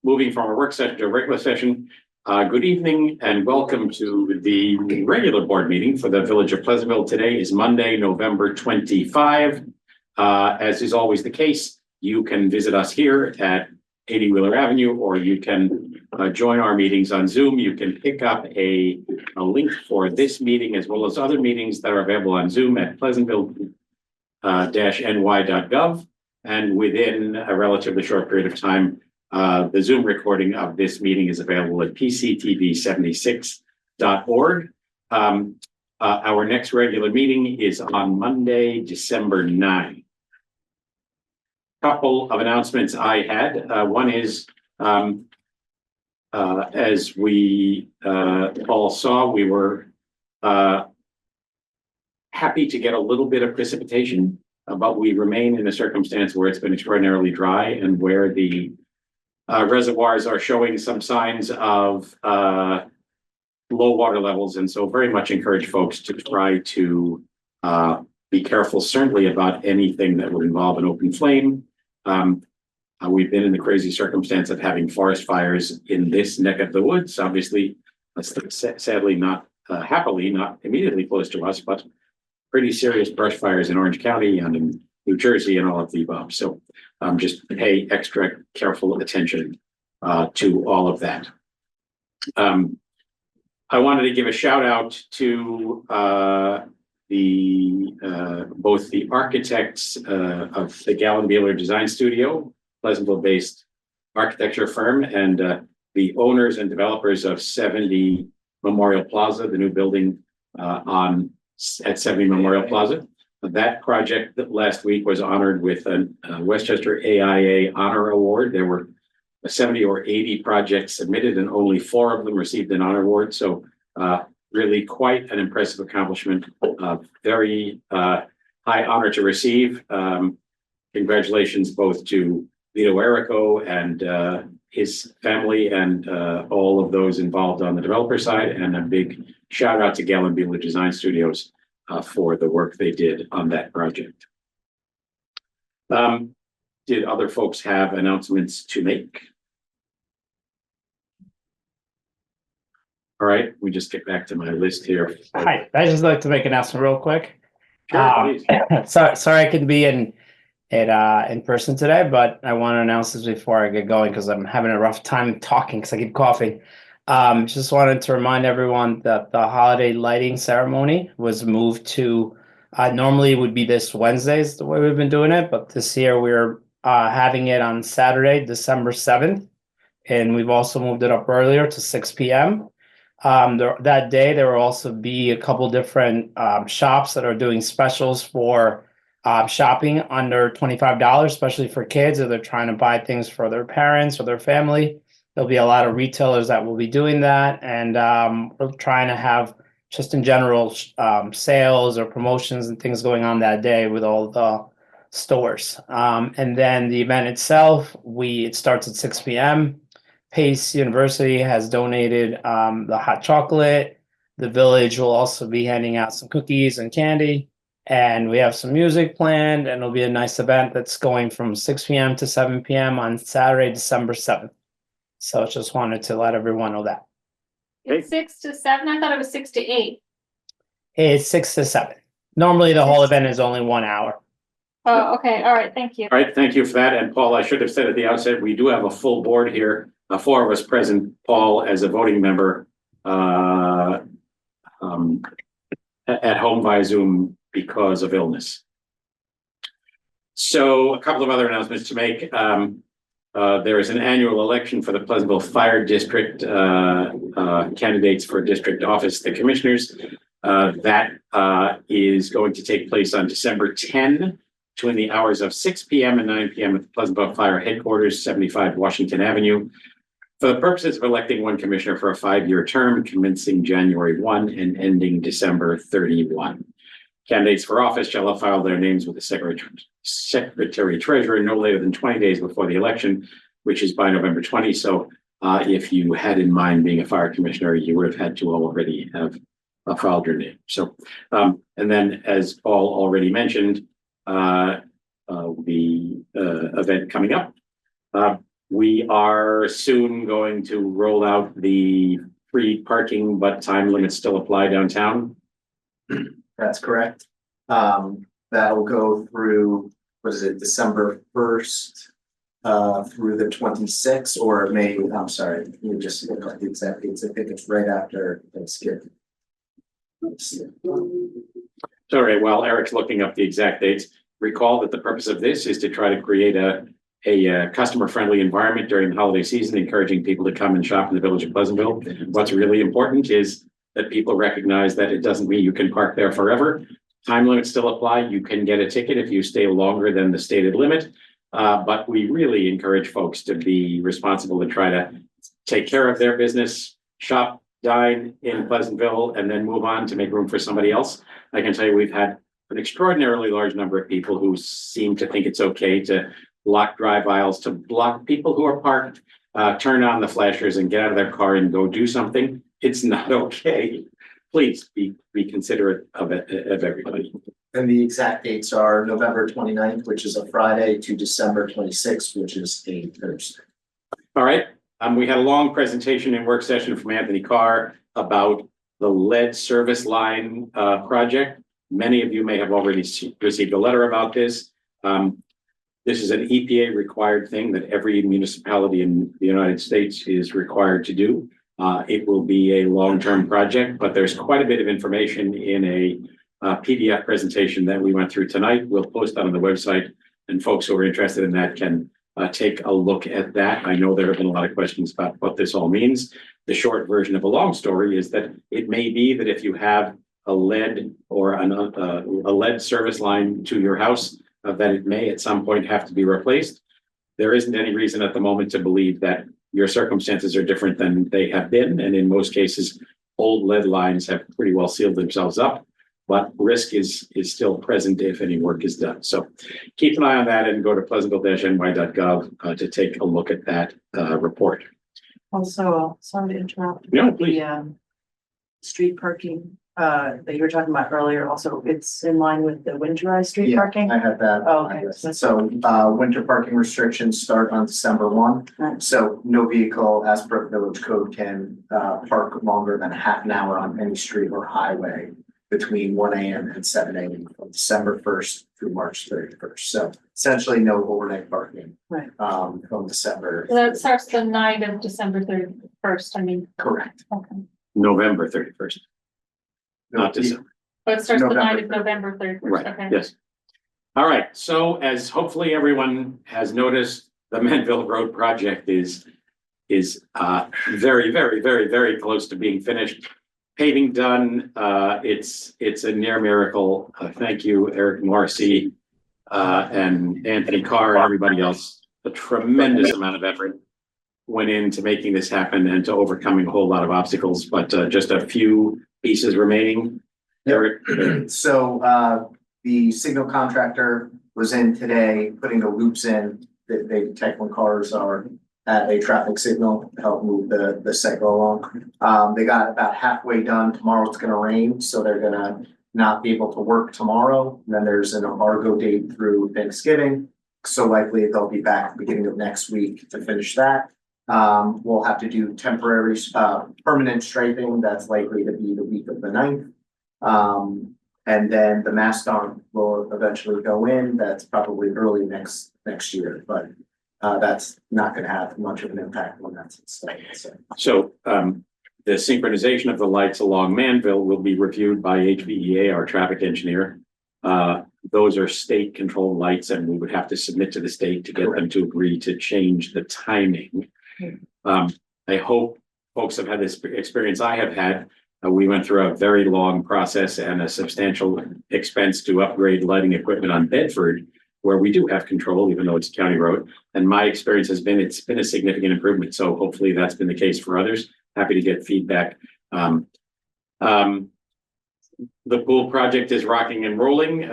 moving from a work session to a regular session. Good evening and welcome to the regular board meeting for the Village of Pleasantville. Today is Monday, November 25. As is always the case, you can visit us here at 80 Wheeler Avenue, or you can join our meetings on Zoom. You can pick up a link for this meeting as well as other meetings that are available on Zoom at pleasantville-ny.gov. And within a relatively short period of time, the Zoom recording of this meeting is available at pctv76.org. Our next regular meeting is on Monday, December 9. Couple of announcements I had. One is, as we all saw, we were happy to get a little bit of precipitation, but we remain in a circumstance where it's been extraordinarily dry and where the reservoirs are showing some signs of low water levels. And so very much encourage folks to try to be careful, certainly about anything that would involve an open flame. We've been in the crazy circumstance of having forest fires in this neck of the woods, obviously, sadly not happily, not immediately close to us, but pretty serious brush fires in Orange County and in New Jersey and all of the above. So just pay extra careful attention to all of that. I wanted to give a shout out to both the architects of the Gallen Beeler Design Studio, Pleasantville-based architecture firm, and the owners and developers of 70 Memorial Plaza, the new building at 70 Memorial Plaza. That project that last week was honored with a Westchester AIA Honor Award. There were 70 or 80 projects submitted and only 4 of them received an honor award. So really quite an impressive accomplishment. Very high honor to receive. Congratulations both to Vito Errico and his family and all of those involved on the developer side, and a big shout out to Galen Buehler Design Studios for the work they did on that project. Did other folks have announcements to make? All right, we just get back to my list here. Hi, I'd just like to make an announcement real quick. Sure, please. Sorry I couldn't be in person today, but I want to announce this before I get going because I'm having a rough time talking because I keep coughing. Just wanted to remind everyone that the holiday lighting ceremony was moved to, normally it would be this Wednesday is the way we've been doing it, but this year we're having it on Saturday, December 7th. And we've also moved it up earlier to 6 p.m. That day, there will also be a couple different shops that are doing specials for shopping under $25, especially for kids, or they're trying to buy things for their parents or their family. There'll be a lot of retailers that will be doing that. And we're trying to have just in general sales or promotions and things going on that day with all the stores. And then the event itself, it starts at 6 p.m. Pace University has donated the hot chocolate. The village will also be handing out some cookies and candy. And we have some music planned, and it'll be a nice event that's going from 6 p.m. to 7 p.m. on Saturday, December 7th. So just wanted to let everyone know that. It's 6 to 7. I thought it was 6 to 8. It's 6 to 7. Normally the whole event is only 1 hour. Oh, okay. All right. Thank you. All right, thank you for that. And Paul, I should have said at the outset, we do have a full board here. 4 of us present, Paul as a voting member at home via Zoom because of illness. So a couple of other announcements to make. There is an annual election for the Pleasantville Fire District candidates for district office, the commissioners. That is going to take place on December 10 between the hours of 6 p.m. and 9 p.m. at the Pleasantville Fire Headquarters, 75 Washington Avenue, for the purposes of electing one commissioner for a 5-year term commencing January 1 and ending December 31. Candidates for office shall have filed their names with the secretary treasurer no later than 20 days before the election, which is by November 20. So if you had in mind being a fire commissioner, you would have had to already have filed your name. So, and then as Paul already mentioned, the event coming up. We are soon going to roll out the free parking, but time limits still apply downtown. That's correct. That'll go through, December 1st through the 26th, or May, I'm sorry, let me just look at the exact dates. I think it's right after Thanksgiving. Sorry, while Eric's looking up the exact dates, recall that the purpose of this is to try to create a customer-friendly environment during the holiday season, encouraging people to come and shop in the village of Pleasantville. What's really important is that people recognize that it doesn't mean you can park there forever. Time limits still apply. You can get a ticket if you stay longer than the stated limit. But we really encourage folks to be responsible and try to take care of their business, shop, dine in Pleasantville, and then move on to make room for somebody else. I can tell you we've had an extraordinarily large number of people who seem to think it's okay to block drive aisles, to block people who are parked, turn on the flashers and get out of their car and go do something. It's not okay. Please be considerate of everybody. And the exact dates are November 29th, which is a Friday, to December 26th, which is a Thursday. All right. We had a long presentation and work session from Anthony Carr about the lead service line project. Many of you may have already received a letter about this. This is an EPA required thing that every municipality in the United States is required to do. It will be a long-term project, but there's quite a bit of information in a PDF presentation that we went through tonight. We'll post that on the website, and folks who are interested in that can take a look at that. I know there have been a lot of questions about what this all means. The short version of a long story is that it may be that if you have a lead or a lead service line to your house, that it may at some point have to be replaced. There isn't any reason at the moment to believe that your circumstances are different than they have been. And in most cases, old lead lines have pretty well sealed themselves up, but risk is still present if any work is done. So keep an eye on that and go to pleasantville-ny.gov to take a look at that report. Also, sorry to interrupt. No, please. The street parking that you were talking about earlier, also it's in line with the winterized street Yeah, parking. I had that. Oh, okay. So, winter parking restrictions start on December 1. Right. So no vehicle as per village code can, park longer than half an hour on any street or highway between 1 a.m. and 7 a.m. from December 1st through March 31st. So essentially no overnight parking. Right. From December. So that starts the night of December 31st, I mean. Correct. Okay. November 31st, not December. But it starts the night of November. November 31st, Right, okay. yes. All right, so as hopefully everyone has noticed, the Manville Road project is very, very, very, very close to being finished. Paving done, it's a near miracle. Thank you, Eric Morrissey, and Anthony Carr and everybody else. A tremendous amount of effort went into making this happen and to overcoming a whole lot of obstacles, but just a few pieces remaining. Eric, So, the signal contractor was in today, putting the loops in, that they detect when cars are at a traffic signal to help move the signal along. They got about halfway done. Tomorrow it's gonna rain, so they're gonna not be able to work tomorrow. And then there's an embargo date through Thanksgiving. So likely they'll be back at the beginning of next week to finish that. We'll have to do temporary, permanent striping. That's likely to be the week of the 9th. And then the Maston will eventually go in. That's probably early next year, but that's not gonna have much of an impact when that's installed. so the synchronization of the lights along Manville will be reviewed by HVEA, our traffic engineer. Those are state controlled lights and we would have to submit to the state to get them to agree to change the timing. I hope folks have had this experience I have had. We went through a very long process and a substantial expense to upgrade lighting equipment on Bedford, where we do have control, even though it's a county road. And my experience has been, it's been a significant improvement. So hopefully that's been the case for others. Happy to get feedback. The pool project is rocking and rolling.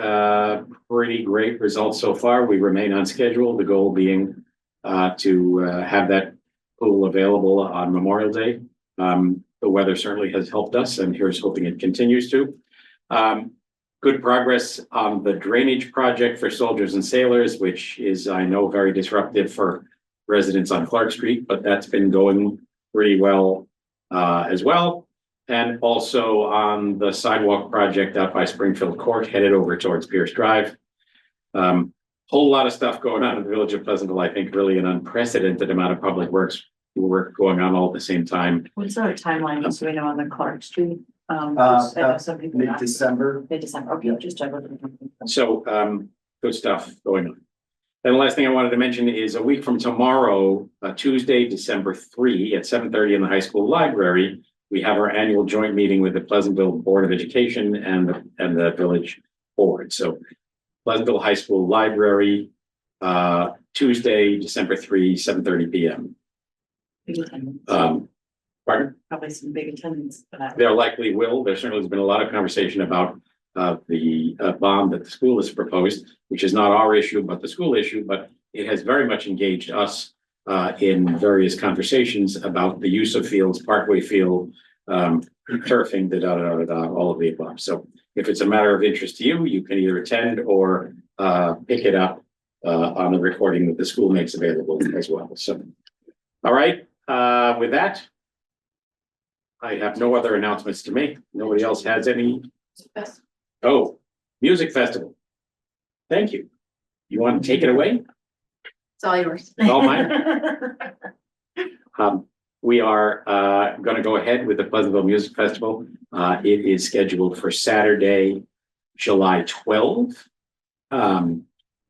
Pretty great results so far. We remain on schedule. The goal being to have that pool available on Memorial Day. The weather certainly has helped us, and here's hoping it continues to. Good progress on the drainage project for soldiers and sailors, which is, I know, very disruptive for residents on Clark Street, but that's been going pretty well as well. And also on the sidewalk project out by Springfield Court, headed over towards Pierce Drive. Whole lot of stuff going on in the village of Pleasantville. I think really an unprecedented amount of public works work going on all at the same time. What's our timeline, just so we know on the Clark Street? I know some people. Mid-December. Mid-December, okay, just check. So good stuff going on. And the last thing I wanted to mention is a week from tomorrow, Tuesday, December 3 at 7:30 in the high school library, we have our annual joint meeting with the Pleasantville Board of Education and the village board. So Pleasantville High School Library, Tuesday, December 3, 7:30 p.m. Big attendance. Pardon? Probably some big attendance for that. There likely will. There certainly has been a lot of conversation about the bond that the school has proposed, which is not our issue, but the school issue, but it has very much engaged us in various conversations about the use of fields, Parkway Field, turfing, all of the above. So if it's a matter of interest to you, you can either attend or pick it up on the recording that the school makes available as well. So, all right, with that, I have no other announcements to make. Nobody else has any. Oh, music festival. Thank you. You want to take it away? It's all yours. All mine. We are going to go ahead with the Pleasantville Music Festival. It is scheduled for Saturday, July 12th.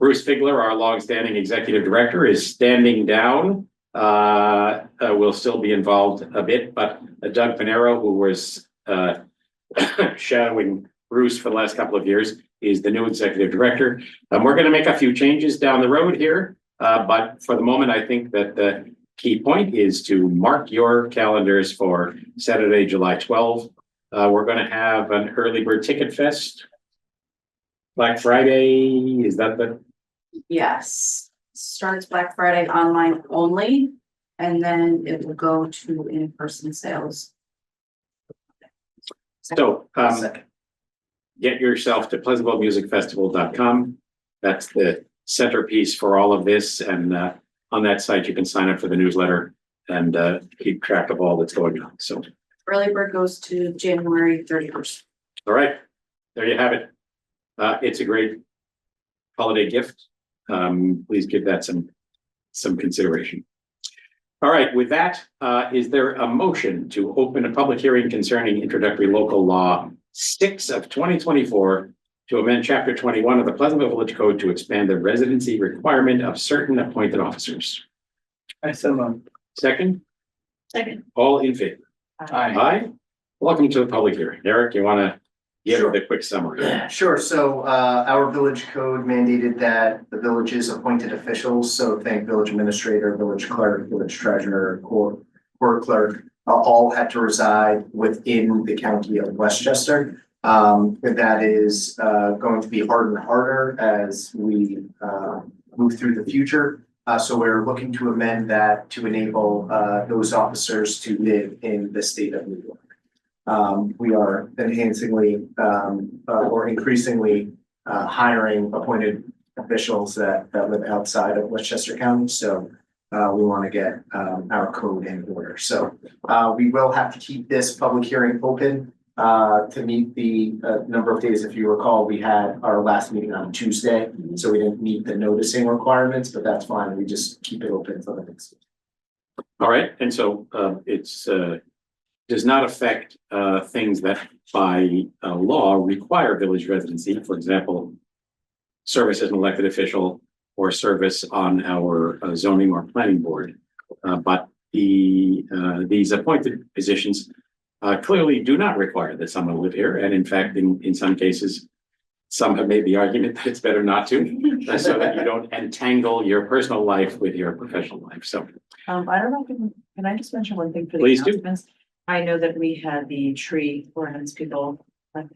Bruce Figler, our longstanding executive director, is standing down. Will still be involved a bit, but Doug Panero, who was shadowing Bruce for the last couple of years, is the new executive director. We're going to make a few changes down the road here, but for the moment, I think that the key point is to mark your calendars for Saturday, July 12th. We're going to have an early bird ticket fest. Black Friday, is that the? Yes, starts Black Friday online only, and then it will go to in-person sales. So, get yourself to pleasantvillemusicfestival.com. That's the centerpiece for all of this. And on that site, you can sign up for the newsletter and keep track of all that's going on. So, Early bird goes to January 31st. all right, there you have it. It's a great holiday gift. Please give that some consideration. All right, with that, is there a motion to open a public hearing concerning introductory local law 6 of 2024 to amend chapter 21 of the Pleasantville Village Code to expand the residency requirement of certain appointed officers? I so moved. Second, Second. all in favor? Aye. Aye. Welcome to the public hearing. Eric, you want to give Sure. the quick summary? Sure, so our village code mandated that the village's appointed officials, so think village administrator, village clerk, village treasurer, court clerk, all had to reside within the county of Westchester. That is going to be harder and harder as we move through the future. So we're looking to amend that to enable those officers to live in the state of New York. We are enhancingly or increasingly hiring appointed officials that live outside of Westchester County. So we want to get our code in order. So we will have to keep this public hearing open to meet the number of days. If you recall, we had our last meeting on Tuesday, so we didn't meet the noticing requirements, but that's fine. We just keep it open for the next. All right, and so it's does not affect things that by law require village residency. For example, service as an elected official or service on our zoning or planning board. But these appointed positions clearly do not require that someone live here. And in fact, in some cases, some have made the argument that it's better not to, so that you don't entangle your personal life with your professional life. So I don't know, can I just mention one thing for the Please do. announcements? I know that we had the tree ordinance people,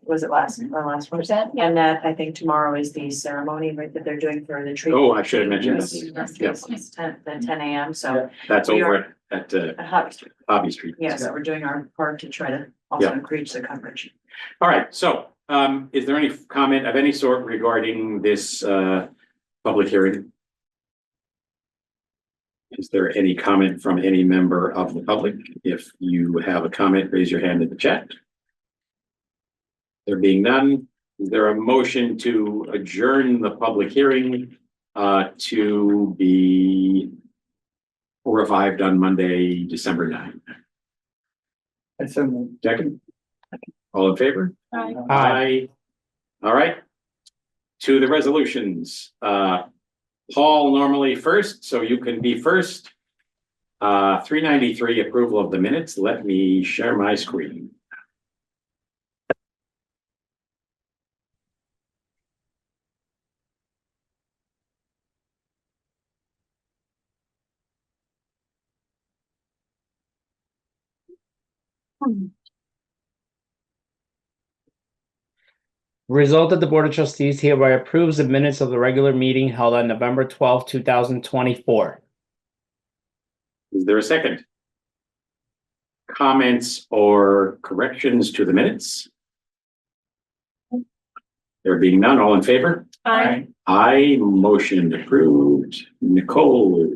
was it last one? Yeah. And that I think tomorrow is the ceremony, right, that they're doing for the tree. Oh, I should have mentioned that. It's 10 a.m. So that's We over at at Hobby Street. Hobby Street. Yes, we're doing our part to try to also increase the coverage. All right, so is there any comment of any sort regarding this public hearing? Is there any comment from any member of the public? If you have a comment, raise your hand in the chat. There being none, is there a motion to adjourn the public hearing to be revived on Monday, December 9th? I so moved. Second? All in favor? Aye. Aye. All right. To the resolutions. Paul normally first, so you can be first. 393 approval of the minutes. Let me share my screen. Result that the Board of Trustees hereby approves the minutes of the regular meeting held on November 12th, 2024. Is there a second? Comments or corrections to the minutes? There being none, all in favor? Aye. Aye, motion approved. Nicole,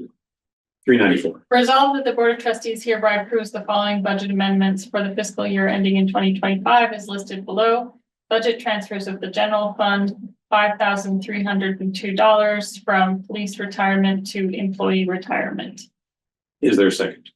394. Resolved that the Board of Trustees hereby approves the following budget amendments for the fiscal year ending in 2025 as listed below. Budget transfers of the general fund, $5,302 from police retirement to employee retirement. Is there a second?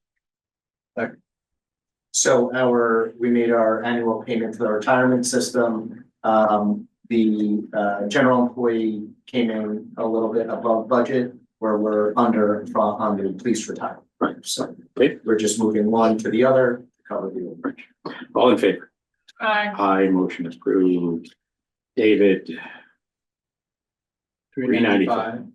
So we made our annual payment to the retirement system. The the general employee came in a little bit above budget, where we're under on the police retirement. Right. So Okay. we're just moving one to the other to cover the overage. All in favor? Aye. Aye, motion is approved. David, 395.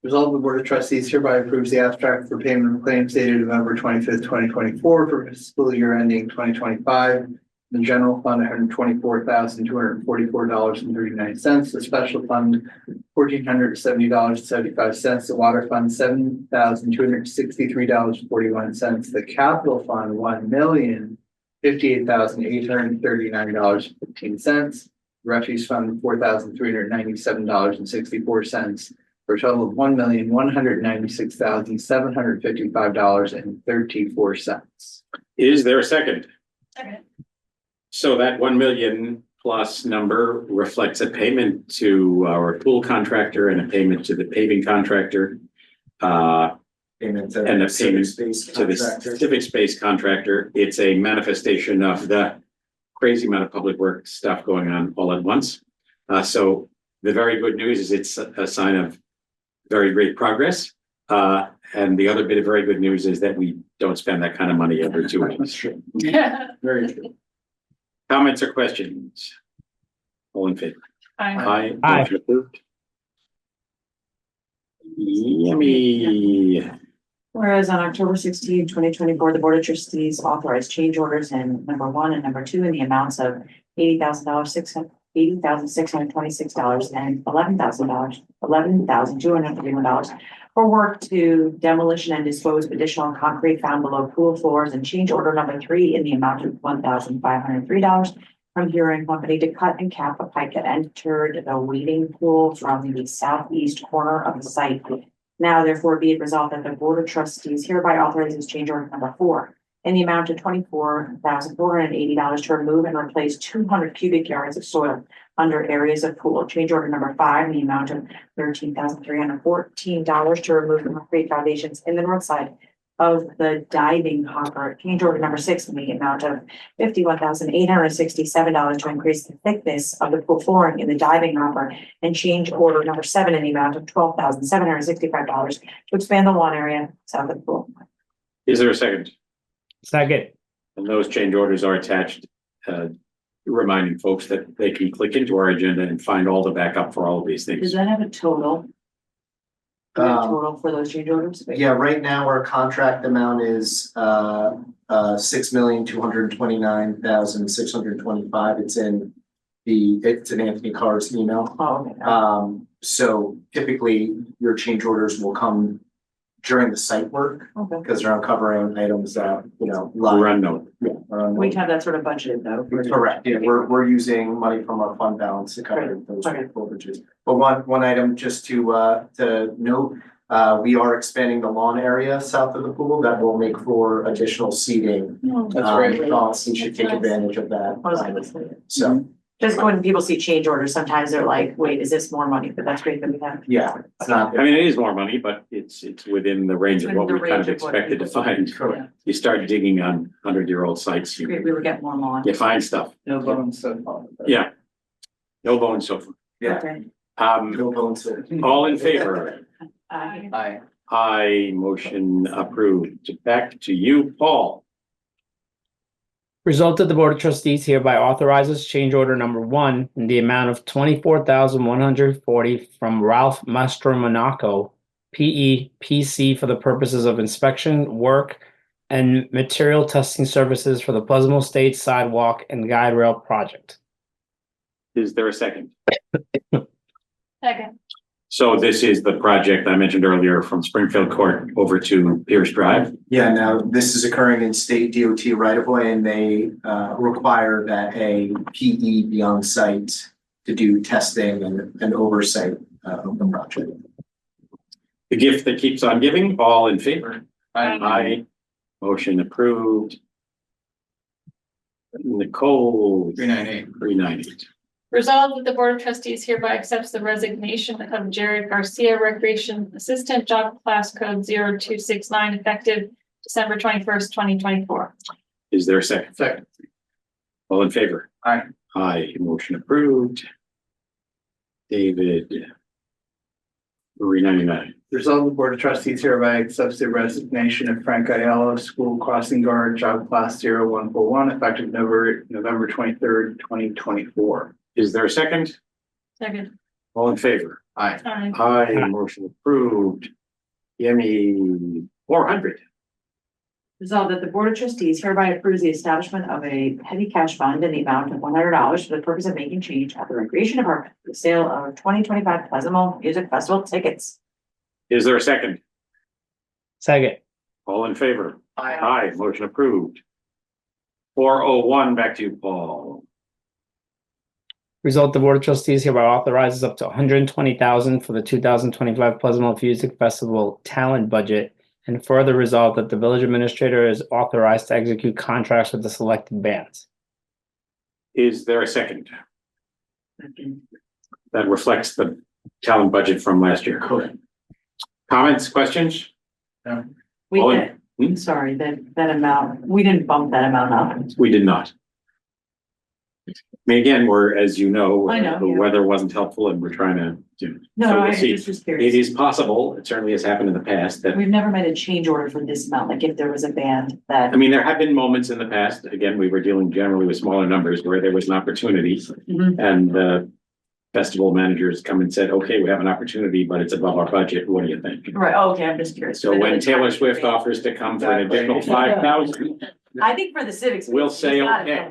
Resolved, the Board of Trustees hereby approves the abstract for payment of claims dated November 25th, 2024 for fiscal year ending 2025. The general fund, $124,244.39. The special fund, $1,470.75. The water fund, $7,263.41. The capital fund, $1,058,839.15. Refuse fund, $4,397.64. For a total of $1,196,755.34. Is there a second? Second. So that 1 million plus number reflects a payment to our pool contractor and a payment to the paving contractor. Payment to And the Civic payment Space to the contractor. civic space contractor. It's a manifestation of the crazy amount of public work stuff going on all at once. So the very good news is it's a sign of very great progress. And the other bit of very good news is that we don't spend that kind of money every 2 weeks. Very true. Comments or questions? All in favor? Aye. Aye. Aye. Motion approved. Yummy. Whereas on October 16, 2024, the Board of Trustees authorized change orders in number 1 and number 2 in the amounts of $80,626 and $11,231 for work to demolition and dispose of additional concrete found below pool floors, and change order number 3 in the amount of $1,503 from Huron Company to cut and cap a pipe that entered the wading pool from the southeast corner of the site. Now therefore be it resolved that the Board of Trustees hereby authorizes change order number 4 in the amount of $24,480 to remove and replace 200 cubic yards of soil under areas of pool. Change order number 5 in the amount of $13,314 to remove and recreate foundations in the north side of the diving hopper. Change order number 6 in the amount of $51,867 to increase the thickness of the pool flooring in the diving hopper. And change order number 7 in the amount of $12,765 to expand the lawn area south of the pool. Is there a second? Second. And those change orders are attached, reminding folks that they can click into our agenda and find all the backup for all of these Does things. that have a total? Total for those change orders? Yeah, right now our contract amount is $6,229,625. It's in Anthony Carr's email. Oh, okay. So typically your change orders will come during the site work Okay. because they're uncovering items that, We're live. unknown. We'd have that sort of budgeted though. Correct, yeah, we're using money from our fund balance to cover those Okay. overages. But one item just to note, we are expanding the lawn area south of the pool that will make for additional seating. That's great. You should take advantage of that. So, Just when people see change orders, sometimes they're like, wait, is this more money? But that's great that we have. yeah, it's not. I mean, it is more money, but it's within the range of what we kind of Within the range of what expected to people- find. Correct. You start digging on 100-year-old sites, Great, we would get more lawn. you find stuff. No bones so far. Yeah. No bones so far. Yeah. Okay. No bones. All in favor? Aye. Aye, motion approved. Back to you, Paul. Result that the Board of Trustees hereby authorizes change order number 1 in the amount of $24,140 from Ralph Mastromonaco, PE, PC for the purposes of inspection, work, and material testing services for the Pleasantville State Sidewalk and Guide Rail Project. Is there a second? Second. So this is the project I mentioned earlier from Springfield Court over to Pierce Drive. Yeah, now this is occurring in state DOT right of way, and they require that a PE be on site to do testing and oversight of the project. The gift that keeps on giving, all in favor? Aye. Aye. Motion approved. Nicole. 398. Resolved that the Board of Trustees hereby accepts the resignation of Jared Garcia, Recreation Assistant, Job Class Code 0269, effective December 21st, 2024. Is there a second? Second. All in favor? Aye. Aye, motion approved. David. 399. Resolve the Board of Trustees hereby accepts the resignation of Frank Ayala, school crossing guard, job class 0141, effective November 23rd, 2024. Is there a second? Second. All in favor? Aye. Aye. Aye, motion approved. Yemi, 400. Resolved that the Board of Trustees hereby approves the establishment of a petty cash fund in the amount of $100 for the purpose of making change at the Recreation Department for the sale of 2025 Pleasantville Music Festival tickets. Is there a second? Second. All in favor? Aye, motion approved. 401, back to you, Paul. Result, the Board of Trustees hereby authorizes up to $120,000 for the 2025 Pleasantville Music Festival talent budget. And further resolved that the village administrator is authorized to execute contracts with the selected bands. Is there a second? That reflects the talent budget from last year. Correct. Comments, questions? We Oh, did, hmm? sorry, that amount, we didn't bump that amount up. We did not. I mean, again, we're, as you know, I know, the yeah. weather wasn't helpful and we're trying to do. No, so I we'll see. just was It curious. is possible, it certainly has happened in the past that, We've never made a change order for this amount, like if there was a band I that. mean, there have been moments in the past, again, we were dealing generally with smaller numbers where there was an opportunity. Mhm. And festival managers come and said, okay, we have an opportunity, but it's above our budget. What do you think? Right, oh, okay, I'm just curious. So when Taylor Swift offers to come for an additional 5,000, I think for the civics. we'll it's say not- okay.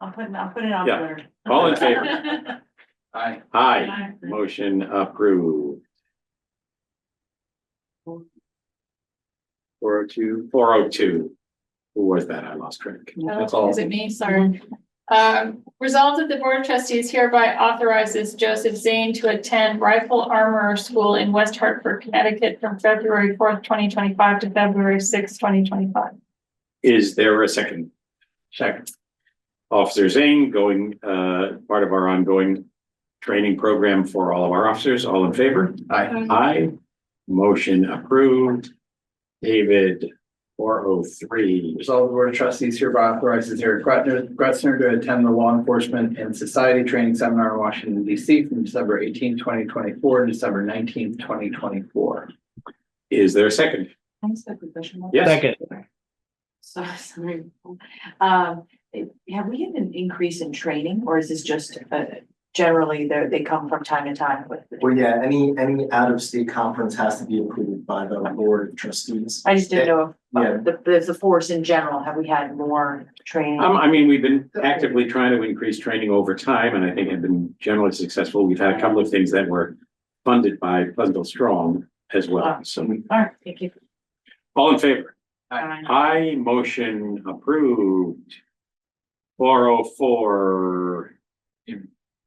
I'm putting it on Yeah. Twitter. All in favor? Aye. Aye, motion approved. 402. Who was that? I lost track. That's all. Is it me? Sorry. Resolved that the Board of Trustees hereby authorizes Joseph Zane to attend Rifle Armorer School in West Hartford, Connecticut from February 4th, 2025 to February 6th, 2025. Is there a second? Second. Officer Zane going, part of our ongoing training program for all of our officers. All in favor? Aye. Aye. Motion approved. David, 403. Resolve the Board of Trustees hereby authorizes Eric Gretzner to attend the Law Enforcement and Society Training Seminar in Washington DC from December 18th, 2024 to December 19th, 2024. Is there a second? Can I ask a quick question? Yes. Second. Sorry. Have we had an increase in training or is this just, generally they come from time to time with? Well, yeah, any out-of-state conference has to be approved by the Board of Trustees. I just didn't know Yeah. if the force in general, have we had more training? I mean, we've been actively trying to increase training over time and I think have been generally successful. We've had a couple of things that were funded by Pleasantville Strong as well. So All right, thank you. all in favor? Aye. Aye, motion approved. 404.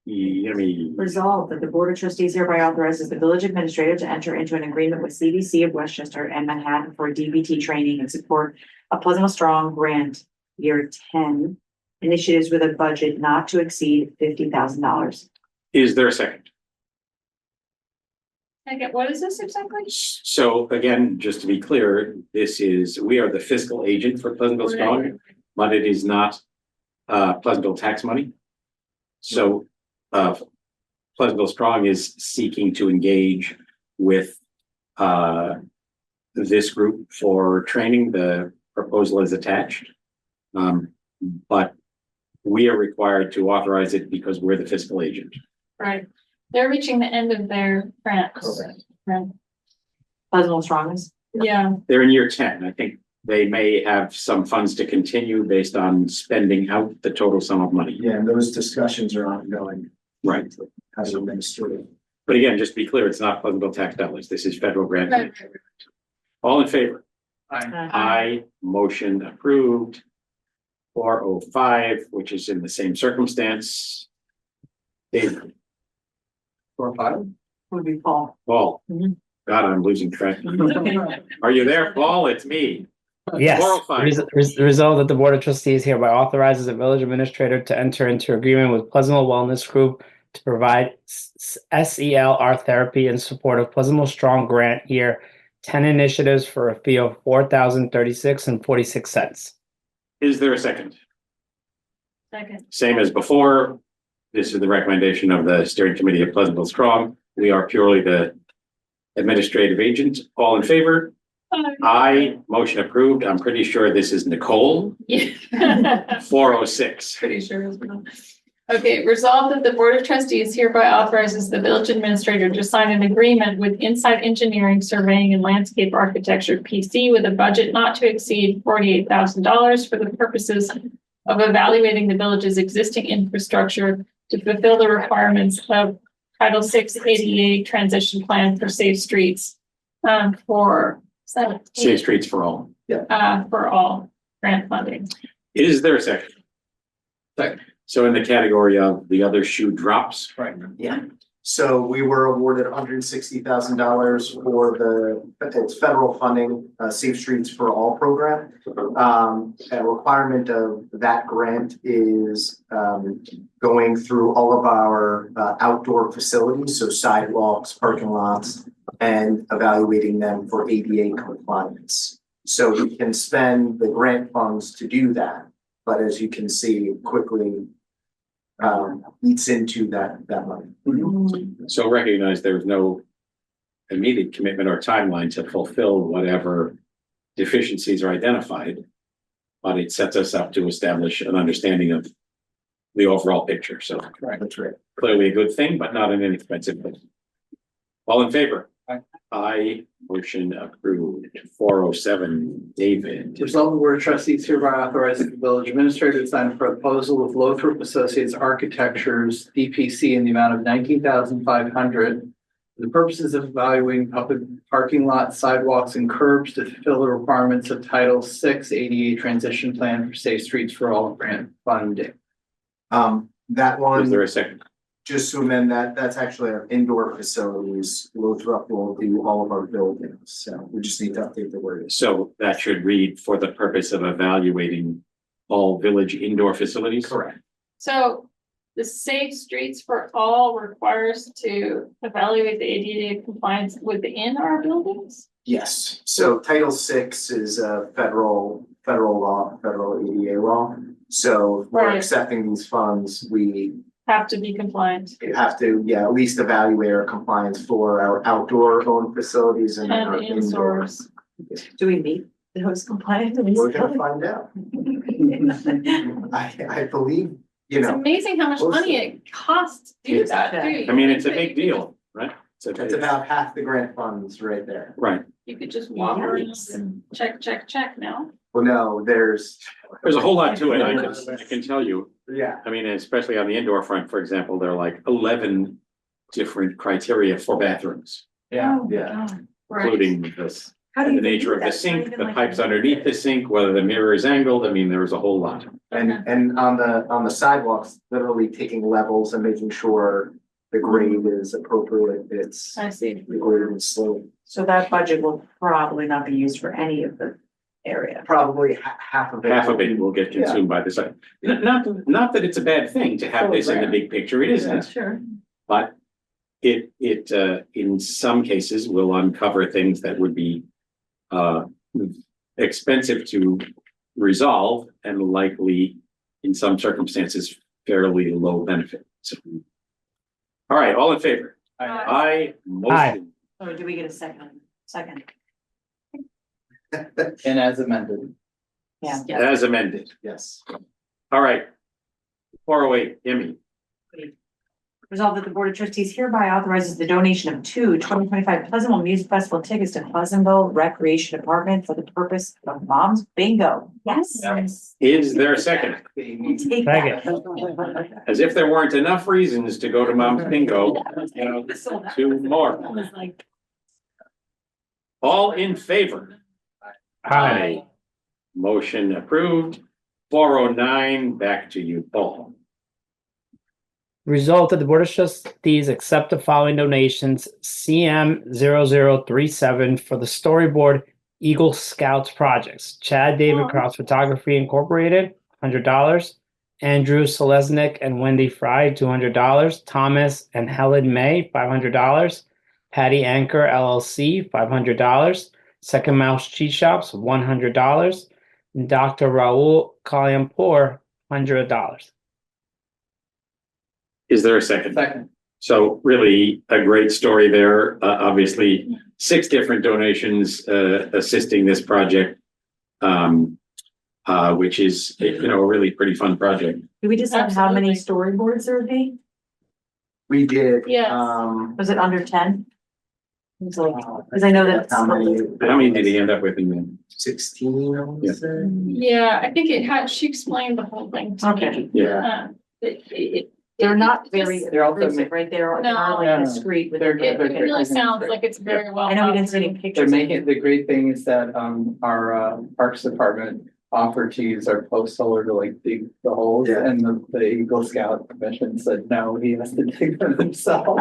Yummy. Resolved that the Board of Trustees hereby authorizes the village administrator to enter into an agreement with CDC of Westchester and Manhattan for DBT training and support of Pleasantville Strong Grant Year 10 initiatives with a budget not to exceed $50,000. Is there a second? Second, what is this exactly? So again, just to be clear, we are the fiscal agent for Pleasantville Strong, but it is not Pleasantville tax money. So Pleasantville Strong is seeking to engage with this group for training. The proposal is attached. But we are required to authorize it because we're the fiscal agent. Right. They're reaching the end of their grants. Right. Pleasantville Strong is. Yeah, They're in year 10. I think they may have some funds to continue based on spending out the total sum of money. Yeah, and those discussions are ongoing. Right. As administrative. But again, just to be clear, it's not Pleasantville tax dollars. This is federal grant. Right. All in favor? Aye. Aye, motion approved. 405, which is in the same circumstance. David, 405. Would be Paul. Paul. Mhm. God, I'm losing track. Are you there, Paul? It's me. Yes. 405. Resolved that the Board of Trustees hereby authorizes the village administrator to enter into agreement with Pleasantville Wellness Group to provide SEL art therapy in support of Pleasantville Strong Grant Year 10 initiatives for a fee of $4,036.46. Is there a second? second. Same as before. this is the recommendation of the steering committee of Pleasantville Strong. We are purely the administrative agent. All in favor? Aye. Motion approved. I'm pretty sure this is Nicole. Yeah. 406. Pretty sure as well. Okay, resolved that the Board of Trustees hereby authorizes the village administrator to sign an agreement with Insight Engineering Surveying and Landscape Architecture PC with a budget not to exceed $48,000 for the purposes of evaluating the village's existing infrastructure to fulfill the requirements of Title VI ADA Transition Plan for Safe Streets for Safe Streets for All. for all grant funding. Is there a second? Second. So in the category of the other shoe drops. Right. Yeah. So we were awarded $160,000 for it's federal funding, Safe Streets for All program. A requirement of that grant is going through all of our outdoor facilities, so sidewalks, parking lots, and evaluating them for ADA compliance. So we can spend the grant funds to do that, but as you can see, it quickly eats into that money. So recognize there's no immediate commitment or timeline to fulfill whatever deficiencies are identified. But it sets us up to establish an understanding of the overall picture. So That's right. clearly a good thing, but not an inexpensive thing. All in favor? Aye. Aye. Motion approved. 407, David. Resolve the Board of Trustees hereby authorizes the village administrator to sign a proposal with Lothrop Associates Architectures, DPC, in the amount of $19,500 for the purposes of evaluating public parking lots, sidewalks, and curbs to fulfill the requirements of Title VI ADA Transition Plan for Safe Streets for All grant funding. That Is one, there a second? just to amend that, that's actually our indoor facilities. Lothrop will do all of our buildings, so we just need to update the wording. So that should read for the purpose of evaluating all village indoor facilities? Correct. So the Safe Streets for All requires to evaluate the ADA compliance within our buildings? Yes, so Title VI is a federal law, federal ADA law. So if we're Right. accepting these funds, we Have to be compliant have to, at least evaluate our compliance for our outdoor owned facilities and our and indoor. indoors. Do we meet those compliant? We're gonna find out. I believe, It's amazing how much money it costs to do It's- that, too. I mean, it's a big deal, right? it's about half the grant funds right there. Right. You could just walk around and check now. Well, no, there's There's a whole lot to it. I can tell you. yeah. I mean, especially on the indoor front, for example, there are like 11 different criteria for bathrooms, Oh, Yeah. God. Right. including this, How do the you nature do of the that? Not sink, even the like- pipes underneath the sink, whether the mirror is angled. I mean, there was a whole lot. And on the sidewalks, literally taking levels and making sure the grade is appropriate, it's I see. the grade is slow. So that budget will probably not be used for any of the area. Probably half of it. Half of it will get consumed by the site. Not that it's a bad thing to have this in the big picture. It isn't. Sure. But it in some cases will uncover things that would be expensive to resolve and likely in some circumstances fairly low benefit. So, all right, all in favor? Aye. Motion. Or do we get a second? Second. And as amended. Yeah. As amended. Yes. All right. 408, Emmy. Resolved that the Board of Trustees hereby authorizes the donation of 2025 Pleasantville Music Festival tickets to Pleasantville Recreation Department for the purpose of Mom's Bingo. Yes. Is there a second? Take that. As if there weren't enough reasons to go to Mom's Bingo, two more. I was like, All in favor? Aye. Motion approved. 409, back to you, Paul. Result that the Board of Trustees accept the following donations: CM 0037 for the Storyboard Eagle Scouts projects. Chad David Cross Photography Incorporated, $100. Andrew Selesnik and Wendy Fry, $200. Thomas and Helen May, $500. Patty Anchor LLC, $500. Second Mouse Cheese Shops, $100. And Dr. Raul Kalyanpour, $100. Is there a second? Second. So really a great story there. Obviously, 6 different donations assisting this project. Which is, you know, a really pretty fun project. Do we decide how many Absolutely. storyboards there would be? We did. Yes. Was it under 10? It's like, because I know that. How How many did he end up with in the end? 16, I want Yeah. to say. Yeah, I think it had, she explained the whole thing to me. Okay. Yeah. They're not very just- They're also intrusive, right? They're No. like discreet with. They're- It really sounds like it's very well. I know we didn't see thought any through. pictures. They're making, the great thing is that, our, Parks Department offered to use our post solar to like dig the holes, Yeah. and the Eagle Scout Commission said, no, he has to dig them himself.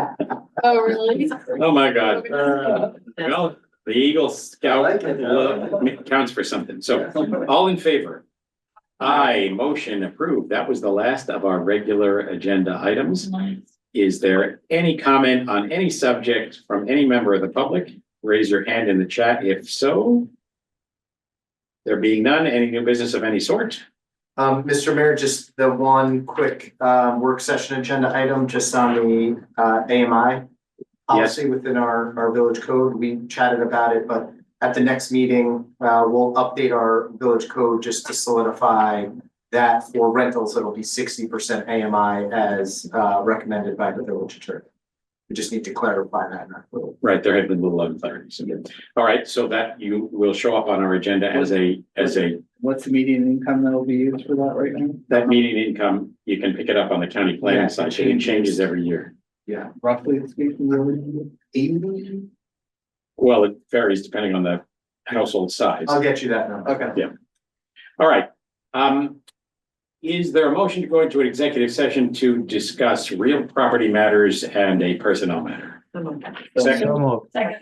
Oh, really? Oh, my God. Well, the Eagle Scout I like it. counts for something. So all in favor? Aye, motion approved. That was the last of our regular agenda items. Nice. Is there any comment on any subject from any member of the public? Raise your hand in the chat if so. There being none, any new business of any sort? Mr. Mayor, just the one quick work session agenda item, just on the AMI policy within our village code. We chatted about it, but at the next meeting, we'll update our village code just to solidify that for rentals, it'll be 60% AMI as recommended by the village attorney. We just need to clarify that in our code. Right, there have been little unclarities. All right, so that you will show up on our agenda as a, What's the median income that will be used for that right now? that median income, you can pick it up on the county planning Yeah, site. it It changes every year. Yeah. Roughly speaking, really? 80? Well, it varies depending on the household size. I'll get you that number. Okay. All right. Is there a motion to go into an executive session to discuss real property matters and a personnel matter? Second, So moved. Second.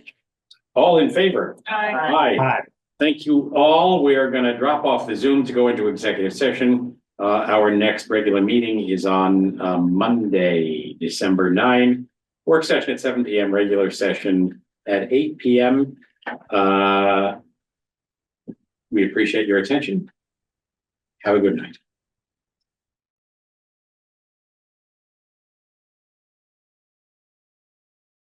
all in favor? Aye. Aye. Thank you all. We are going to drop off the Zoom to go into executive session. Our next regular meeting is on Monday, December 9. Work session at 7 p.m., regular session at 8 p.m. We appreciate your attention. Have a good night.